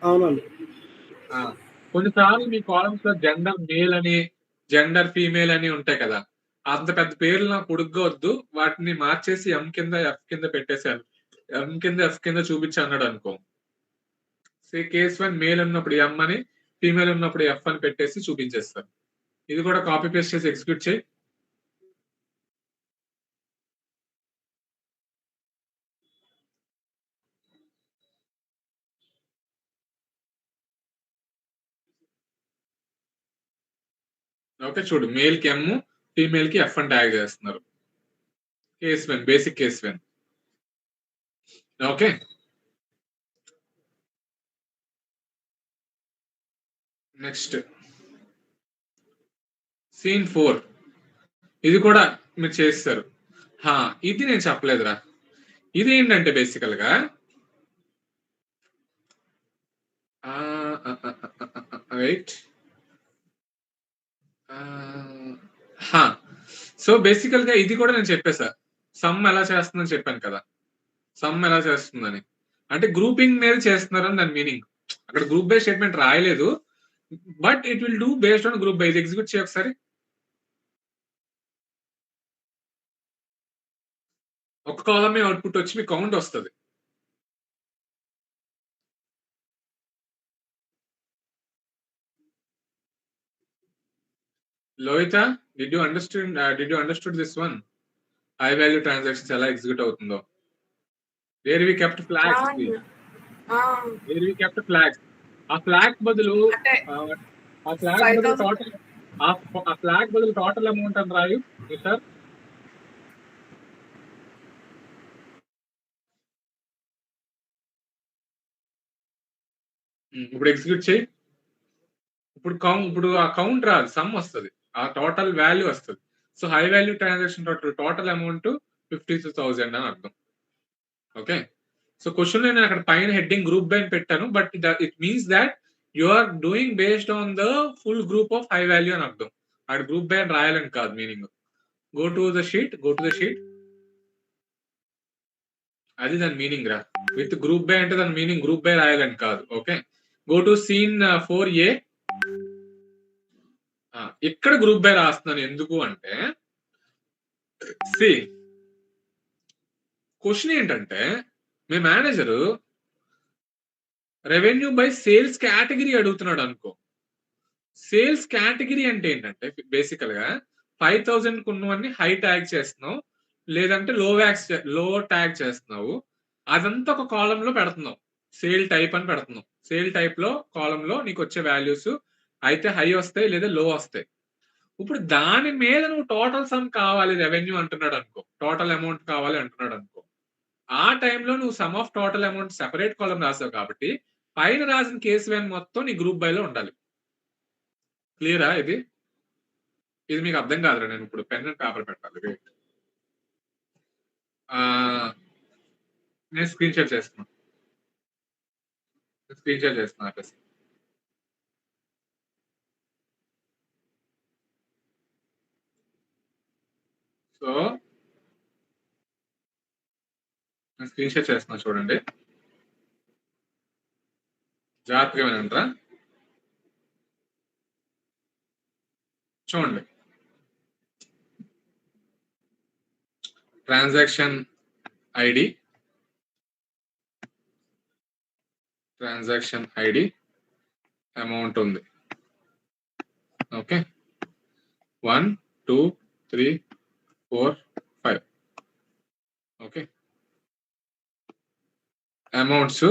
అవునండి. కొన్నిసార్లు మీ కాలమ్స్ లో జెండర్ మేల్ అని, జెండర్ ఫీమేల్ అని ఉంటాయి కదా, అంత పెద్ద పేర్లు నాకు పొడుగ్గా వద్దు, వాటిని మార్చేసి ఎం కింద ఎఫ్ కింద పెట్టేశాను, ఎం కింద ఎఫ్ కింద చూపించి అన్నాడు అనుకో. కేస్ 1 మేల్ ఉన్నప్పుడు ఎం అని, ఫీమేల్ ఉన్నప్పుడు ఎఫ్ అని పెట్టేసి చూపించేస్తాను. ఇది కూడా కాపీ పేస్ట్ చేసి ఎగ్జిక్యూట్ చేయి. ఓకే చూడు, మేల్ కి ఎమ్, ఫీమేల్ కి ఎఫ్ అని ట్యాగ్ చేస్తున్నారు. Case 1, basic case 1. Okay, next scene 4. ఇది కూడా మీరు చేస్తారు. ఇది నేను చెప్పలేదురా. ఇది ఏంటంటే బేసికల్ గా రైట్. సో బేసికల్ గా ఇది కూడా నేను చెప్పేసా, సమ్ ఎలా చేస్తుందని చెప్పాను కదా. సమ్ ఎలా చేస్తుందని అంటే గ్రూపింగ్ మీద చేస్తున్నారని దాని మీనింగ్. అక్కడ గ్రూప్ బై స్టేట్మెంట్ రాయలేదు, but it will do based on group by. ఇది ఎగ్జిక్యూట్ చేయ ఒకసారి. ఒక కాలమే అవుట్పుట్ వచ్చి మీ కౌంట్ వస్తుంది. Lohitha, did you understood this one? High value transactions ఎలా ఎగ్జిక్యూట్ అవుతుందో. వేర్ వి కెప్ట్ ఫ్లాగ్స్, ఆ ఫ్లాగ్ బదులు టోటల్ అమౌంట్ అని రాయు సార్. ఇప్పుడు ఎగ్జిక్యూట్ చేయి. ఇప్పుడు ఆ కౌంట్ రాదు, సమ్ వస్తుంది, ఆ టోటల్ వాల్యూ వస్తుంది. So high value transaction total amount 52,000 అని అర్థం. ఓకే, సో క్వశ్చన్ నేను అక్కడ పైన హెడ్డింగ్ గ్రూప్ బై అని పెట్టాను, but it means that you are doing based on the full group of high value అని అర్థం. అక్కడ గ్రూప్ బై అని రాయాలని కాదు meaning. Go to the sheet. అది దాని మీనింగ్ రా. విత్ గ్రూప్ బై అంటే దాని మీనింగ్ గ్రూప్ బై రాయాలని కాదు. Okay, go to scene 4A. ఇక్కడ గ్రూప్ బై రాస్తున్నాను ఎందుకు అంటే, క్వశ్చన్ ఏంటంటే మీ manager revenue by sales category అడుగుతున్నాడు అనుకో. సేల్స్ కేటగిరీ అంటే ఏంటంటే బేసికల్ గా 5,000 ఉన్నవన్నీ హై ట్యాగ్ చేస్తున్నావు, లేదంటే లో ట్యాగ్ చేస్తున్నావు. అదంతా ఒక కాలం లో పెడుతున్నావు, సేల్ టైప్ అని పెడుతున్నావు. సేల్ టైప్ లో కాలం లో నీకు వచ్చే వాల్యూస్ అయితే హై వస్తాయి లేదా లో వస్తాయి. ఇప్పుడు దాని మీద నువ్వు టోటల్ సమ్ కావాలి రెవెన్యూ అంటున్నాడు అనుకో, టోటల్ అమౌంట్ కావాలి అంటున్నాడు అనుకో. ఆ టైంలో నువ్వు sum of total amount separate column రాసావు కాబట్టి పైన రాసిన కేసు 1 మొత్తం నీ గ్రూప్ బై లో ఉండాలి. క్లియరా? ఇది మీకు అర్థం కాదురా. నేను ఇప్పుడు పెన్ అండ్ పేపర్ పెట్టాలి. వెయిట్, నేను స్క్రీన్ షాట్ చేస్తున్నాను. సో నేను స్క్రీన్ షాట్ చేస్తున్నా, చూడండి జాగ్రత్తగా వినండిరా. చూడండి, ట్రాన్సాక్షన్ ఐడి అమౌంట్ ఉంది. ఓకే, 1 2 3 4 5. ఓకే, అమౌంట్స్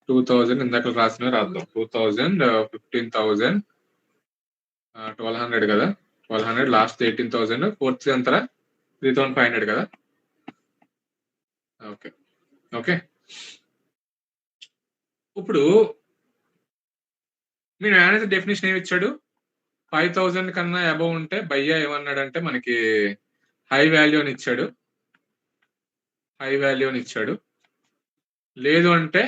2000 ఇందాక రాసిన రాద్దాం. 2000, 15,000, 1200 కదా, 1200 లాస్ట్ 18,000, ఫోర్త్ ఎంత 3,500 కదా. Okay okay. ఇప్పుడు మీ మేనేజర్ డెఫినేషన్ ఏమి ఇచ్చాడు? 5,000 కన్నా అబౌవ్ ఉంటే భయ్యా ఏమన్నాడంటే మనకి హై వాల్యూ అని ఇచ్చాడు. హై వాల్యూ అని ఇచ్చాడు. లేదు అంటే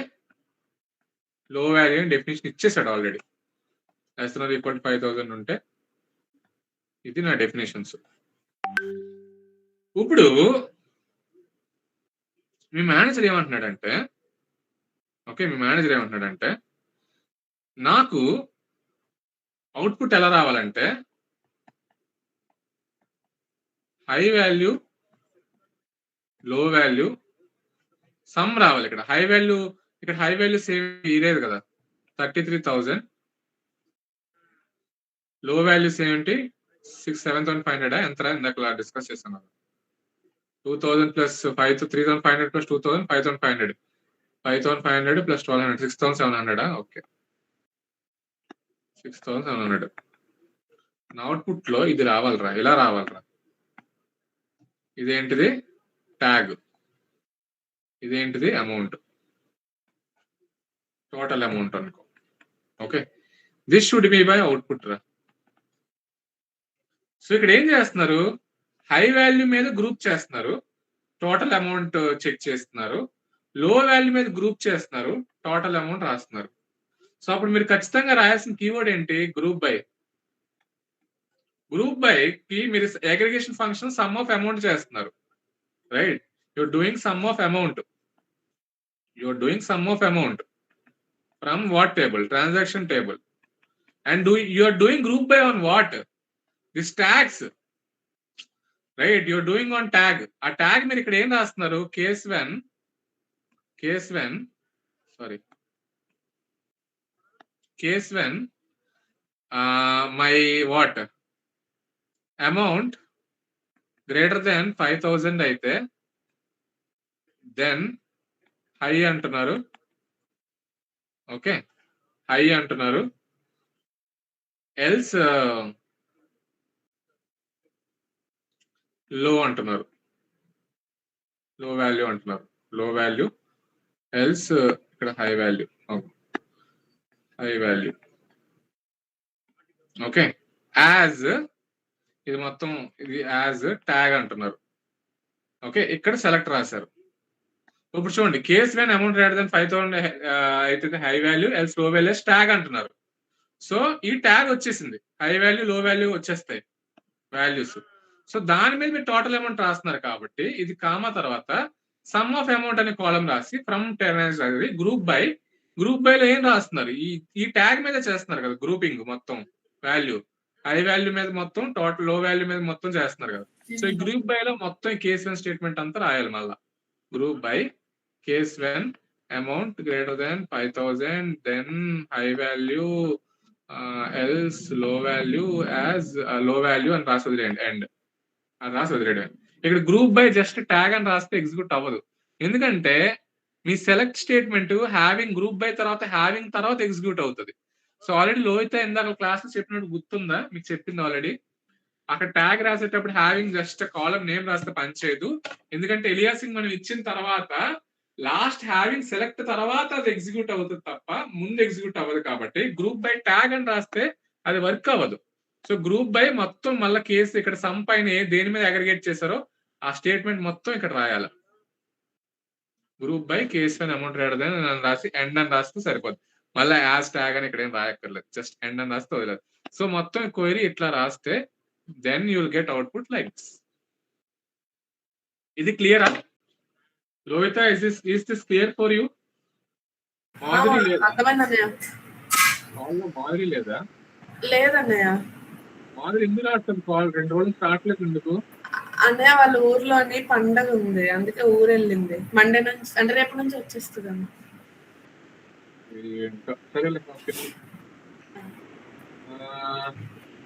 లో వాల్యూ అని డెఫినేషన్ ఇచ్చేసాడు ఆల్రెడీ. >= 5,000 ఉంటే ఇది నా డెఫినేషన్స్. ఇప్పుడు మీ మేనేజర్ ఏమంటున్నాడంటే నాకు అవుట్పుట్ ఎలా రావాలంటే హై వాల్యూ లో వాల్యూ సమ్ రావాలి. ఇక్కడ హై వాల్యూ సేమ్ ఇరేది కదా, 33,000. లో వాల్యూస్ ఏంటి, 7,500 ఎంత ఇందాక డిస్కస్ చేస్తున్నాను. 2,000 ప్లస్ 3,500 ప్లస్ 2,000 5,500 ప్లస్ 1,200 6,700. ఓకే 6,700. నా అవుట్పుట్ లో ఇది రావాలరా, ఇలా రావాలరా. ఇదేంటిది ట్యాగ్, ఇదేంటిది అమౌంట్, టోటల్ అమౌంట్ అనుకో. Okay, this should be by output రా. సో ఇక్కడ ఏం చేస్తున్నారు, హై వాల్యూ మీద గ్రూప్ చేస్తున్నారు, టోటల్ అమౌంట్ చెక్ చేస్తున్నారు. లో వాల్యూ మీద గ్రూప్ చేస్తున్నారు, టోటల్ అమౌంట్ రాస్తున్నారు. సో అప్పుడు మీరు ఖచ్చితంగా రాయాల్సిన కీవర్డ్ ఏంటి, గ్రూప్ బై. గ్రూప్ బై కి మీరు aggregation function sum of amount చేస్తున్నారు, right? You're doing sum of amount from what table, transaction table. And you are doing group by on what, this tags, right? You are doing on tag. ఆ tag మీరు ఇక్కడ ఏం రాస్తున్నారు, case when my what amount greater than 5,000 అయితే then high అంటున్నారు. Okay, high అంటున్నారు. Else లో అంటున్నారు, లో వాల్యూ అంటున్నారు. లో వాల్యూ ఎల్స్ ఇక్కడ హై వాల్యూ. ఓకే, యాజ్ ఇది మొత్తం ఇది యాజ్ ట్యాగ్ అంటున్నారు. ఓకే, ఇక్కడ సెలెక్ట్ రాశారు. ఇప్పుడు చూడండి, case when amount greater than 5,000 అయితే high value, else low value tag అంటున్నారు. సో ఈ ట్యాగ్ వచ్చేసింది, హై వాల్యూ లో వాల్యూ వచ్చేస్తాయి వాల్యూస్. సో దాని మీద మీరు టోటల్ అమౌంట్ రాస్తున్నారు కాబట్టి ఇది కామా తర్వాత సమ్ ఆఫ్ అమౌంట్ అనే కాలం రాసి ఫ్రమ్ గ్రూప్ బైలో ఏం రాస్తున్నారు, ఈ ట్యాగ్ మీద చేస్తున్నారు కదా గ్రూపింగ్ మొత్తం వాల్యూ. హై వాల్యూ మీద మొత్తం, టోటల్ లో వాల్యూ మీద మొత్తం చేస్తున్నారు కదా. సో ఈ గ్రూప్ బైలో మొత్తం కేస్ వెన్ స్టేట్మెంట్ అంతా రాయాలి మళ్ళా. Group by case when amount greater than 5,000 then high value else low value as low value అని రాసి వదిలేయండి, ఎండ్ అని రాసి వదిలేయండి. ఇక్కడ గ్రూప్ బై జస్ట్ ట్యాగ్ అని రాస్తే ఎగ్జిక్యూట్ అవ్వదు, ఎందుకంటే మీ select statement having group by తర్వాత ఎగ్జిక్యూట్ అవుతుంది. సో ఆల్రెడీ లోహిత ఇందాక క్లాస్ లో చెప్పినట్టు గుర్తుందా, మీకు చెప్పింది ఆల్రెడీ. అక్కడ ట్యాగ్ రాసేటప్పుడు హ్యావింగ్ జస్ట్ కాలం నేమ్ రాస్తే పనిచేయదు, ఎందుకంటే ఎలియాసింగ్ మనం ఇచ్చిన తర్వాత లాస్ట్ హ్యావింగ్ సెలెక్ట్ తర్వాత అది ఎగ్జిక్యూట్ అవుతుంది తప్ప ముందు ఎగ్జిక్యూట్ అవ్వదు. కాబట్టి గ్రూప్ బై ట్యాగ్ అని రాస్తే అది వర్క్ అవ్వదు. సో గ్రూప్ బై మొత్తం మళ్ళీ కేసు ఇక్కడ సమ్ పైన దేని మీద అగ్రిగేట్ చేశారో ఆ స్టేట్మెంట్ మొత్తం ఇక్కడ రాయాలి. గ్రూప్ బై కేసు పైన అమౌంట్ రాయడం రాసి ఎండ్ అని రాస్తే సరిపోద్ది. మళ్ళీ యాజ్ ట్యాగ్ అని ఇక్కడ ఏం రాయక్కర్లేదు, జస్ట్ ఎండ్ అని రాస్తే వదిలేదు. సో మొత్తం క్వైరీ ఇట్లా రాస్తే then you will get output like this. ఇది క్లియరా Lohitha? is this clear for you? Madhuri లేదా? లేదన్నయ్య, మాధురి ఎందుకు రాస్తాను కాల్ 2 రోజులు స్టార్ట్ లేదు ఎందుకు? అన్నయ్య వాళ్ళ ఊర్లోని పండగ ఉంది, అందుకే ఊరు వెళ్ళింది. మండే నుంచి అంటే రేపు నుంచి వచ్చేస్తుంది అన్న. సరేలే,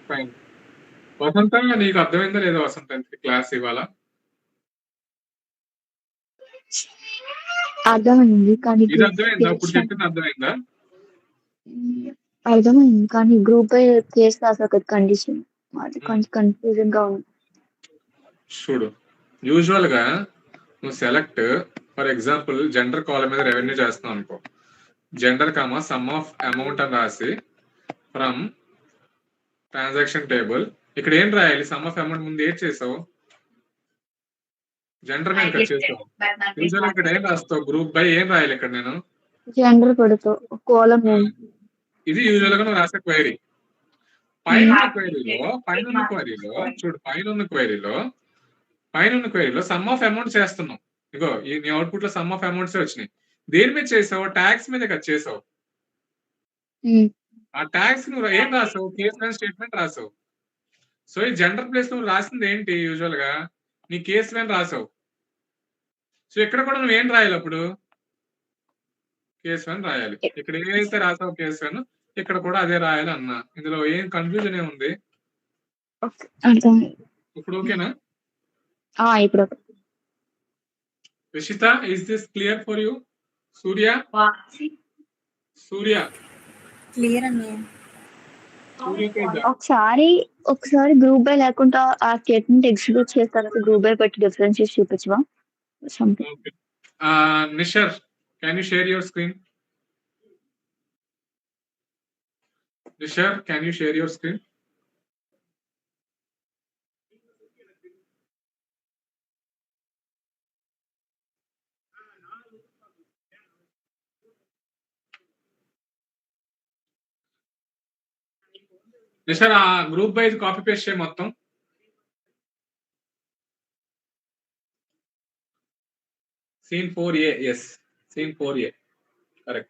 ఫైన్. వసంత నీకు అర్థమైందా లేదా? వసంత క్లాస్ ఇవాళ అర్థమైంది కానీ ఇది అర్థమైందా? ఇప్పుడు చెప్పింది అర్థమైందా? అర్థమైంది కానీ గ్రూప్ బై కేసు రాసే ఒక కండిషన్ అది కొంచెం కన్ఫ్యూజన్ గా ఉంది. చూడు, యూజువల్ గా నువ్వు సెలెక్ట్ ఫర్ ఎగ్జాంపుల్ జెండర్ కాలం మీద రెవెన్యూ చేస్తున్నావు అనుకో, gender comma some of amount అని రాసి ఫ్రమ్ ట్రాన్సాక్షన్ టేబుల్. ఇక్కడ ఏం రాయాలి? సమ్ ఆఫ్ అమౌంట్ ముందు ఏం చేసావు? జెండర్ మీద కట్ చేసావు. యూజువల్ ఇక్కడ ఏం రాస్తావు? గ్రూప్ బై ఏం రాయాలి ఇక్కడ నేను? జెండర్ పెడతావు కోలం ఇది యూజువల్ గా నువ్వు రాసే క్వైరీ. పైన క్వైరీలో చూడు, పైన క్వైరీలో సమ్ ఆఫ్ అమౌంట్ చేస్తున్నావు. ఇగో ఈ నీ అవుట్పుట్ లో సమ్ ఆఫ్ అమౌంట్స్ వచ్చినాయి. దేని మీద చేసావు? ట్యాక్స్ మీద కట్ చేసావు. ఆ ట్యాక్స్ నువ్వు ఏం రాసావు? కేస్ వన్ స్టేట్మెంట్ రాసావు. సో ఈ జెండర్ ప్లేస్ నువ్వు రాసింది ఏంటి? యూజువల్ గా నీ కేస్ వన్ రాసావు. సో ఇక్కడ కూడా నువ్వు ఏం రాయాలి? అప్పుడు కేస్ వన్ రాయాలి. ఇక్కడ ఏదైతే రాసావు కేస్ వన్, ఇక్కడ కూడా అదే రాయాలి అన్నా. ఇందులో ఏం కన్ఫ్యూజన్ ఏముంది? ఇప్పుడు ఓకేనా? ఇప్పుడు Rishitha, is this clear for you? Surya clear అన్నయ్య. ఒకసారి గ్రూప్ బై లేకుండా ఆ స్టేట్మెంట్ ఎగ్జిక్యూట్ చేస్తారు. గ్రూప్ బై పెట్టి డిఫరెన్షియేట్ చూపించవా? Nishar, can you share your screen? Nishar, can you share your screen? నిషర్, ఆ గ్రూప్ వైజ్ కాపీ పేస్ట్ చేయి మొత్తం. Scene 4A, yes. Scene 4A. Correct.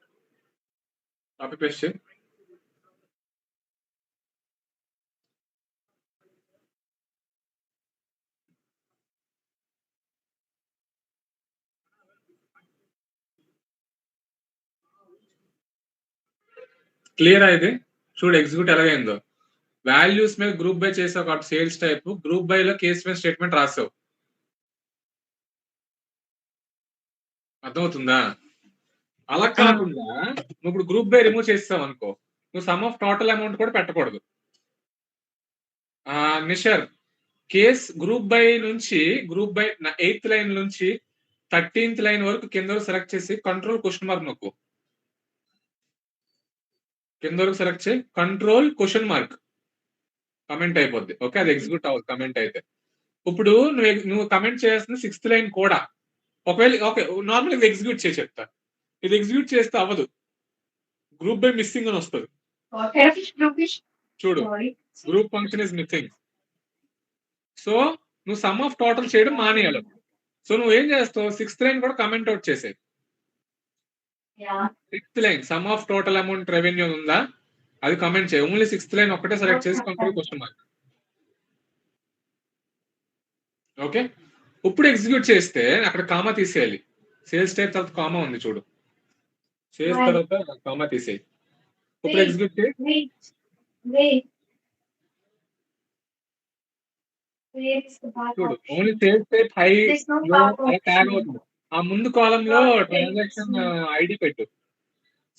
Copy paste. Clear అయితే చూడు ఎగ్జిక్యూట్ ఎలాగైందో. వాల్యూస్ మీద group by చేసావు కాబట్టి సేల్స్ టైప్, గ్రూప్ బై లో case one statement రాసావు. అర్థమవుతుందా? అలా కాకుండా నువ్వు ఇప్పుడు గ్రూప్ బై రిమూవ్ చేస్తావు అనుకో, నువ్వు సమ్ ఆఫ్ టోటల్ అమౌంట్ కూడా పెట్టకూడదు. నిషర్, కేస్ గ్రూప్ బై నుంచి గ్రూప్ బై 8th లైన్ నుంచి 13th లైన్ వరకు కింద సెలెక్ట్ చేసి కంట్రోల్ క్వశ్చన్ మార్క్ నొక్కు. కింద వరకు సెలెక్ట్ చేయి, కంట్రోల్ క్వశ్చన్ మార్క్, కమెంట్ అయిపోద్ది. ఓకే, అది ఎగ్జిక్యూట్ అవ్వదు కమెంట్ అయితే. ఇప్పుడు నువ్వు కమెంట్ చేయాల్సిన 6th లైన్ కూడా ఒకవేళ ఓకే నార్మల్ ఇది ఎగ్జిక్యూట్ చేసి చెప్తా. ఇది ఎగ్జిక్యూట్ చేస్తే అవ్వదు, గ్రూప్ బై మిస్సింగ్ అని వస్తుంది. చూడు, group function is missing. So నువ్వు సమ్ ఆఫ్ టోటల్ చేయడం మానేయాలి. సో నువ్వు ఏం చేస్తావు? 6th లైన్ కూడా కమెంట్ అవుట్ చేసేది. 6th line some of total amount revenue ఉందా అది కమెంట్ చేయి. ఓన్లీ 6th లైన్ ఒక్కటే సెలెక్ట్ చేసి కంట్రోల్ క్వశ్చన్ మార్క్. ఓకే, ఇప్పుడు ఎగ్జిక్యూట్ చేస్తే అక్కడ కామా తీసేయాలి. సేల్స్ టైప్ తర్వాత కామా ఉంది చూడు, సేల్స్ తర్వాత కామా తీసేయి. ఇప్పుడు ఎగ్జిక్యూట్ చేయి. చూడు, only sales type high tag అవుతుంది. ఆ ముందు కాలం లో ట్రాన్సాక్షన్ ఐడి పెట్టు.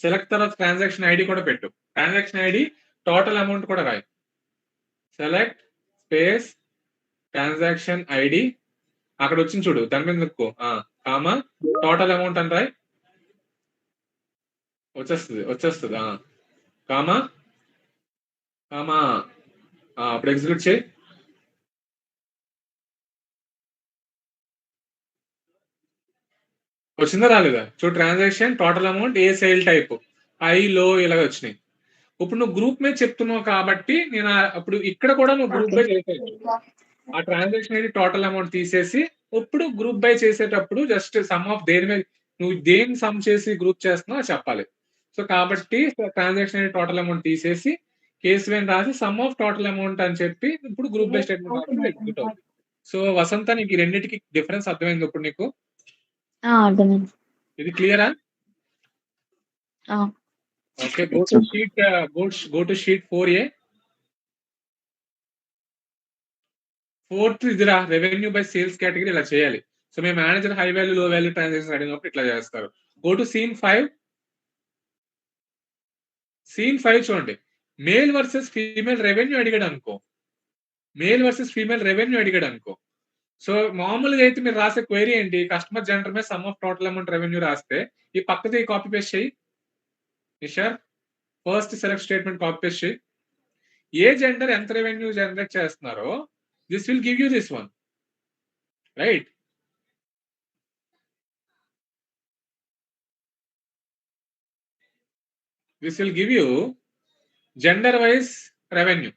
సెలెక్ట్ తర్వాత ట్రాన్సాక్షన్ ఐడి కూడా పెట్టు. ట్రాన్సాక్షన్ ఐడి టోటల్ అమౌంట్ కూడా రాయి. సెలెక్ట్ స్పేస్ ట్రాన్సాక్షన్ ఐడి, అక్కడ వచ్చింది చూడు, దాని మీద నొక్కు, కామా టోటల్ అమౌంట్ అని రాయి. వచ్చేస్తుంది. కామా కామా అప్పుడు ఎగ్జిక్యూట్ చేయి. వచ్చిందా రాలేదా? చూడు, ట్రాన్సాక్షన్ టోటల్ అమౌంట్ ఏ సేల్ టైప్ హై లో ఇలాగ వచ్చినాయి. ఇప్పుడు నువ్వు గ్రూప్ మీద చెప్తున్నావు కాబట్టి నేను అప్పుడు ఇక్కడ కూడా నువ్వు గ్రూప్ బై చేసేది. ఆ ట్రాన్సాక్షన్ ఐడి టోటల్ అమౌంట్ తీసేసి ఇప్పుడు గ్రూప్ బై చేసేటప్పుడు జస్ట్ సమ్ ఆఫ్ దేని మీద నువ్వు దేని సమ్ చేసి గ్రూప్ చేస్తున్నావు చెప్పాలి. సో కాబట్టి ట్రాన్సాక్షన్ ఐడి టోటల్ అమౌంట్ తీసేసి కేసు వేన్ రాసి సమ్ ఆఫ్ టోటల్ అమౌంట్ అని చెప్పి ఇప్పుడు గ్రూప్ బై స్టేట్మెంట్ ఎగ్జిక్యూట్ అవుతుంది. సో వసంత, నీకు ఈ రెండింటికి డిఫరెన్స్ అర్థమైంది ఇప్పుడు నీకు? అర్థమైంది. ఇది క్లియరా? Okay, go to sheet 4A. 4th ఇదిరా రెవెన్యూ బై సేల్స్ కేటగిరీ ఇలా చేయాలి. సో మీ మేనేజర్ హై వాల్యూ లో వాల్యూ ట్రాన్సాక్షన్ అడిగినప్పుడు ఇట్లా చేస్తారు. Go to scene 5. సీన్ 5 చూడండి. మేల్ వర్సెస్ ఫీమేల్ రెవెన్యూ అడిగాడు అనుకో, మేల్ వర్సెస్ ఫీమేల్ రెవెన్యూ అడిగాడు అనుకో. సో మామూలుగా అయితే మీరు రాసే క్వైరీ ఏంటి, కస్టమర్ జెండర్ మీద sum of total amount revenue రాస్తే ఈ పక్కది కాపీ పేస్ట్ చేయి Nishar. First select statement copy paste చేయి. ఏ జెండర్ ఎంత రెవెన్యూ జనరేట్ చేస్తున్నారో this will give you this one, right? This will give you gender wise revenue.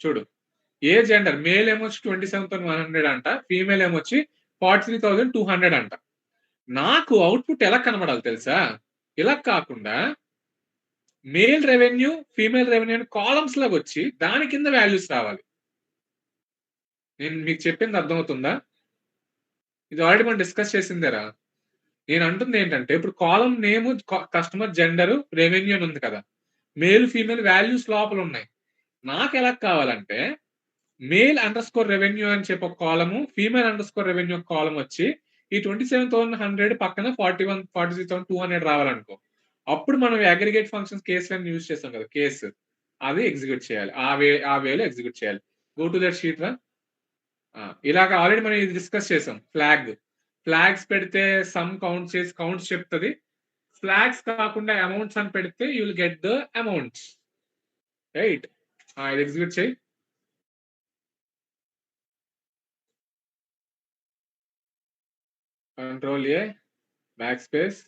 చూడు, ఏ జెండర్ మేల్ ఏమొచ్చి 27,100 అంట, ఫీమేల్ ఏమొచ్చి 43,200 అంట. నాకు అవుట్పుట్ ఎలా కనబడాలి తెలుసా? ఇలా కాకుండా మేల్ రెవెన్యూ ఫీమేల్ రెవెన్యూ అని కాలమ్స్ లాగా వచ్చి దాని కింద వాల్యూస్ రావాలి. నేను మీకు చెప్పింది అర్థమవుతుందా? ఇది ఆల్రెడీ మనం డిస్కస్ చేసిందేరా. నేను అంటుంది ఏంటంటే ఇప్పుడు కాలం నేమ్ కస్టమర్ జెండర్ రెవెన్యూ అని ఉంది కదా, మేల్ ఫీమేల్ వాల్యూస్ లోపల ఉన్నాయి. నాకు ఎలా కావాలంటే మేల్ _ రెవెన్యూ అని చెప్పి ఒక కాలము, ఫీమేల్ _ రెవెన్యూ ఒక కాలం వచ్చి ఈ 27,100 పక్కన 43,200 రావాలనుకో. అప్పుడు మనం అగ్రిగేట్ ఫంక్షన్స్ కేసు అని యూజ్ చేస్తాం కదా, కేసు అది ఎగ్జిక్యూట్ చేయాలి. ఆ వేలో ఎగ్జిక్యూట్ చేయాలి. గో టు దట్ షీట్ రా. ఇలాగ ఆల్రెడీ మనం ఇది డిస్కస్ చేసాం. ఫ్లాగ్స్ పెడితే సమ్ కౌంట్ చేసి కౌంట్స్ చెప్తుంది. ఫ్లాగ్స్ కాకుండా అమౌంట్స్ అని పెడితే you will get the amounts, right? ఇది ఎగ్జిక్యూట్ చేయి. కంట్రోల్ ఏ, బ్యాక్ స్పేస్,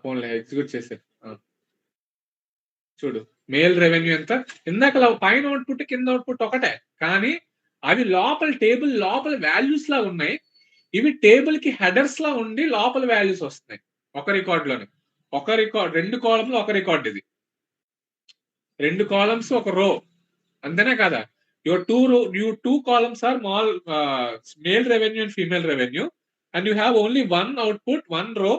ఫోన్లే ఎగ్జిక్యూట్ చేసే. చూడు, మేల్ రెవెన్యూ ఎంత, ఇందాక పైన అవుట్పుట్ కింద అవుట్పుట్ ఒకటే, కానీ అవి లోపల టేబుల్ లోపల వాల్యూస్ లా ఉన్నాయి. ఇవి టేబుల్ కి హెడర్స్ లా ఉండి లోపల వాల్యూస్ వస్తున్నాయి ఒక రికార్డ్ లోనే. ఒక రికార్డ్ 2 కాలమ్స్ ఒక రికార్డ్, ఇది 2 కాలమ్స్ ఒక రో, అంతేనే కదా? your two columns are male revenue and female revenue, and you have only one output, one row,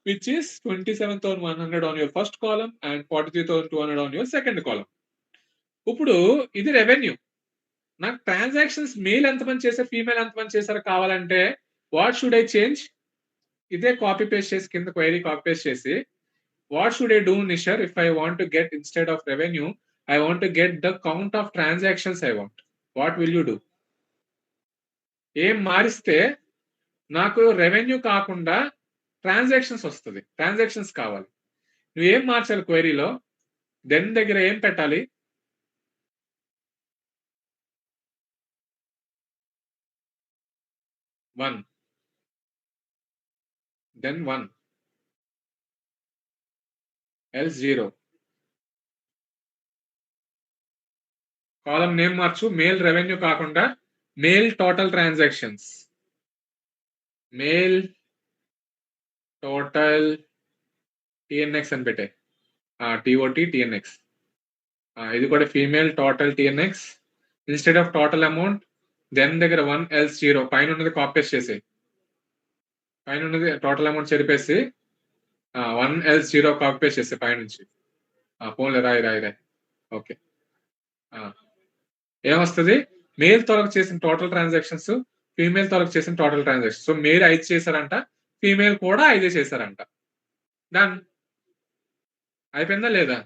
which is 27,100 on your first column and 43,200 on your second column. ఇప్పుడు ఇది revenue. నాకు transactions male ఎంతమంది చేశారు, female ఎంతమంది చేశారు కావాలంటే what should I change? ఇదే copy paste చేసి కింద క్వైరీ కాపీ పేస్ట్ చేసి what should I do Nishar if I want to get instead of revenue I want to get the count of transactions I want. What will you do? ఏం మారిస్తే నాకు revenue కాకుండా transactions వస్తుంది, transactions కావాలి. నువ్వు ఏం మార్చాలి క్వైరీలో? దెన్ దగ్గర ఏం పెట్టాలి? One, then 1 else 0. Column name మార్చు, మేల్ రెవెన్యూ కాకుండా male total transactions, male total TNX అని పెట్టే, టిఓటి టిఎన్ఎక్స్. ఇది కూడా female total TNX instead of total amount. Then దగ్గర 1 else 0. పైన ఉన్నది కాపీ పేస్ట్ చేసి, పైన ఉన్నది టోటల్ అమౌంట్ చెరిపేసి 1 else 0 కాపీ పేస్ట్ చేస్తే పైనుంచి ఫోన్లే రాయి. ఓకే, ఏమొస్తుంది? మేల్ తొలగ చేసిన టోటల్ ట్రాన్సాక్షన్స్, ఫీమేల్ తొలగ చేసిన టోటల్ ట్రాన్సాక్షన్స్. సో మేల్ 5 చేశారంట, ఫీమేల్ కూడా 5 చేశారంట. డన్. అయిపోయిందా లేదా?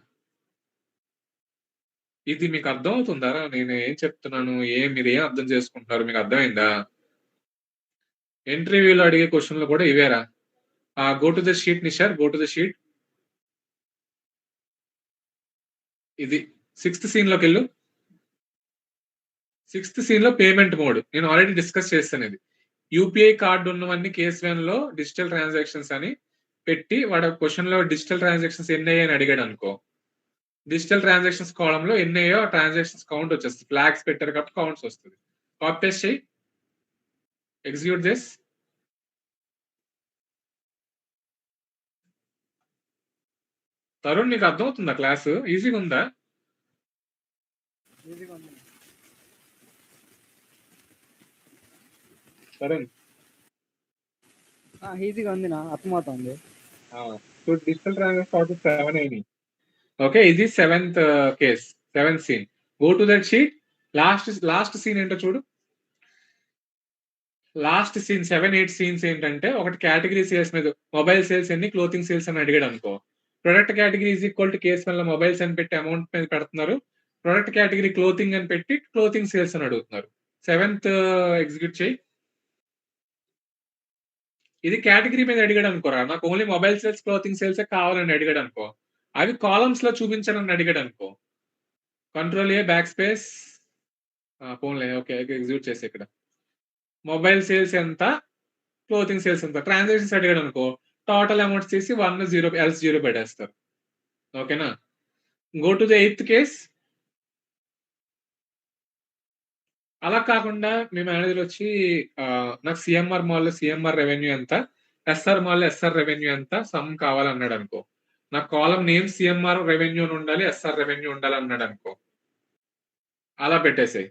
ఇది మీకు అర్థం అవుతుందా? నేను ఏం చెప్తున్నాను, మీరు ఏం అర్థం చేసుకుంటున్నారు? మీకు అర్థమైందా? ఇంటర్వ్యూలో అడిగే క్వశ్చన్లు కూడా ఇవేరా. Go to the sheet Nishar, go to the sheet. ఇది 6th సీన్ లోకి వెళ్ళు. 6th సీన్ లో పేమెంట్ మోడ్ నేను ఆల్రెడీ డిస్కస్ చేస్తాను. ఇది యూపీఐ కార్డు ఉన్నవన్నీ కేస్ 1 లో డిజిటల్ ట్రాన్సాక్షన్స్ అని పెట్టి వాడు క్వశ్చన్ లో డిజిటల్ ట్రాన్సాక్షన్స్ ఎన్ని అయ్యాయని అడిగాడు అనుకో, డిజిటల్ ట్రాన్సాక్షన్స్ కాలం లో ఎన్ని అయ్యో ట్రాన్సాక్షన్స్ కౌంట్ వచ్చేస్తుంది. ఫ్లాగ్స్ పెట్టారు కాబట్టి కౌంట్స్ వస్తుంది. కాపీ పేస్ట్ చేయి, ఎగ్జిక్యూట్ దిస్. తరుణ్, నీకు అర్థమవుతుందా క్లాసు? ఈజీగా ఉందా? తరుణ్ ఈజీగా ఉంది నా అర్థమవుతుంది. డిజిటల్ ట్రాన్సాక్షన్ 7 అయినాయి. ఓకే, ఇది 7th case, 7th scene. Go to that sheet. Last scene ఏంటో చూడు. లాస్ట్ సీన్ 7-8 సీన్స్ ఏంటంటే ఒకటి కేటగిరీ సేల్స్ మీద మొబైల్ సేల్స్ ఎన్ని క్లోతింగ్ సేల్స్ అని అడిగాడు అనుకో, product category is equal to case వల్ల మొబైల్స్ అని పెట్టి అమౌంట్ మీద పెడుతున్నారు, ప్రొడక్ట్ కేటగిరీ క్లోతింగ్ అని పెట్టి క్లోతింగ్ సేల్స్ అని అడుగుతున్నారు. 7th ఎగ్జిక్యూట్ చేయి. ఇది కేటగిరీ మీద అడిగాడు అనుకోరా, నాకు only mobile sales clothing sales కావాలని అడిగాడు అనుకో, అవి కాలమ్స్ లో చూపించాలని అడిగాడు అనుకో, కంట్రోల్ ఏ బ్యాక్ స్పేస్ ఫోన్లే ఓకే ఎగ్జిక్యూట్ చేసి ఇక్కడ మొబైల్ సేల్స్ ఎంత క్లోతింగ్ సేల్స్ ఎంత ట్రాన్సాక్షన్స్ అడిగాడు అనుకో, టోటల్ అమౌంట్స్ తీసి 1 0 ఎల్స్ 0 పెట్టేస్తారు. ఓకేనా, go to the 8th case. అలా కాకుండా మీ మేనేజర్ వచ్చి నాకు సిఎంఆర్ మాల్ లో సిఎంఆర్ రెవెన్యూ ఎంత, ఎస్ఆర్ మాల్ లో ఎస్ఆర్ రెవెన్యూ ఎంత సమ్ కావాలన్నాడు అనుకో, నాకు కాలం నేమ్ సిఎంఆర్ రెవెన్యూ ఉండాలి ఎస్ఆర్ రెవెన్యూ ఉండాలి అన్నాడు అనుకో, అలా పెట్టేసాయి.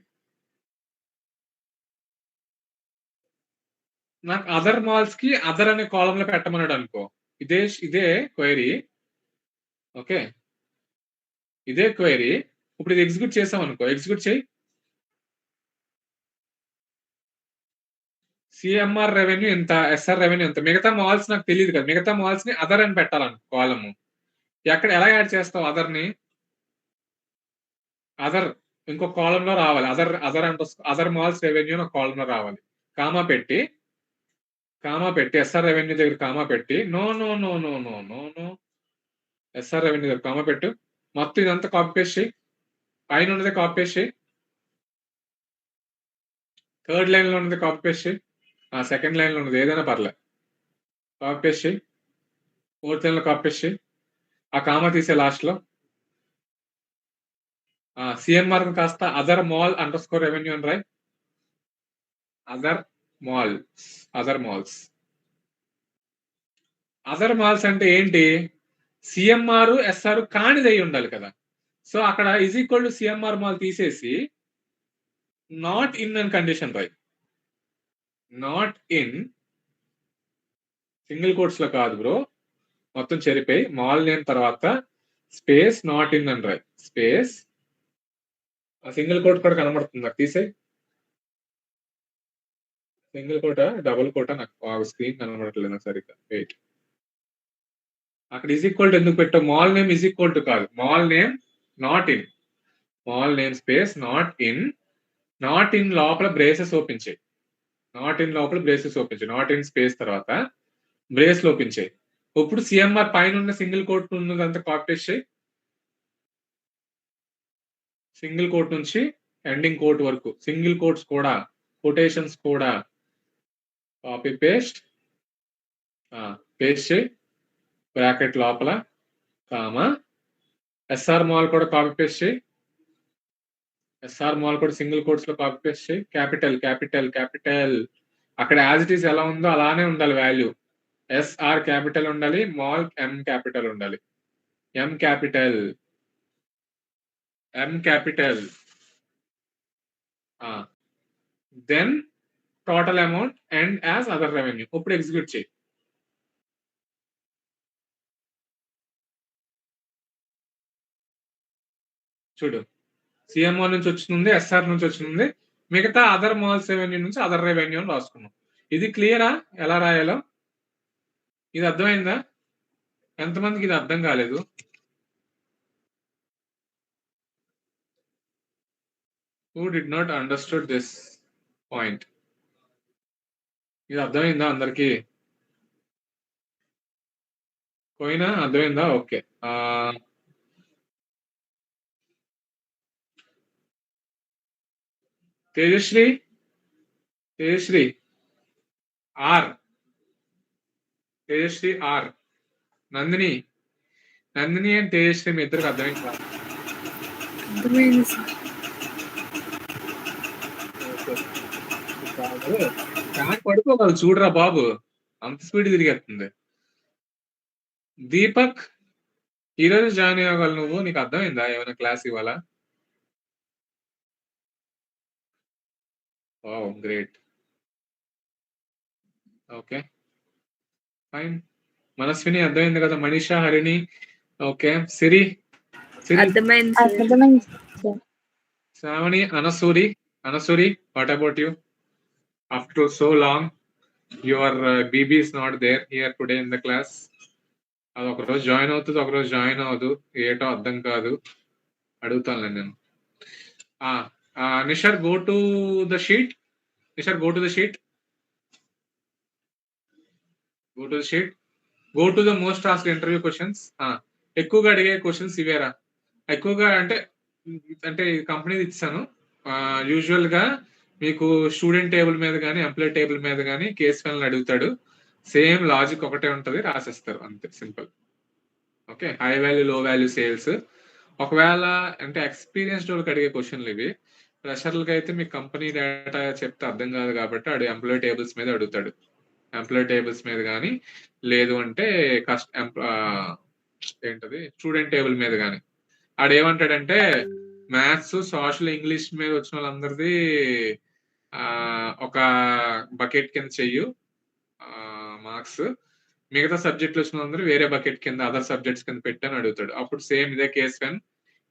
నాకు అదర్ మాల్స్ కి అదర్ అనే కాలం లో పెట్టమన్నాడు అనుకో, ఇదే క్వైరీ. ఓకే, ఇదే క్వైరీ. ఇప్పుడు ఇది ఎగ్జిక్యూట్ చేసాం అనుకో, ఎగ్జిక్యూట్ చేయి. సిఎంఆర్ రెవెన్యూ ఎంత, ఎస్ఆర్ రెవెన్యూ ఎంత, మిగతా మాల్స్ నాకు తెలియదు కదా, మిగతా మాల్స్ ని అదర్ అని పెట్టాలనుకో కాలము. ఎక్కడ ఎలా యాడ్ చేస్తావు అదర్ ని, అదర్ ఇంకో కాలం లో రావాలి, అదర్ మాల్స్ రెవెన్యూ ఒక కాలం లో రావాలి. కామా పెట్టి ఎస్ఆర్ రెవెన్యూ దగ్గర కామా పెట్టి నో ఎస్ఆర్ రెవెన్యూ దగ్గర కామా పెట్టు. మొత్తం ఇదంతా కాపీ పేస్ట్ చేయి, పైన ఉన్నది కాపీ పేస్ట్ చేయి, 3rd లైన్ లో ఉన్నది కాపీ పేస్ట్ చేయి, 2nd లైన్ లో ఉన్నది ఏదైనా పర్లే కాపీ పేస్ట్ చేయి, 4th లైన్ లో కాపీ పేస్ట్ చేయి, ఆ కామా తీసే లాస్ట్ లో సిఎంఆర్ కాస్త అదర్ మాల్ అండర్స్కోర్ రెవెన్యూ అని రాయి. అదర్ మాల్స్ అంటే ఏంటి, సిఎంఆర్ ఎస్ఆర్ కానిది అయి ఉండాలి కదా. సో అక్కడ is equal to CMR mall తీసేసి నాట్ ఇన్ అని కండిషన్ రాయి. నాట్ ఇన్ సింగిల్ కోట్స్ లో కాదు బ్రో, మొత్తం చెరిపోయి మాల్ నేమ్ తర్వాత స్పేస్ నాట్ ఇన్ అని రాయి. స్పేస్ సింగిల్ కోట్ కూడా కనబడుతుంది నాకు, తీసేయి. సింగిల్ కోట డబుల్ కోట నాకు స్క్రీన్ కనబడట్లేదు నాకు సరిగ్గా, వెయిట్. అక్కడ ఈజ్ ఈక్వల్ టు ఎందుకు పెట్టావు, mall name is equal to కాదు, mall name not in, mall name space not in లోపల బ్రేసెస్ ఓపెన్ చేయి, నాట్ ఇన్ స్పేస్ తర్వాత బ్రేస్ ఓపెన్ చేయి. ఇప్పుడు సిఎంఆర్ పైన ఉన్న సింగిల్ కోట్ ఉన్నదంతా కాపీ పేస్ట్ చేయి, సింగిల్ కోట్ నుంచి ఎండింగ్ కోట్ వరకు సింగిల్ కోట్స్ కూడా కొటేషన్స్ కూడా కాపీ పేస్ట్ చేయి, బ్రాకెట్ లోపల కామా ఎస్ఆర్ మాల్ కూడా కాపీ పేస్ట్ చేయి, ఎస్ఆర్ మాల్ కూడా సింగిల్ కోట్స్ లో కాపీ పేస్ట్ చేయి, క్యాపిటల్ అక్కడ యాజ్ ఇట్ ఈస్ ఎలా ఉందో అలానే ఉండాలి వాల్యూ. ఎస్ఆర్ క్యాపిటల్ ఉండాలి, మాల్ ఎం క్యాపిటల్ ఉండాలి, M capital then total amount and as other revenue. ఇప్పుడు ఎగ్జిక్యూట్ చేయి. చూడు, సిఎంఆర్ నుంచి వచ్చింది, ఎస్ఆర్ నుంచి వచ్చింది, మిగతా అదర్ మాల్స్ రెవెన్యూ నుంచి అదర్ రెవెన్యూ అని రాసుకున్నాం. ఇది క్లియరా ఎలా రాయాలో? ఇది అర్థమైందా? ఎంతమందికి ఇది అర్థం కాలేదు? Who did not understood this point? ఇది అర్థమైందా అందరికి? పోయినా అర్థమైందా? Okay. Tejashri R, Nandini and Tejashri మీ ఇద్దరికి అర్థమైందా? అర్థమైంది సార్. పడుకోగలదు చూడరా బాబు, అంత స్పీడ్ తిరిగేస్తుంది. దీపక్ ఈరోజు జాయిన్ అవ్వగలవు నువ్వు, నీకు అర్థమైందా ఏమైనా క్లాస్ ఇవ్వాలా? Oh great, okay fine. Manaswini అర్థమైంది కదా? మనీషా, హరిణి ఓకే. సిరి అర్థమైంది. Shravani, Anasuri what about you? After so long, your BB is not there here today in the class. అది ఒకరోజు జాయిన్ అవుతుంది, ఒకరోజు జాయిన్ అవ్వదు, ఏటో అర్థం కాదు. అడుగుతాను నేను. Nishar, go to the sheet. Nishar, go to the sheet. Go to the sheet. Go to the most asked interview questions. ఎక్కువగా అడిగే క్వశ్చన్స్ ఇవేరా. ఎక్కువగా అంటే కంపెనీ ఇచ్చాను. యూజువల్ గా మీకు స్టూడెంట్ టేబుల్ మీద కానీ ఎంప్లాయ్ టేబుల్ మీద కానీ కేస్ ఫైనల్ అడుగుతాడు. సేమ్ లాజిక్ ఒకటే ఉంటది, రాసేస్తారు అంతే, సింపుల్. ఓకే, హై వాల్యూ లో వాల్యూ సేల్స్. ఒకవేళ అంటే ఎక్స్పీరియన్స్డ్ వాళ్ళకి అడిగే క్వశ్చన్లు ఇవి. ఫ్రెషర్లకి అయితే మీకు కంపెనీ డేటా చెప్తే అర్థం కాదు కాబట్టి ఆడు ఎంప్లాయ్ టేబుల్స్ మీద అడుగుతాడు. ఎంప్లాయ్ టేబుల్స్ మీద కానీ లేదు అంటే ఏంటది స్టూడెంట్ టేబుల్ మీద కానీ. ఆడు ఏమంటాడంటే మ్యాథ్స్, సోషల్, ఇంగ్లీష్ మీద వచ్చిన వాళ్ళందరిది ఒక బకెట్ కింద చెయ్యు మార్క్స్, మిగతా సబ్జెక్టులు వచ్చిన అందరూ వేరే బకెట్ కింద అదర్ సబ్జెక్ట్స్ కింద పెట్టని అడుగుతాడు. అప్పుడు సేమ్ ఇదే కేస్ పెన్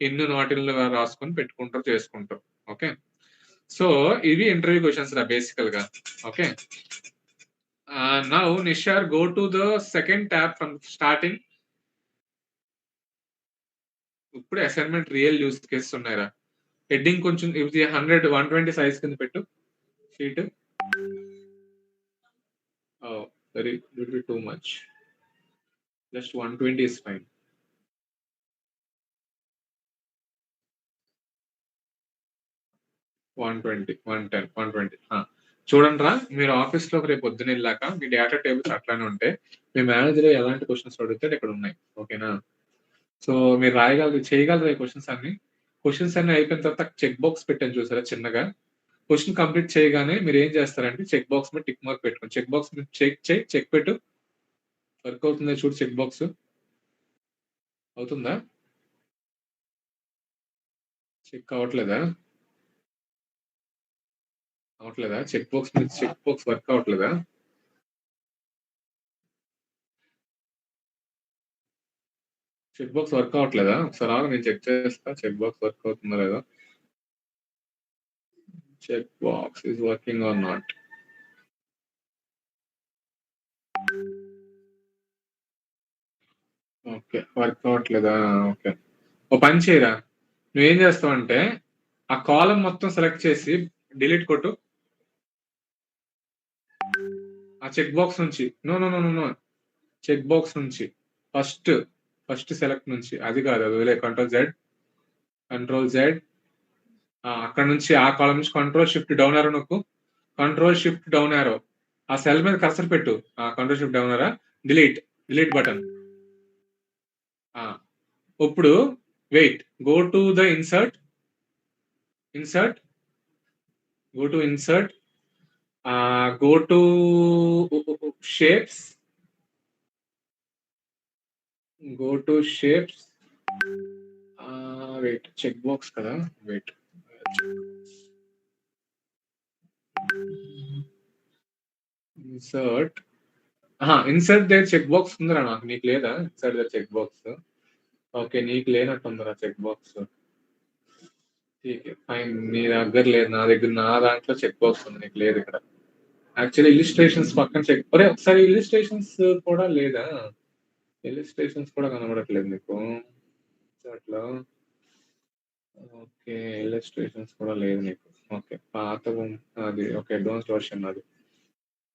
ఇన్ను నాటిన్లు రాసుకొని పెట్టుకుంటారు, చేసుకుంటారు. ఓకే, సో ఇవి ఇంటర్వ్యూ క్వశ్చన్స్ రా బేసికల్ గా. Okay, now Nishar, go to the second tab from starting. ఇప్పుడు అసైన్మెంట్ రియల్ యూస్ కేసెస్ ఉన్నాయిరా. హెడ్డింగ్ కొంచెం 120 సైజ్ కింద పెట్టు sheet. Very little bit too much. Just 120 is fine. 120, 110, 120. చూడండి రా, మీరు ఆఫీస్ లో రేపు పొద్దున వెళ్ళాక మీ డేటా టేబుల్స్ అట్లానే ఉంటాయి. మీ మేనేజర్ ఎలాంటి క్వశ్చన్స్ అడుగుతాడు ఇక్కడ ఉన్నాయి. ఓకేనా? సో మీరు చేయగలరు ఈ క్వశ్చన్స్ అన్ని. క్వశ్చన్స్ అన్ని అయిపోయిన తర్వాత చెక్ బాక్స్ పెట్టాను చూసారా చిన్నగా. క్వశ్చన్ కంప్లీట్ చేయగానే మీరు ఏం చేస్తారంటే చెక్ బాక్స్ మీద టిక్ మార్క్ పెట్టుకోండి. చెక్ బాక్స్ మీద చెక్ పెట్టు. వర్క్ అవుతుందా చూడు. చెక్ బాక్స్ అవుతుందా? చెక్ అవట్లేదా? చెక్ బాక్స్ మీద వర్క్ అవట్లేదా? చెక్ బాక్స్ వర్క్ అవట్లేదా? ఒకసారి నేను చెక్ చేస్తా చెక్ బాక్స్ వర్క్ అవుతుందా లేదా. Check box is working or not. Okay, work అవట్లేదా? ఓకే, ఓ పని చేయరా, నువ్వేం చేస్తావు అంటే ఆ కాలం మొత్తం సెలెక్ట్ చేసి డిలీట్ కొట్టు. ఆ చెక్ బాక్స్ నుంచి నో చెక్ బాక్స్ నుంచి ఫస్ట్ సెలెక్ట్ నుంచి, అది కాదు, అది వదిలే. Control Z. అక్కడ నుంచి ఆ కాలం నుంచి కంట్రోల్ షిఫ్ట్ డౌన్ ఆరో నొక్కు. కంట్రోల్ షిఫ్ట్ డౌన్ ఆరో ఆ సెల్ మీద కర్సర్ పెట్టు. Control shift down arrow delete button. ఇప్పుడు wait, go to the insert, go to shapes, wait, check box కదా, wait, insert there check box ఉందిరా. నాకు నీకు లేదా insert there check box? Okay, నీకు లేనట్టుందిరా చెక్ బాక్స్. ఫైన్, నీ దగ్గర లేదు, నా దాంట్లో చెక్ బాక్స్ ఉంది, నీకు లేదు ఇక్కడ. యాక్చువల్లీ ఇలిస్ట్రేషన్స్ పక్కన చెక్. ఒకసారి ఇలిస్ట్రేషన్స్ కూడా లేదా? ఇలిస్ట్రేషన్స్ కూడా కనబడట్లేదు నీకు అట్లా. ఓకే, ఇలిస్ట్రేషన్స్ కూడా లేదు నీకు. ఓకే, పాత అది. ఓకే, అడ్వాన్స్డ్ వర్షన్ అది.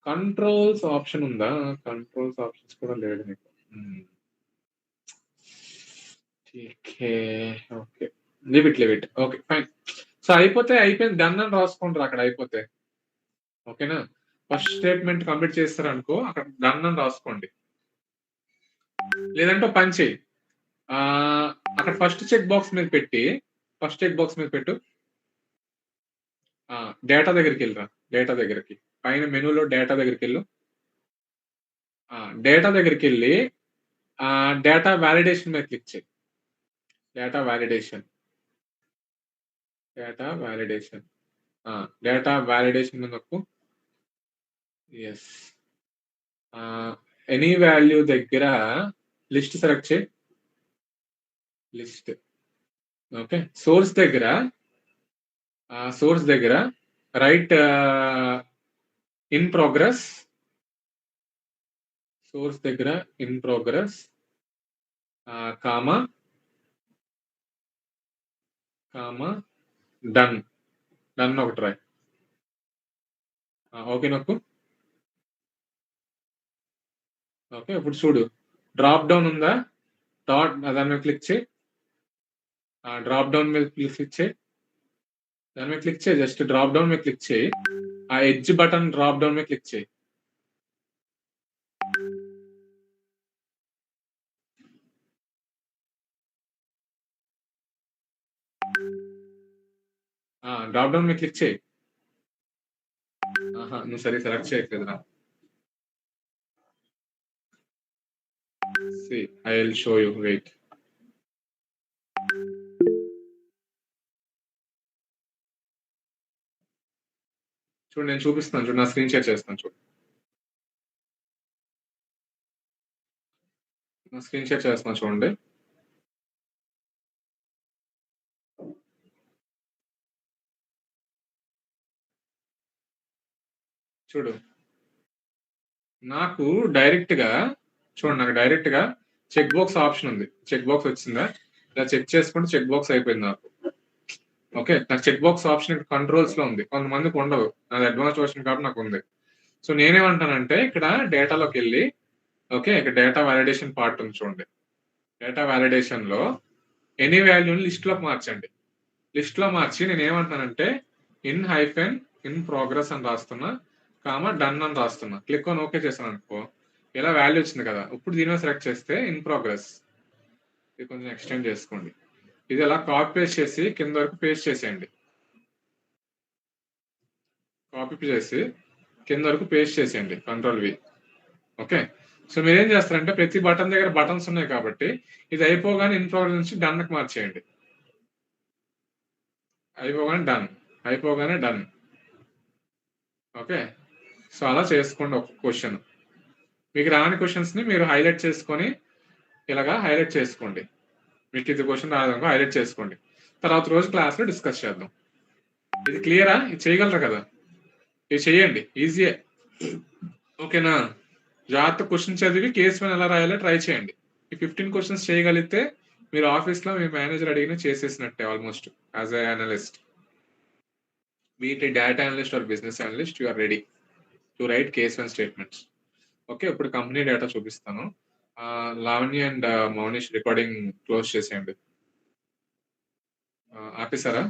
కంట్రోల్స్ ఆప్షన్ ఉందా? కంట్రోల్స్ ఆప్షన్స్ కూడా లేదు నీకు. Okay, leave it. Okay, fine. So అయిపోయింది, డన్ అని రాసుకుంటారు అక్కడ అయిపోతే. ఓకేనా? ఫస్ట్ స్టేట్మెంట్ కంప్లీట్ చేస్తారనుకో అక్కడ డన్ అని రాసుకోండి. లేదంటే పని చేయి, అక్కడ ఫస్ట్ చెక్ బాక్స్ మీద పెట్టు. డేటా దగ్గరికి వెళ్ళిరా. డేటా దగ్గరికి పైన మెనూలో డేటా దగ్గరికి వెళ్ళు. డేటా దగ్గరికి వెళ్ళి డేటా వ్యాలిడేషన్ మీద క్లిక్ చేయి. డేటా వ్యాలిడేషన్ మీద నొక్కు. ఎస్, ఎనీ వాల్యూ దగ్గర లిస్ట్ సెలెక్ట్ చేయి. లిస్ట్. ఓకే, సోర్స్ దగ్గర రైట్ ఇన్ ప్రోగ్రెస్, సోర్స్ దగ్గర in progress, comma done. Done ఒకటి రాయ్. ఓకే నొక్కు. ఓకే, ఇప్పుడు చూడు డ్రాప్ డౌన్ ఉందా, దాని మీద క్లిక్ చేయి. డ్రాప్ డౌన్ మీద క్లిక్ చేయి, దాని మీద క్లిక్ చేయి, జస్ట్ డ్రాప్ డౌన్ మీద క్లిక్ చేయి. ఆ ఎడ్జ్ బటన్ డ్రాప్ డౌన్ మీద క్లిక్ చేయి. డ్రాప్ డౌన్ మీద క్లిక్ చేయి. నువ్వు సరే select చేయట్లేదురా. See, I'll show you. Wait. చూడు నేను చూపిస్తాను, చూడు నా స్క్రీన్ షేర్ చేస్తాను. చూడు నా స్క్రీన్ షేర్ చేస్తున్నాను, చూడండి. చూడు నాకు డైరెక్ట్ గా చెక్ బాక్స్ ఆప్షన్ ఉంది. చెక్ బాక్స్ వచ్చిందా, ఇలా చెక్ చేసుకుంటే చెక్ బాక్స్ అయిపోయింది నాకు. ఓకే, నాకు చెక్ బాక్స్ ఆప్షన్ ఇక్కడ కంట్రోల్స్ లో ఉంది, కొంతమందికి ఉండదు. నాది అడ్వాన్స్ వర్షన్ కాబట్టి నాకు ఉంది. సో నేనేమంటానంటే ఇక్కడ డేటాలోకి వెళ్ళి, ఓకే ఇక్కడ డేటా వ్యాలిడేషన్ పార్ట్ ఉంది చూడండి. డేటా వ్యాలిడేషన్ లో ఎనీ వాల్యూని లిస్ట్ లోకి మార్చండి. లిస్ట్ లో మార్చి నేను ఏమంటానంటే ఇన్ ప్రోగ్రెస్ అని రాస్తున్నా, డన్ అని రాస్తున్నా. క్లిక్ ఆన్ ఓకే చేస్తాను అనుకో, ఇలా వాల్యూ వచ్చింది కదా. ఇప్పుడు దీని సెలెక్ట్ చేస్తే ఇన్ ప్రోగ్రెస్, ఇది కొంచెం ఎక్స్టెండ్ చేసుకోండి. ఇది ఎలా కాపీ పేస్ట్ చేసి కింద వరకు పేస్ట్ చేసేయండి. కాపీ చేసి కింద వరకు పేస్ట్ చేసేయండి, కంట్రోల్ వి. ఓకే, సో మీరేం చేస్తారంటే ప్రతి బటన్ దగ్గర బటన్స్ ఉన్నాయి కాబట్టి ఇది అయిపోగానే ఇన్ ప్రోగ్రెస్ నుంచి డన్కి మార్చేయండి. అయిపోగానే డన్. ఓకే, సో అలా చేసుకోండి. ఒక క్వశ్చన్ మీకు రాని క్వశ్చన్స్ ని మీరు హైలైట్ చేసుకొని ఇలాగా హైలైట్ చేసుకోండి. మీకు ఇది క్వశ్చన్ రాదనుకో హైలైట్ చేసుకోండి. తర్వాత రోజు క్లాస్ లో డిస్కస్ చేద్దాం. ఇది క్లియరా? ఇది చేయగలరు కదా, ఇది చేయండి, ఈజీయే. ఓకేనా? జాగ్రత్త క్వశ్చన్ చదివి కేసు పైన ఎలా రాయాలో ట్రై చేయండి. ఈ 15 క్వశ్చన్స్ చేయగలిగితే మీరు ఆఫీస్ లో మీ మేనేజర్ అడిగిన చేసేసినట్టే almost. As a analyst, be it data analyst or business analyst, you are ready to write case one statements. Okay, ఇప్పుడు కంపెనీ డేటా చూపిస్తాను. Lavanya and Mounish recording close చేసేయండి. ఆపేసారా?